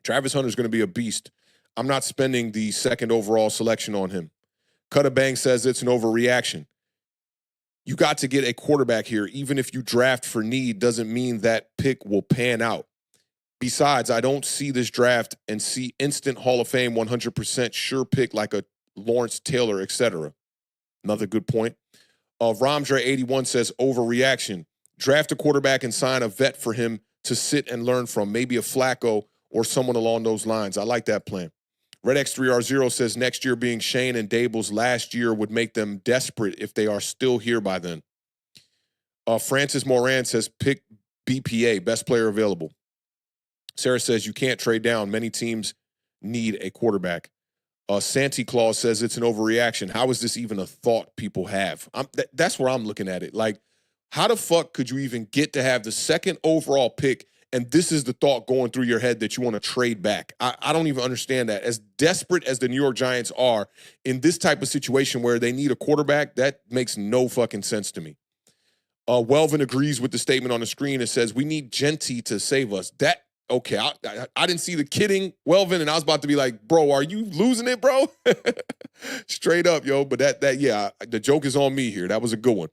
Travis Hunter's going to be a beast. I'm not spending the 2nd overall selection on him. Cutter Bang says it's an overreaction. You got to get a quarterback here. Even if you draft for need, doesn't mean that pick will pan out. Besides, I don't see this draft and see instant Hall of Fame 100% sure pick like a Lawrence Taylor, etc. Another good point. Ramdre81 says overreaction. Draft a quarterback and sign a vet for him to sit and learn from, maybe a Flacco or someone along those lines. I like that plan. Red X3R0 says next year being Shane and Dable's last year would make them desperate if they are still here by then. Francis Moran says pick BPA, best player available. Sarah says you can't trade down. Many teams need a quarterback. Santa Claus says it's an overreaction. How is this even a thought people have? That's where I'm looking at it. Like, how the fuck could you even get to have the 2nd overall pick and this is the thought going through your head that you want to trade back? I don't even understand that. As desperate as the New York Giants are in this type of situation where they need a quarterback, that makes no fucking sense to me. Welvin agrees with the statement on the screen. It says, we need Genty to save us. Okay, I didn't see the kidding, Welvin, and I was about to be like, bro, are you losing it, bro? Straight up, yo. But yeah, the joke is on me here. That was a good one.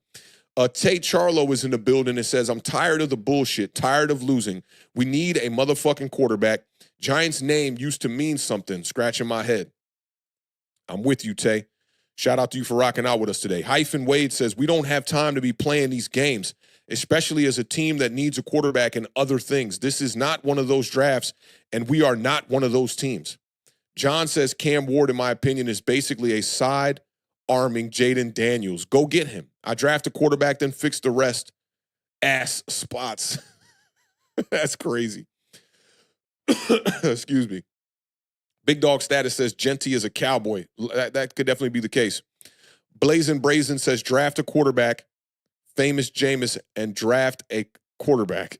Tate Charlo is in the building and says, I'm tired of the bullshit, tired of losing. We need a motherfucking quarterback. Giants' name used to mean something. Scratching my head. I'm with you, Tay. Shout out to you for rocking out with us today. Hyphen Wade says, we don't have time to be playing these games, especially as a team that needs a quarterback and other things. This is not one of those drafts, and we are not one of those teams. John says Cam Ward, in my opinion, is basically a side-arming Jaden Daniels. Go get him. I draft a quarterback, then fix the rest. Ass spots. That's crazy. Excuse me. Big Dog Status says Genty is a cowboy. That could definitely be the case. Blazing Brazen says draft a quarterback, famous Jameis, and draft a quarterback.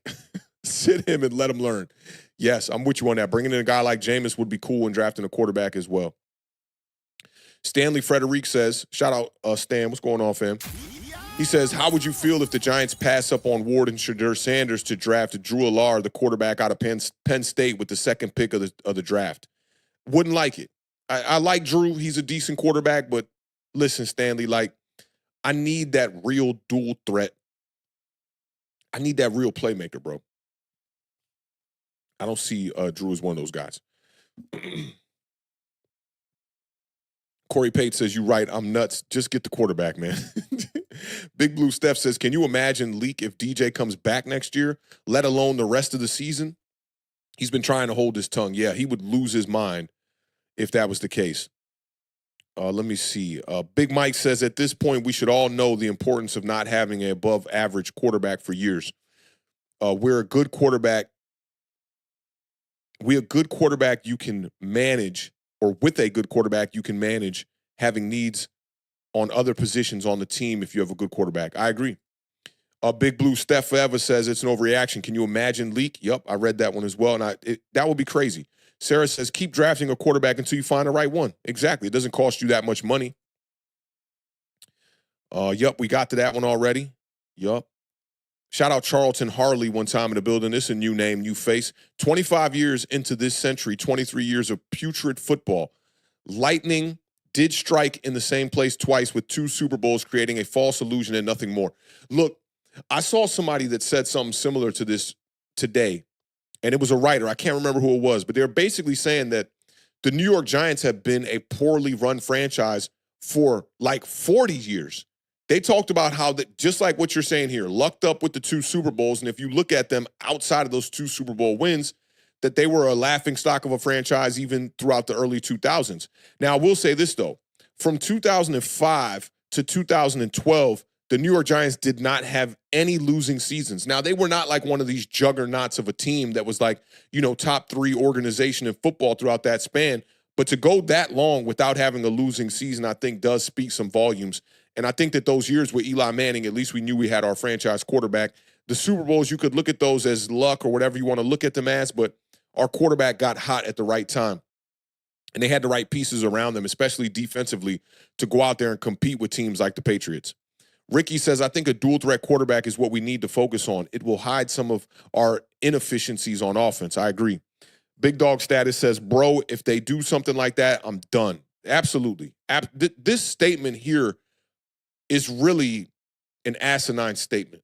Sit him and let him learn. Yes, I'm with you on that. Bringing in a guy like Jameis would be cool, and drafting a quarterback as well. Stanley Frederic says, shout out Stan, what's going on, fam? He says, how would you feel if the Giants pass up on Ward and Shadur Sanders to draft Drew Allar, the quarterback out of Penn State, with the 2nd pick of the draft? Wouldn't like it. I like Drew. He's a decent quarterback, but listen, Stanley, like, I need that real dual threat. I need that real playmaker, bro. I don't see Drew as one of those guys. Corey Pate says, you're right, I'm nuts. Just get the quarterback, man. Big Blue Steph says, can you imagine Leak if DJ comes back next year, let alone the rest of the season? He's been trying to hold his tongue. Yeah, he would lose his mind if that was the case. Let me see. Big Mike says, at this point, we should all know the importance of not having an above-average quarterback for years. We're a good quarterback. We're a good quarterback you can manage, or with a good quarterback, you can manage having needs on other positions on the team if you have a good quarterback. I agree. Big Blue Steph Forever says it's an overreaction. Can you imagine Leak? Yup, I read that one as well, and that would be crazy. Sarah says, keep drafting a quarterback until you find the right one. Exactly. It doesn't cost you that much money. Yup, we got to that one already. Yup. Shout out Charlton Harley one time in the building. This is a new name, new face. 25 years into this century, 23 years of putrid football. Lightning did strike in the same place twice with 2 Super Bowls, creating a false illusion and nothing more. Look, I saw somebody that said something similar to this today. and it was a writer. I can't remember who it was, but they're basically saying that the New York Giants have been a poorly run franchise for like 40 years. They talked about how that, just like what you're saying here, lucked up with the 2 Super Bowls. And if you look at them outside of those 2 Super Bowl wins, that they were a laughing stock of a franchise even throughout the early 2000s. Now, I will say this, though. From 2005 to 2012, the New York Giants did not have any losing seasons. Now, they were not like one of these juggernauts of a team that was like, top 3 organization in football throughout that span. But to go that long without having a losing season, I think does speak some volumes. And I think that those years with Eli Manning, at least we knew we had our franchise quarterback. The Super Bowls, you could look at those as luck or whatever you want to look at them as, but our quarterback got hot at the right time. And they had the right pieces around them, especially defensively, to go out there and compete with teams like the Patriots. Ricky says, I think a dual threat quarterback is what we need to focus on. It will hide some of our inefficiencies on offense. I agree. Big Dog Status says, bro, if they do something like that, I'm done. Absolutely. This statement here is really an asinine statement.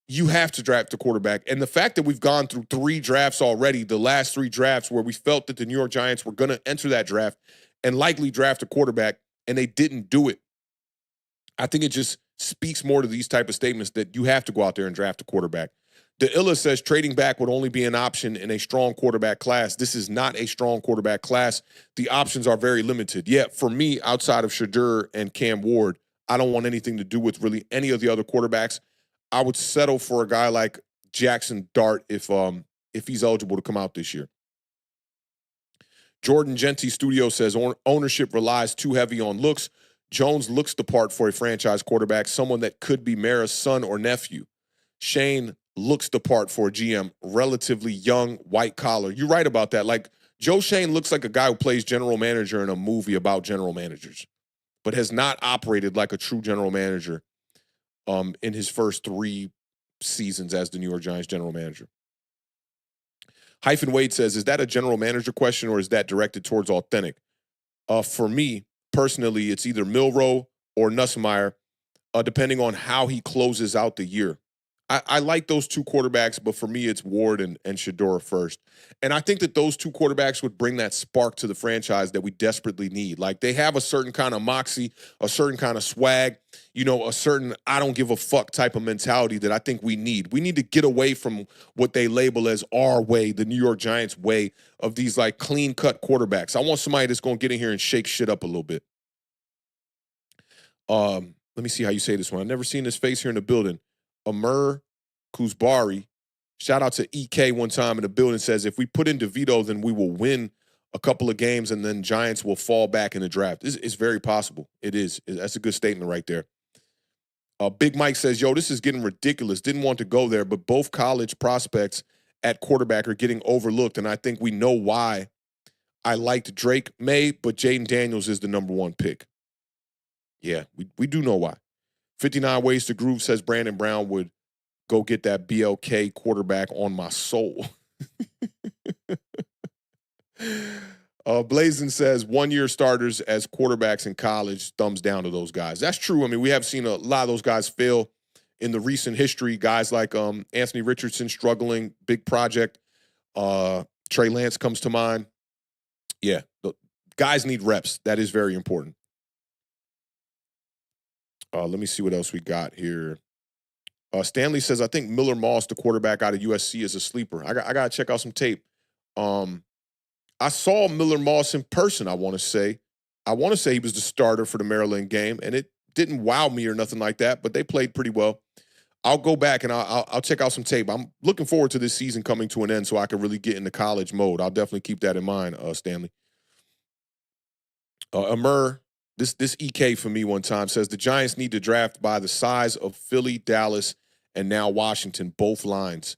You have to draft a quarterback. And the fact that we've gone through 3 drafts already, the last 3 drafts where we felt that the New York Giants were going to enter that draft and likely draft a quarterback, and they didn't do it, I think it just speaks more to these type of statements that you have to go out there and draft a quarterback. The Illa says trading back would only be an option in a strong quarterback class. This is not a strong quarterback class. The options are very limited. Yet, for me, outside of Shadur and Cam Ward, I don't want anything to do with really any of the other quarterbacks. I would settle for a guy like Jackson Dart if he's eligible to come out this year. Jordan Genty Studio says ownership relies too heavy on looks. Jones looks the part for a franchise quarterback, someone that could be Mara's son or nephew. Shane looks the part for a GM, relatively young, white collar. You're right about that. Like, Joe Shane looks like a guy who plays general manager in a movie about general managers, but has not operated like a true general manager in his first 3 seasons as the New York Giants general manager. Hyphen Wade says, is that a general manager question or is that directed towards authentic? For me, personally, it's either Milroe or Nussmeier, depending on how he closes out the year. I like those 2 quarterbacks, but for me, it's Ward and Shador first. And I think that those 2 quarterbacks would bring that spark to the franchise that we desperately need. Like, they have a certain kind of moxie, a certain kind of swag, a certain I don't give a fuck type of mentality that I think we need. We need to get away from what they label as our way, the New York Giants way of these like clean-cut quarterbacks. I want somebody that's going to get in here and shake shit up a little bit. Let me see how you say this one. I've never seen this face here in the building. Amir Kuzbari, shout out to EK one time in the building, says, if we put in DeVito, then we will win a couple of games and then Giants will fall back in the draft. It's very possible. It is. That's a good statement right there. Big Mike says, yo, this is getting ridiculous. Didn't want to go there, but both college prospects at quarterback are getting overlooked, and I think we know why. I liked Drake May, but Jaden Daniels is the number 1 pick. Yeah, we do know why. 59 Ways to Groove says Brandon Brown would go get that BLK quarterback on my soul. Blazin says 1-year starters as quarterbacks in college, thumbs down to those guys. That's true. I mean, we have seen a lot of those guys fail in the recent history. Guys like Anthony Richardson struggling, big project. Trey Lance comes to mind. Yeah, the guys need reps. That is very important. Let me see what else we got here. Stanley says, I think Miller Moss, the quarterback out of USC, is a sleeper. I got to check out some tape. I saw Miller Moss in person, I want to say. I want to say he was the starter for the Maryland game, and it didn't wow me or nothing like that, but they played pretty well. I'll go back and I'll check out some tape. I'm looking forward to this season coming to an end so I can really get into college mode. I'll definitely keep that in mind, Stanley. Amir, this EK for me one time says the Giants need to draft by the size of Philly, Dallas, and now Washington, both lines.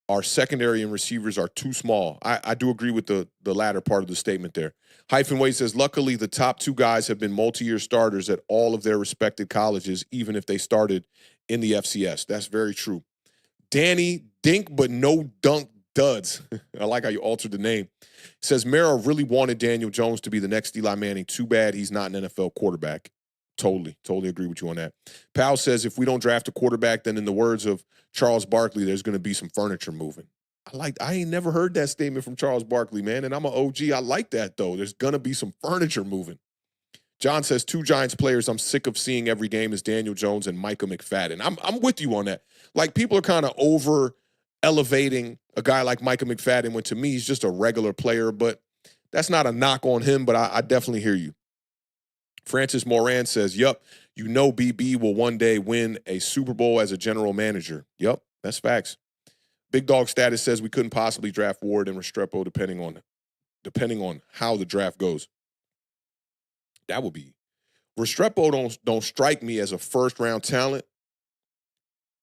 Our secondary and receivers are too small. I do agree with the latter part of the statement there. Hyphen Wade says, luckily, the top 2 guys have been multi-year starters at all of their respected colleges, even if they started in the FCS. That's very true. Danny Dink, but no dunk duds. I like how you altered the name. Says, Mara really wanted Daniel Jones to be the next Eli Manning. Too bad he's not an NFL quarterback. Totally agree with you on that. Powell says, if we don't draft a quarterback, then in the words of Charles Barkley, there's going to be some furniture moving. I ain't never heard that statement from Charles Barkley, man. And I'm an OG. I like that, though. There's going to be some furniture moving. John says 2 Giants players I'm sick of seeing every game is Daniel Jones and Micah McFadden. I'm with you on that. Like, people are kind of over elevating a guy like Micah McFadden when to me he's just a regular player, but that's not a knock on him, but I definitely hear you. Francis Moran says, yup, you know BB will one day win a Super Bowl as a general manager. Yup, that's facts. Big Dog Status says we couldn't possibly draft Ward and Restrepo depending on how the draft goes. That would be. Restrepo don't strike me as a first-round talent.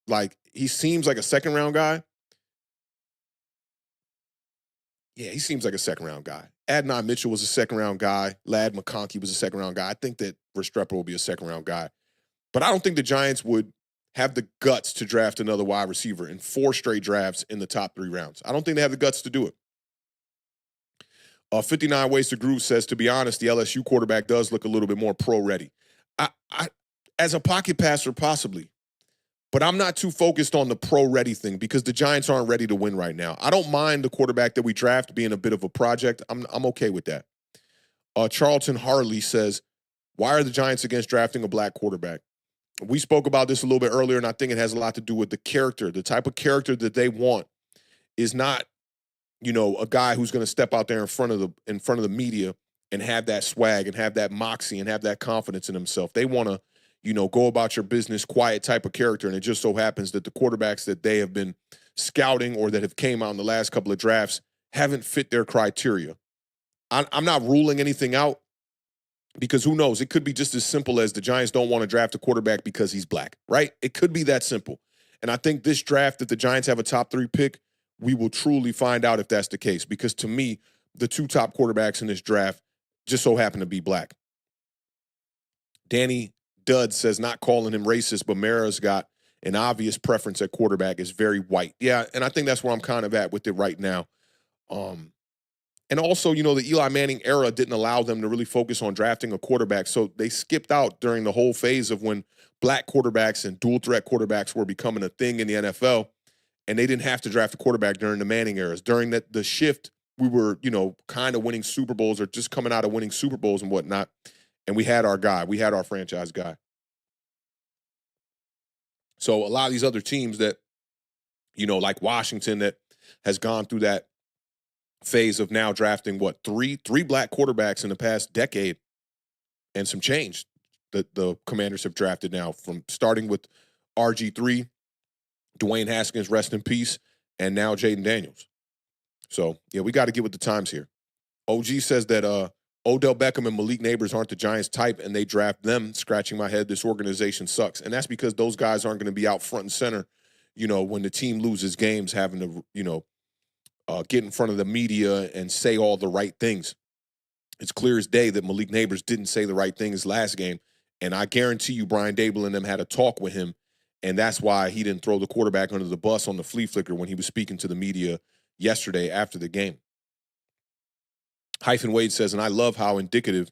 Like, he seems like a second-round guy. Yeah, he seems like a second-round guy. Adnan Mitchell was a second-round guy. Ladd McConkey was a second-round guy. I think that Restrepo will be a second-round guy. But I don't think the Giants would have the guts to draft another wide receiver in 4 straight drafts in the top 3 rounds. I don't think they have the guts to do it. 59 Ways to Groove says, to be honest, the LSU quarterback does look a little bit more pro-ready. I as a pocket passer, possibly. But I'm not too focused on the pro-ready thing because the Giants aren't ready to win right now. I don't mind the quarterback that we draft being a bit of a project. I'm okay with that. Charlton Harley says, why are the Giants against drafting a black quarterback? We spoke about this a little bit earlier, and I think it has a lot to do with the character. The type of character that they want is not, a guy who's going to step out there in front of the media and have that swag and have that moxie and have that confidence in himself. They want to, go about your business, quiet type of character. And it just so happens that the quarterbacks that they have been scouting or that have came out in the last couple of drafts haven't fit their criteria. I'm not ruling anything out because who knows? It could be just as simple as the Giants don't want to draft a quarterback because he's black, right? It could be that simple. And I think this draft, if the Giants have a top 3 pick, we will truly find out if that's the case. Because to me, the 2 top quarterbacks in this draft just so happen to be black. Danny Dud says, not calling him racist, but Mara's got an obvious preference at quarterback, is very white. Yeah, and I think that's where I'm kind of at with it right now. And also, the Eli Manning era didn't allow them to really focus on drafting a quarterback. So they skipped out during the whole phase of when black quarterbacks and dual threat quarterbacks were becoming a thing in the NFL. And they didn't have to draft a quarterback during the Manning eras. During the shift, we were, kind of winning Super Bowls or just coming out of winning Super Bowls and whatnot. And we had our guy. We had our franchise guy. So a lot of these other teams that, like Washington, that has gone through that phase of now drafting, three black quarterbacks in the past decade and some change that the Commanders have drafted now, from starting with RG3, Dwayne Haskins, rest in peace, and now Jaden Daniels. So, yeah, we got to get with the times here. OG says that Odell Beckham and Malik Nabers aren't the Giants type, and they draft them. Scratching my head, this organization sucks. And that's because those guys aren't going to be out front and center, when the team loses games, having to, get in front of the media and say all the right things. It's clear as day that Malik Nabers didn't say the right things last game, and I guarantee you Brian Dable and them had a talk with him, and that's why he didn't throw the quarterback under the bus on the flea flicker when he was speaking to the media yesterday after the game. Hyphen Wade says, and I love how indicative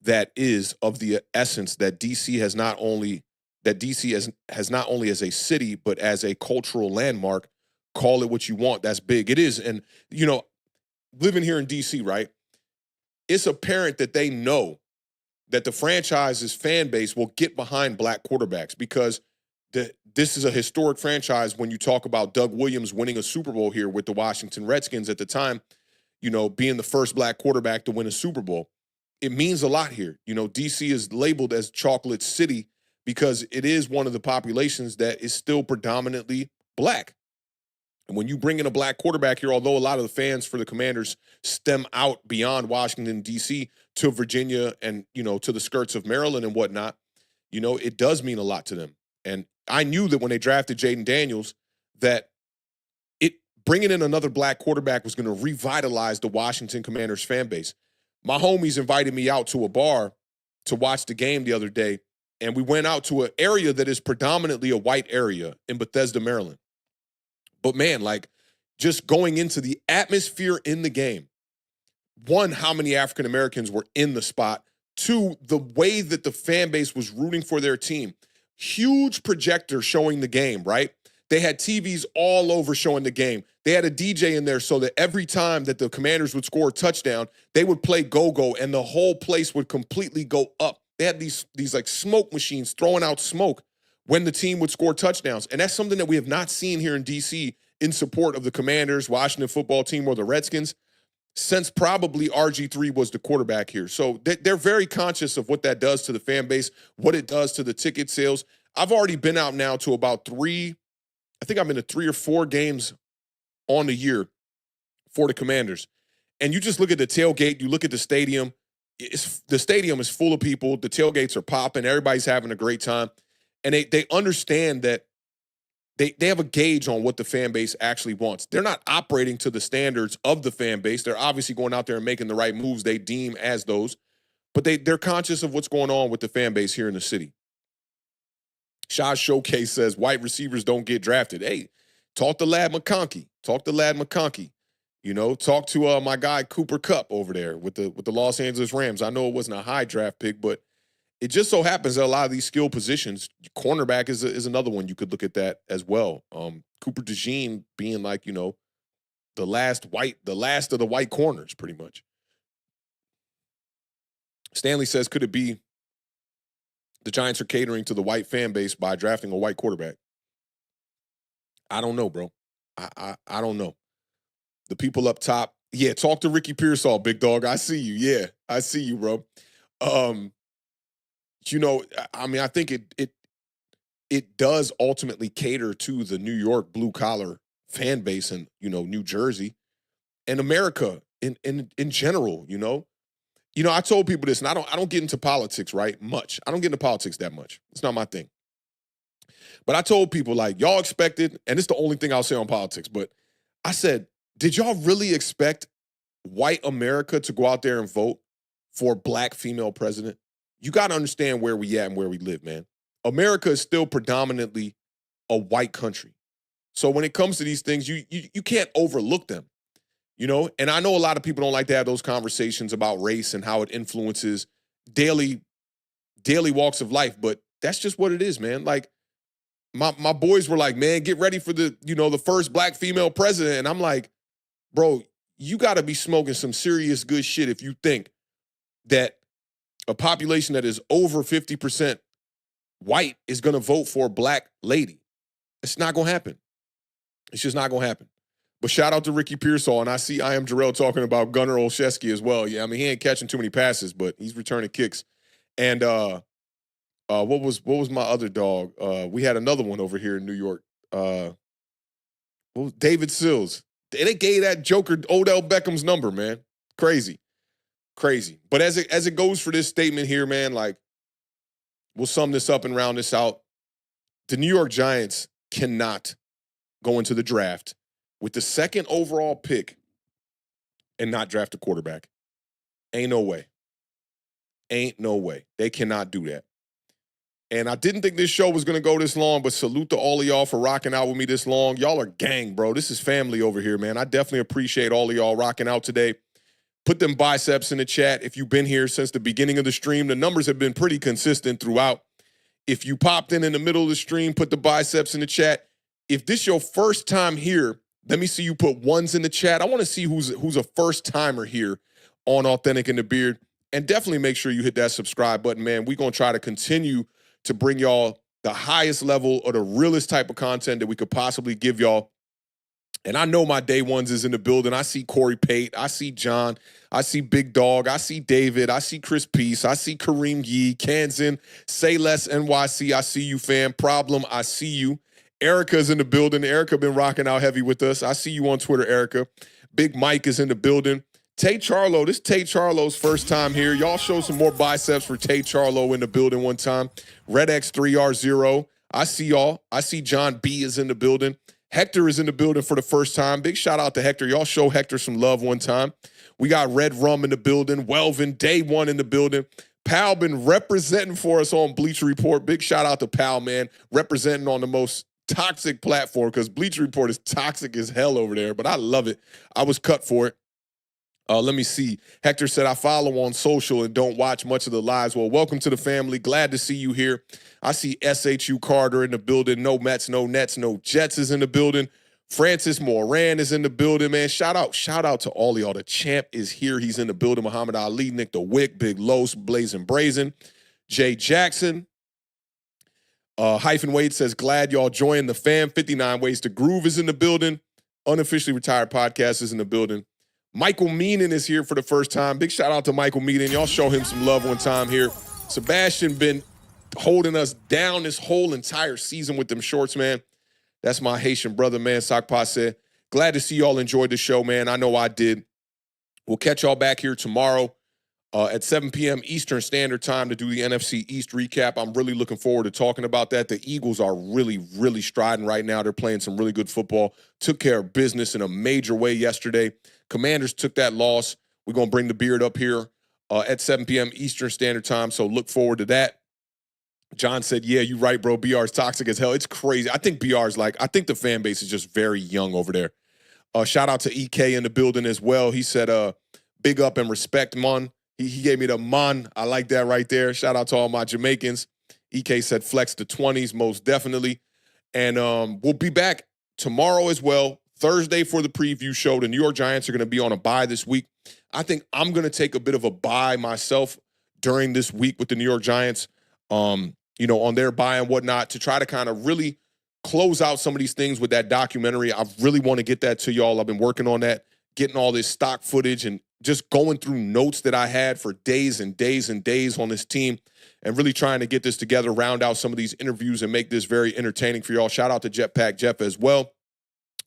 that is of the essence that DC has not only as a city, but as a cultural landmark. Call it what you want. That's big. It is. And, living here in DC, right, it's apparent that they know that the franchise's fan base will get behind black quarterbacks because this is a historic franchise when you talk about Doug Williams winning a Super Bowl here with the Washington Redskins at the time, being the first black quarterback to win a Super Bowl. It means a lot here. DC is labeled as Chocolate City because it is one of the populations that is still predominantly black. And when you bring in a black quarterback here, although a lot of the fans for the Commanders stem out beyond Washington, D.C. to Virginia and, to the skirts of Maryland and whatnot, it does mean a lot to them. And I knew that when they drafted Jaden Daniels that bringing in another black quarterback was going to revitalize the Washington Commanders fan base. My homies invited me out to a bar to watch the game the other day, and we went out to an area that is predominantly a white area in Bethesda, Maryland. But man, just going into the atmosphere in the game, 1, how many African Americans were in the spot, 2, the way that the fan base was rooting for their team. Huge projector showing the game, right? They had TVs all over showing the game. They had a DJ in there so that every time that the Commanders would score a touchdown, they would play go-go and the whole place would completely go up. They had these like smoke machines throwing out smoke when the team would score touchdowns. And that's something that we have not seen here in D.C. in support of the Commanders, Washington football team, or the Redskins since probably RG3 was the quarterback here. So they're very conscious of what that does to the fan base, what it does to the ticket sales. I've already been out now to about 3 or 4 games on the year for the Commanders. And you just look at the tailgate, you look at the stadium. The stadium is full of people. The tailgates are popping. Everybody's having a great time. And they understand that they have a gauge on what the fan base actually wants. They're not operating to the standards of the fan base. They're obviously going out there and making the right moves they deem as those. But they're conscious of what's going on with the fan base here in the city. Shaw's Showcase says white receivers don't get drafted. Hey, talk to Lad McConkey. Talk to my guy Cooper Kupp over there with the Los Angeles Rams. I know it wasn't a high draft pick, but it just so happens that a lot of these skill positions, cornerback is another one you could look at that as well. Cooper DeJean being like, the last of the white corners, pretty much. Stanley says, could it be the Giants are catering to the white fan base by drafting a white quarterback? I don't know, bro. I don't know. The people up top, yeah, talk to Ricky Pearsall, big dog. I see you. Yeah, I see you, bro. I think it does ultimately cater to the New York blue collar fan base and, New Jersey and America in general, I told people this, and I don't get into politics, right? Much. I don't get into politics that much. It's not my thing. But I told people, like, y'all expected, and it's the only thing I'll say on politics, but I said, did y'all really expect white America to go out there and vote for a black female president? You got to understand where we at and where we live, man. America is still predominantly a white country. So when it comes to these things, you can't overlook them, And I know a lot of people don't like to have those conversations about race and how it influences daily walks of life, but that's just what it is, man. Like, my boys were like, man, get ready for the first black female president. And I'm like, bro, you got to be smoking some serious good shit if you think that a population that is over 50% white is going to vote for a black lady. It's not going to happen. It's just not going to happen. But shout out to Ricky Pearsall, and I see I am Jarrell talking about Gunnar Olszewski as well. Yeah, I mean, he ain't catching too many passes, but he's returning kicks. And what was my other dog? We had another one over here in New York. David Sills. They gave that joker Odell Beckham's number, man. Crazy. But as it goes for this statement here, man, like, we'll sum this up and round this out. The New York Giants cannot go into the draft with the second overall pick and not draft a quarterback. Ain't no way. They cannot do that. And I didn't think this show was going to go this long, but salute to all of y'all for rocking out with me this long. Y'all are gang, bro. This is family over here, man. I definitely appreciate all of y'all rocking out today. Put them biceps in the chat. If you've been here since the beginning of the stream, the numbers have been pretty consistent throughout. If you popped in the middle of the stream, put the biceps in the chat. If this your first time here, let me see you put ones in the chat. I want to see who's a first timer here on Authentic in the Beard. And definitely make sure you hit that subscribe button, man. We're going to try to continue to bring y'all the highest level or the realest type of content that we could possibly give y'all. And I know my day ones is in the building. I see Corey Pate. I see John. I see Big Dog. I see David. I see Chris Peace. I see Kareem Yee. Kansan. Say Less NYC. I see you, fam. Problem. I see you. Erica's in the building. Erica been rocking out heavy with us. I see you on Twitter, Erica. Big Mike is in the building. Tay Charlo. This is Tay Charlo's first time here. Y'all show some more biceps for Tay Charlo in the building one time. Red X3R0. I see y'all. I see John B is in the building. Hector is in the building for the first time. Big shout out to Hector. Y'all show Hector some love one time. We got Red Rum in the building. Welvin, day one in the building. Pal been representing for us on Bleacher Report. Big shout out to Pal, man. Representing on the most toxic platform because Bleacher Report is toxic as hell over there, but I love it. I was cut for it. Let me see. Hector said, I follow on social and don't watch much of the lives. Well, welcome to the family. Glad to see you here. I see SHU Carter in the building. No Mets, no Nets, no Jets is in the building. Francis Moran is in the building, man. Shout out to all of y'all. The champ is here. He's in the building. Muhammad Ali, Nick the Wick, Big Los, Blazing Brazen. Jay Jackson. Hyphen Wade says, glad y'all joined the fam. 59 Ways to Groove is in the building. Unofficially Retired Podcast is in the building. Michael Meenan is here for the first time. Big shout out to Michael Meenan. Y'all show him some love one time here. Sebastian been holding us down this whole entire season with them shorts, man. That's my Haitian brother, man. Sakpa said, glad to see y'all enjoyed the show, man. I know I did. We'll catch y'all back here tomorrow at 7 p.m. Eastern Standard Time to do the NFC East recap. I'm really looking forward to talking about that. The Eagles are really, really striding right now. They're playing some really good football. Took care of business in a major way yesterday. Commanders took that loss. We're going to bring the beard up here at 7 p.m. Eastern Standard Time, so look forward to that. John said, yeah, you're right, bro. BR is toxic as hell. It's crazy. I think BR is I think the fan base is just very young over there. Shout out to EK in the building as well. He said, big up and respect, man. He gave me the man. I like that right there. Shout out to all my Jamaicans. EK said flex the 20s, most definitely. And we'll be back tomorrow as well. Thursday for the preview show. The New York Giants are going to be on a bye this week. I think I'm going to take a bit of a bye myself during this week with the New York Giants, on their bye and whatnot, to try to kind of really close out some of these things with that documentary. I really want to get that to y'all. I've been working on that, getting all this stock footage and just going through notes that I had for days and days and days on this team and really trying to get this together, round out some of these interviews and make this very entertaining for y'all. Shout out to Jetpack Jeff as well.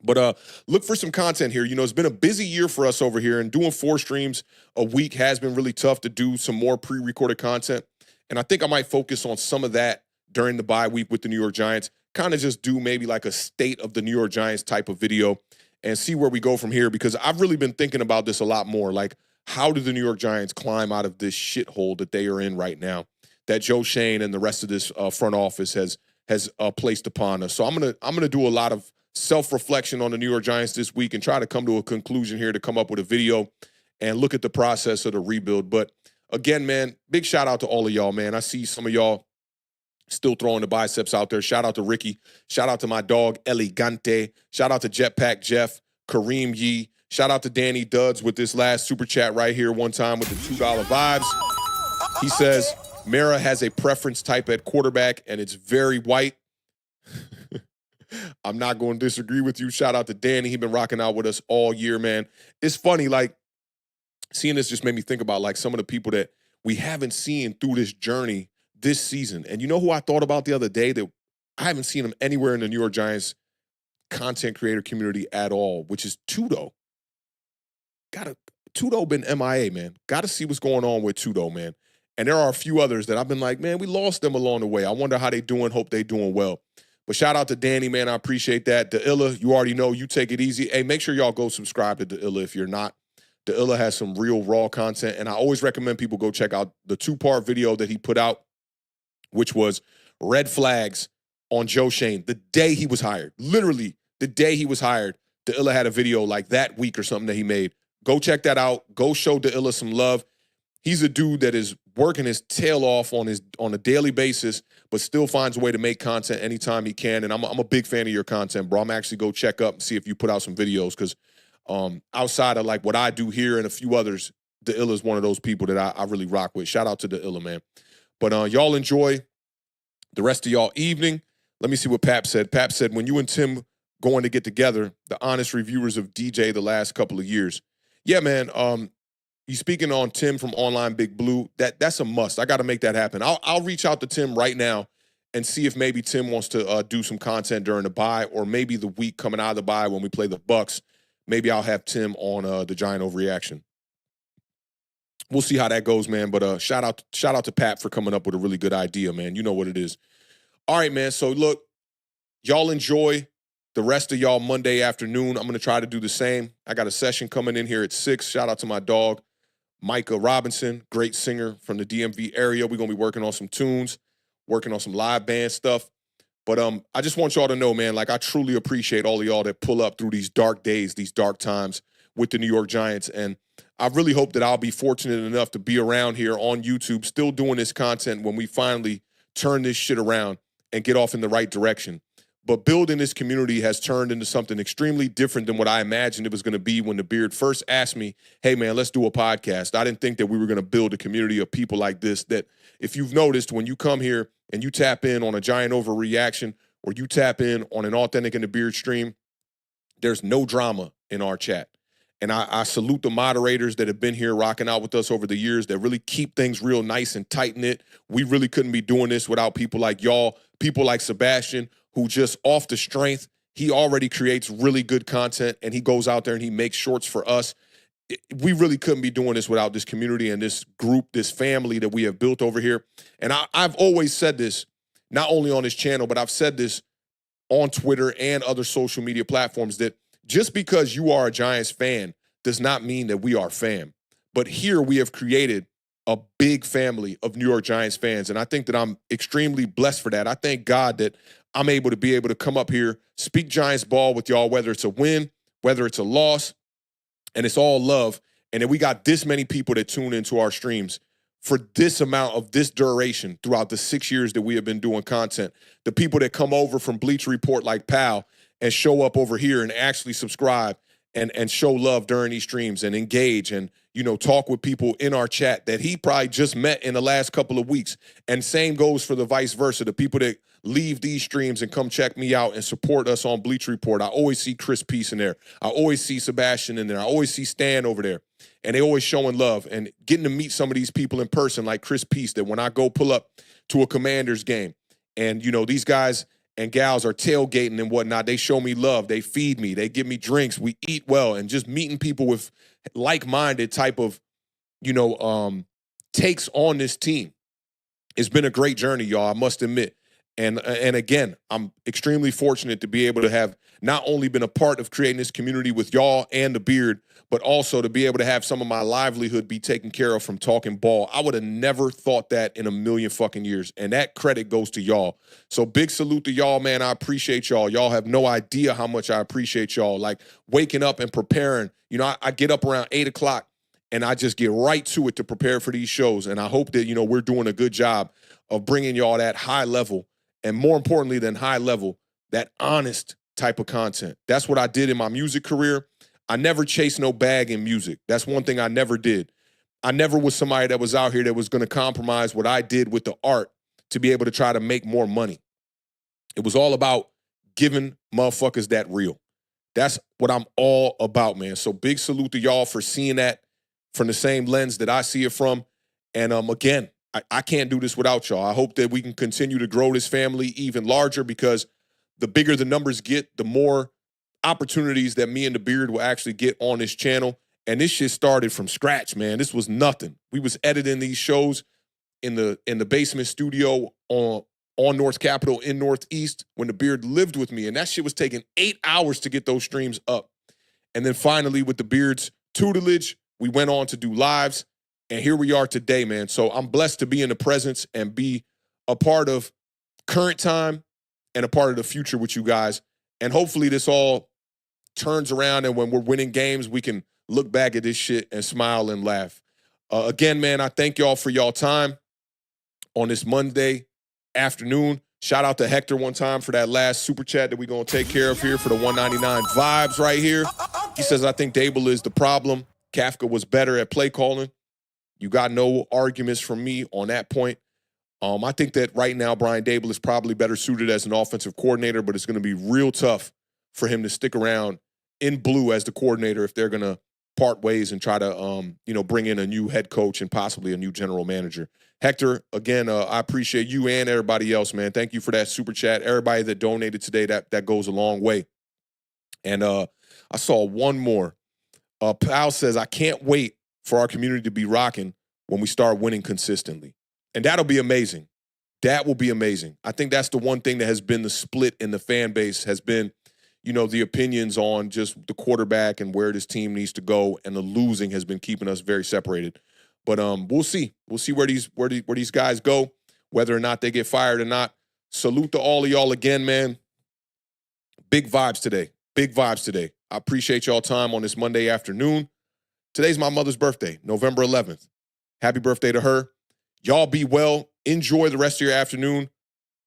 But look for some content here. It's been a busy year for us over here, and doing 4 streams a week has been really tough to do some more pre-recorded content. And I think I might focus on some of that during the bye week with the New York Giants, kind of just do maybe like a state of the New York Giants type of video and see where we go from here, because I've really been thinking about this a lot more. Like, how do the New York Giants climb out of this shithole that they are in right now, that Joe Shane and the rest of this front office has placed upon us? So I'm gonna do a lot of self-reflection on the New York Giants this week and try to come to a conclusion here to come up with a video and look at the process of the rebuild. But again, man, big shout out to all of y'all, man. I see some of y'all still throwing the biceps out there. Shout out to Ricky. Shout out to my dog, Elegante. Shout out to Jetpack Jeff, Kareem Yee. Shout out to Danny Duds with this last super chat right here one time with the $2 vibes. He says, Mara has a preference type at quarterback, and it's very white. I'm not going to disagree with you. Shout out to Danny. He's been rocking out with us all year, man. It's funny, seeing this just made me think about, some of the people that we haven't seen through this journey this season. And you know who I thought about the other day that I haven't seen him anywhere in the New York Giants content creator community at all, which is Tudo. Tudo been MIA, man. Got to see what's going on with Tudo, man. And there are a few others that I've been like, man, we lost them along the way. I wonder how they doing. Hope they doing well. But shout out to Danny, man. I appreciate that. De'Illa, you already know, you take it easy. Hey, make sure y'all go subscribe to De'Illa if you're not. De'Illa has some real raw content, and I always recommend people go check out the 2-part video that he put out, which was red flags on Joe Shane the day he was hired. Literally, the day he was hired, De'Illa had a video like that week or something that he made. Go check that out. Go show De'Illa some love. He's a dude that is working his tail off on a daily basis, but still finds a way to make content anytime he can. And I'm a big fan of your content, bro. I'm actually go check up and see if you put out some videos, because outside of what I do here and a few others, De'Illa is one of those people that I really rock with. Shout out to De'Illa, man. But y'all enjoy the rest of y'all evening. Let me see what Pap said. Pap said, when you and Tim going to get together, the honest reviewers of DJ the last couple of years. Yeah, man. You speaking on Tim from Online Big Blue, that's a must. I got to make that happen. I'll reach out to Tim right now and see if maybe Tim wants to do some content during the bye, or maybe the week coming out of the bye when we play the Bucks. Maybe I'll have Tim on the Giant Overreaction. We'll see how that goes, man. But shout out to Pat for coming up with a really good idea, man. You know what it is. All right, man. So look, y'all enjoy the rest of y'all Monday afternoon. I'm going to try to do the same. I got a session coming in here at 6. Shout out to my dog, Micah Robinson, great singer from the DMV area. We're going to be working on some tunes, working on some live band stuff. But I just want y'all to know, man, I truly appreciate all of y'all that pull up through these dark days, these dark times with the New York Giants. And I really hope that I'll be fortunate enough to be around here on YouTube, still doing this content when we finally turn this shit around and get off in the right direction. But building this community has turned into something extremely different than what I imagined it was going to be when the Beard first asked me, hey, man, let's do a podcast. I didn't think that we were going to build a community of people like this, that if you've noticed, when you come here and you tap in on a Giant Overreaction or you tap in on an Authentic in the Beard stream, there's no drama in our chat. And I salute the moderators that have been here rocking out with us over the years that really keep things real nice and tight-knit. We really couldn't be doing this without people like y'all, people like Sebastian, who just off the strength, he already creates really good content and he goes out there and he makes shorts for us. We really couldn't be doing this without this community and this group, this family that we have built over here. And I've always said this, not only on this channel, but I've said this on Twitter and other social media platforms, that just because you are a Giants fan does not mean that we are fam. But here we have created a big family of New York Giants fans. And I think that I'm extremely blessed for that. I thank God that I'm able to come up here, speak Giants ball with y'all, whether it's a win, whether it's a loss, and it's all love. And then we got this many people that tune into our streams for this amount of this duration throughout the 6 years that we have been doing content. The people that come over from Bleacher Report like Pal and show up over here and actually subscribe and show love during these streams and engage and, you know, talk with people in our chat that he probably just met in the last couple of weeks. And same goes for the vice versa. The people that leave these streams and come check me out and support us on Bleacher Report. I always see Chris Peace in there. I always see Sebastian in there. I always see Stan over there. And they always showing love and getting to meet some of these people in person like Chris Peace, that when I go pull up to a Commanders game and, you know, these guys and gals are tailgating and whatnot, they show me love. They feed me. They give me drinks. We eat well. And just meeting people with like-minded type of, you know, takes on this team. It's been a great journey, y'all, I must admit. And again, I'm extremely fortunate to be able to have not only been a part of creating this community with y'all and the Beard, but also to be able to have some of my livelihood be taken care of from talking ball. I would have never thought that in a million fucking years. And that credit goes to y'all. So big salute to y'all, man. I appreciate y'all. Y'all have no idea how much I appreciate y'all. Like waking up and preparing. You know, I get up around 8 o'clock and I just get right to it to prepare for these shows. And I hope that, you know, we're doing a good job of bringing y'all that high level, and more importantly than high level, that honest type of content. That's what I did in my music career. I never chased no bag in music. That's one thing I never did. I never was somebody that was out here that was going to compromise what I did with the art to be able to try to make more money. It was all about giving motherfuckers that real. That's what I'm all about, man. So big salute to y'all for seeing that from the same lens that I see it from. And again, I can't do this without y'all. I hope that we can continue to grow this family even larger, because the bigger the numbers get, the more opportunities that me and the Beard will actually get on this channel. And this shit started from scratch, man. This was nothing. We was editing these shows in the basement studio on North Capitol in Northeast when the Beard lived with me. And that shit was taking 8 hours to get those streams up. And then finally, with the Beard's tutelage, we went on to do lives. And here we are today, man. So I'm blessed to be in the presence and be a part of current time and a part of the future with you guys. And hopefully this all turns around, and when we're winning games, we can look back at this shit and smile and laugh. Again, man, I thank y'all for y'all time on this Monday afternoon. Shout out to Hector one time for that last super chat that we're going to take care of here for the 199 vibes right here. He says, I think Dable is the problem. Kafka was better at play calling. You got no arguments from me on that point. I think that right now Brian Dable is probably better suited as an offensive coordinator, but it's going to be real tough for him to stick around in blue as the coordinator if they're going to part ways and try to, bring in a new head coach and possibly a new general manager. Hector, again, I appreciate you and everybody else, man. Thank you for that super chat. Everybody that donated today, that goes a long way. And I saw one more. Pal says, I can't wait for our community to be rocking when we start winning consistently. And that'll be amazing. That will be amazing. I think that's the one thing that has been the split in the fan base, has been, the opinions on just the quarterback and where this team needs to go, and the losing has been keeping us very separated. But we'll see. We'll see where these guys go, whether or not they get fired or not. Salute to all of y'all again, man. Big vibes today. Big vibes today. I appreciate y'all time on this Monday afternoon. Today's my mother's birthday, November 11th. Happy birthday to her. Y'all be well. Enjoy the rest of your afternoon.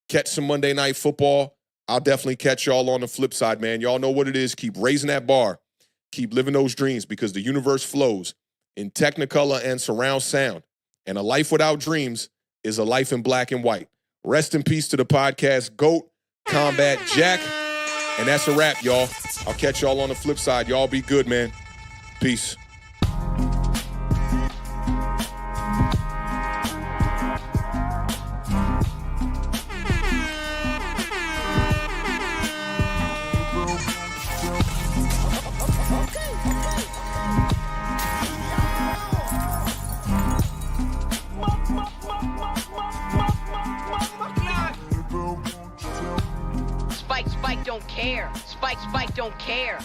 Catch some Monday Night Football. I'll definitely catch y'all on the flip side, man. Y'all know what it is. Keep raising that bar. Keep living those dreams because the universe flows in Technicolor and surround sound. And a life without dreams is a life in black and white. Rest in peace to the podcast GOAT, Combat Jack. And that's a wrap, y'all. I'll catch y'all on the flip side. Y'all be good, man. Peace. Spike don't care. Spike don't care.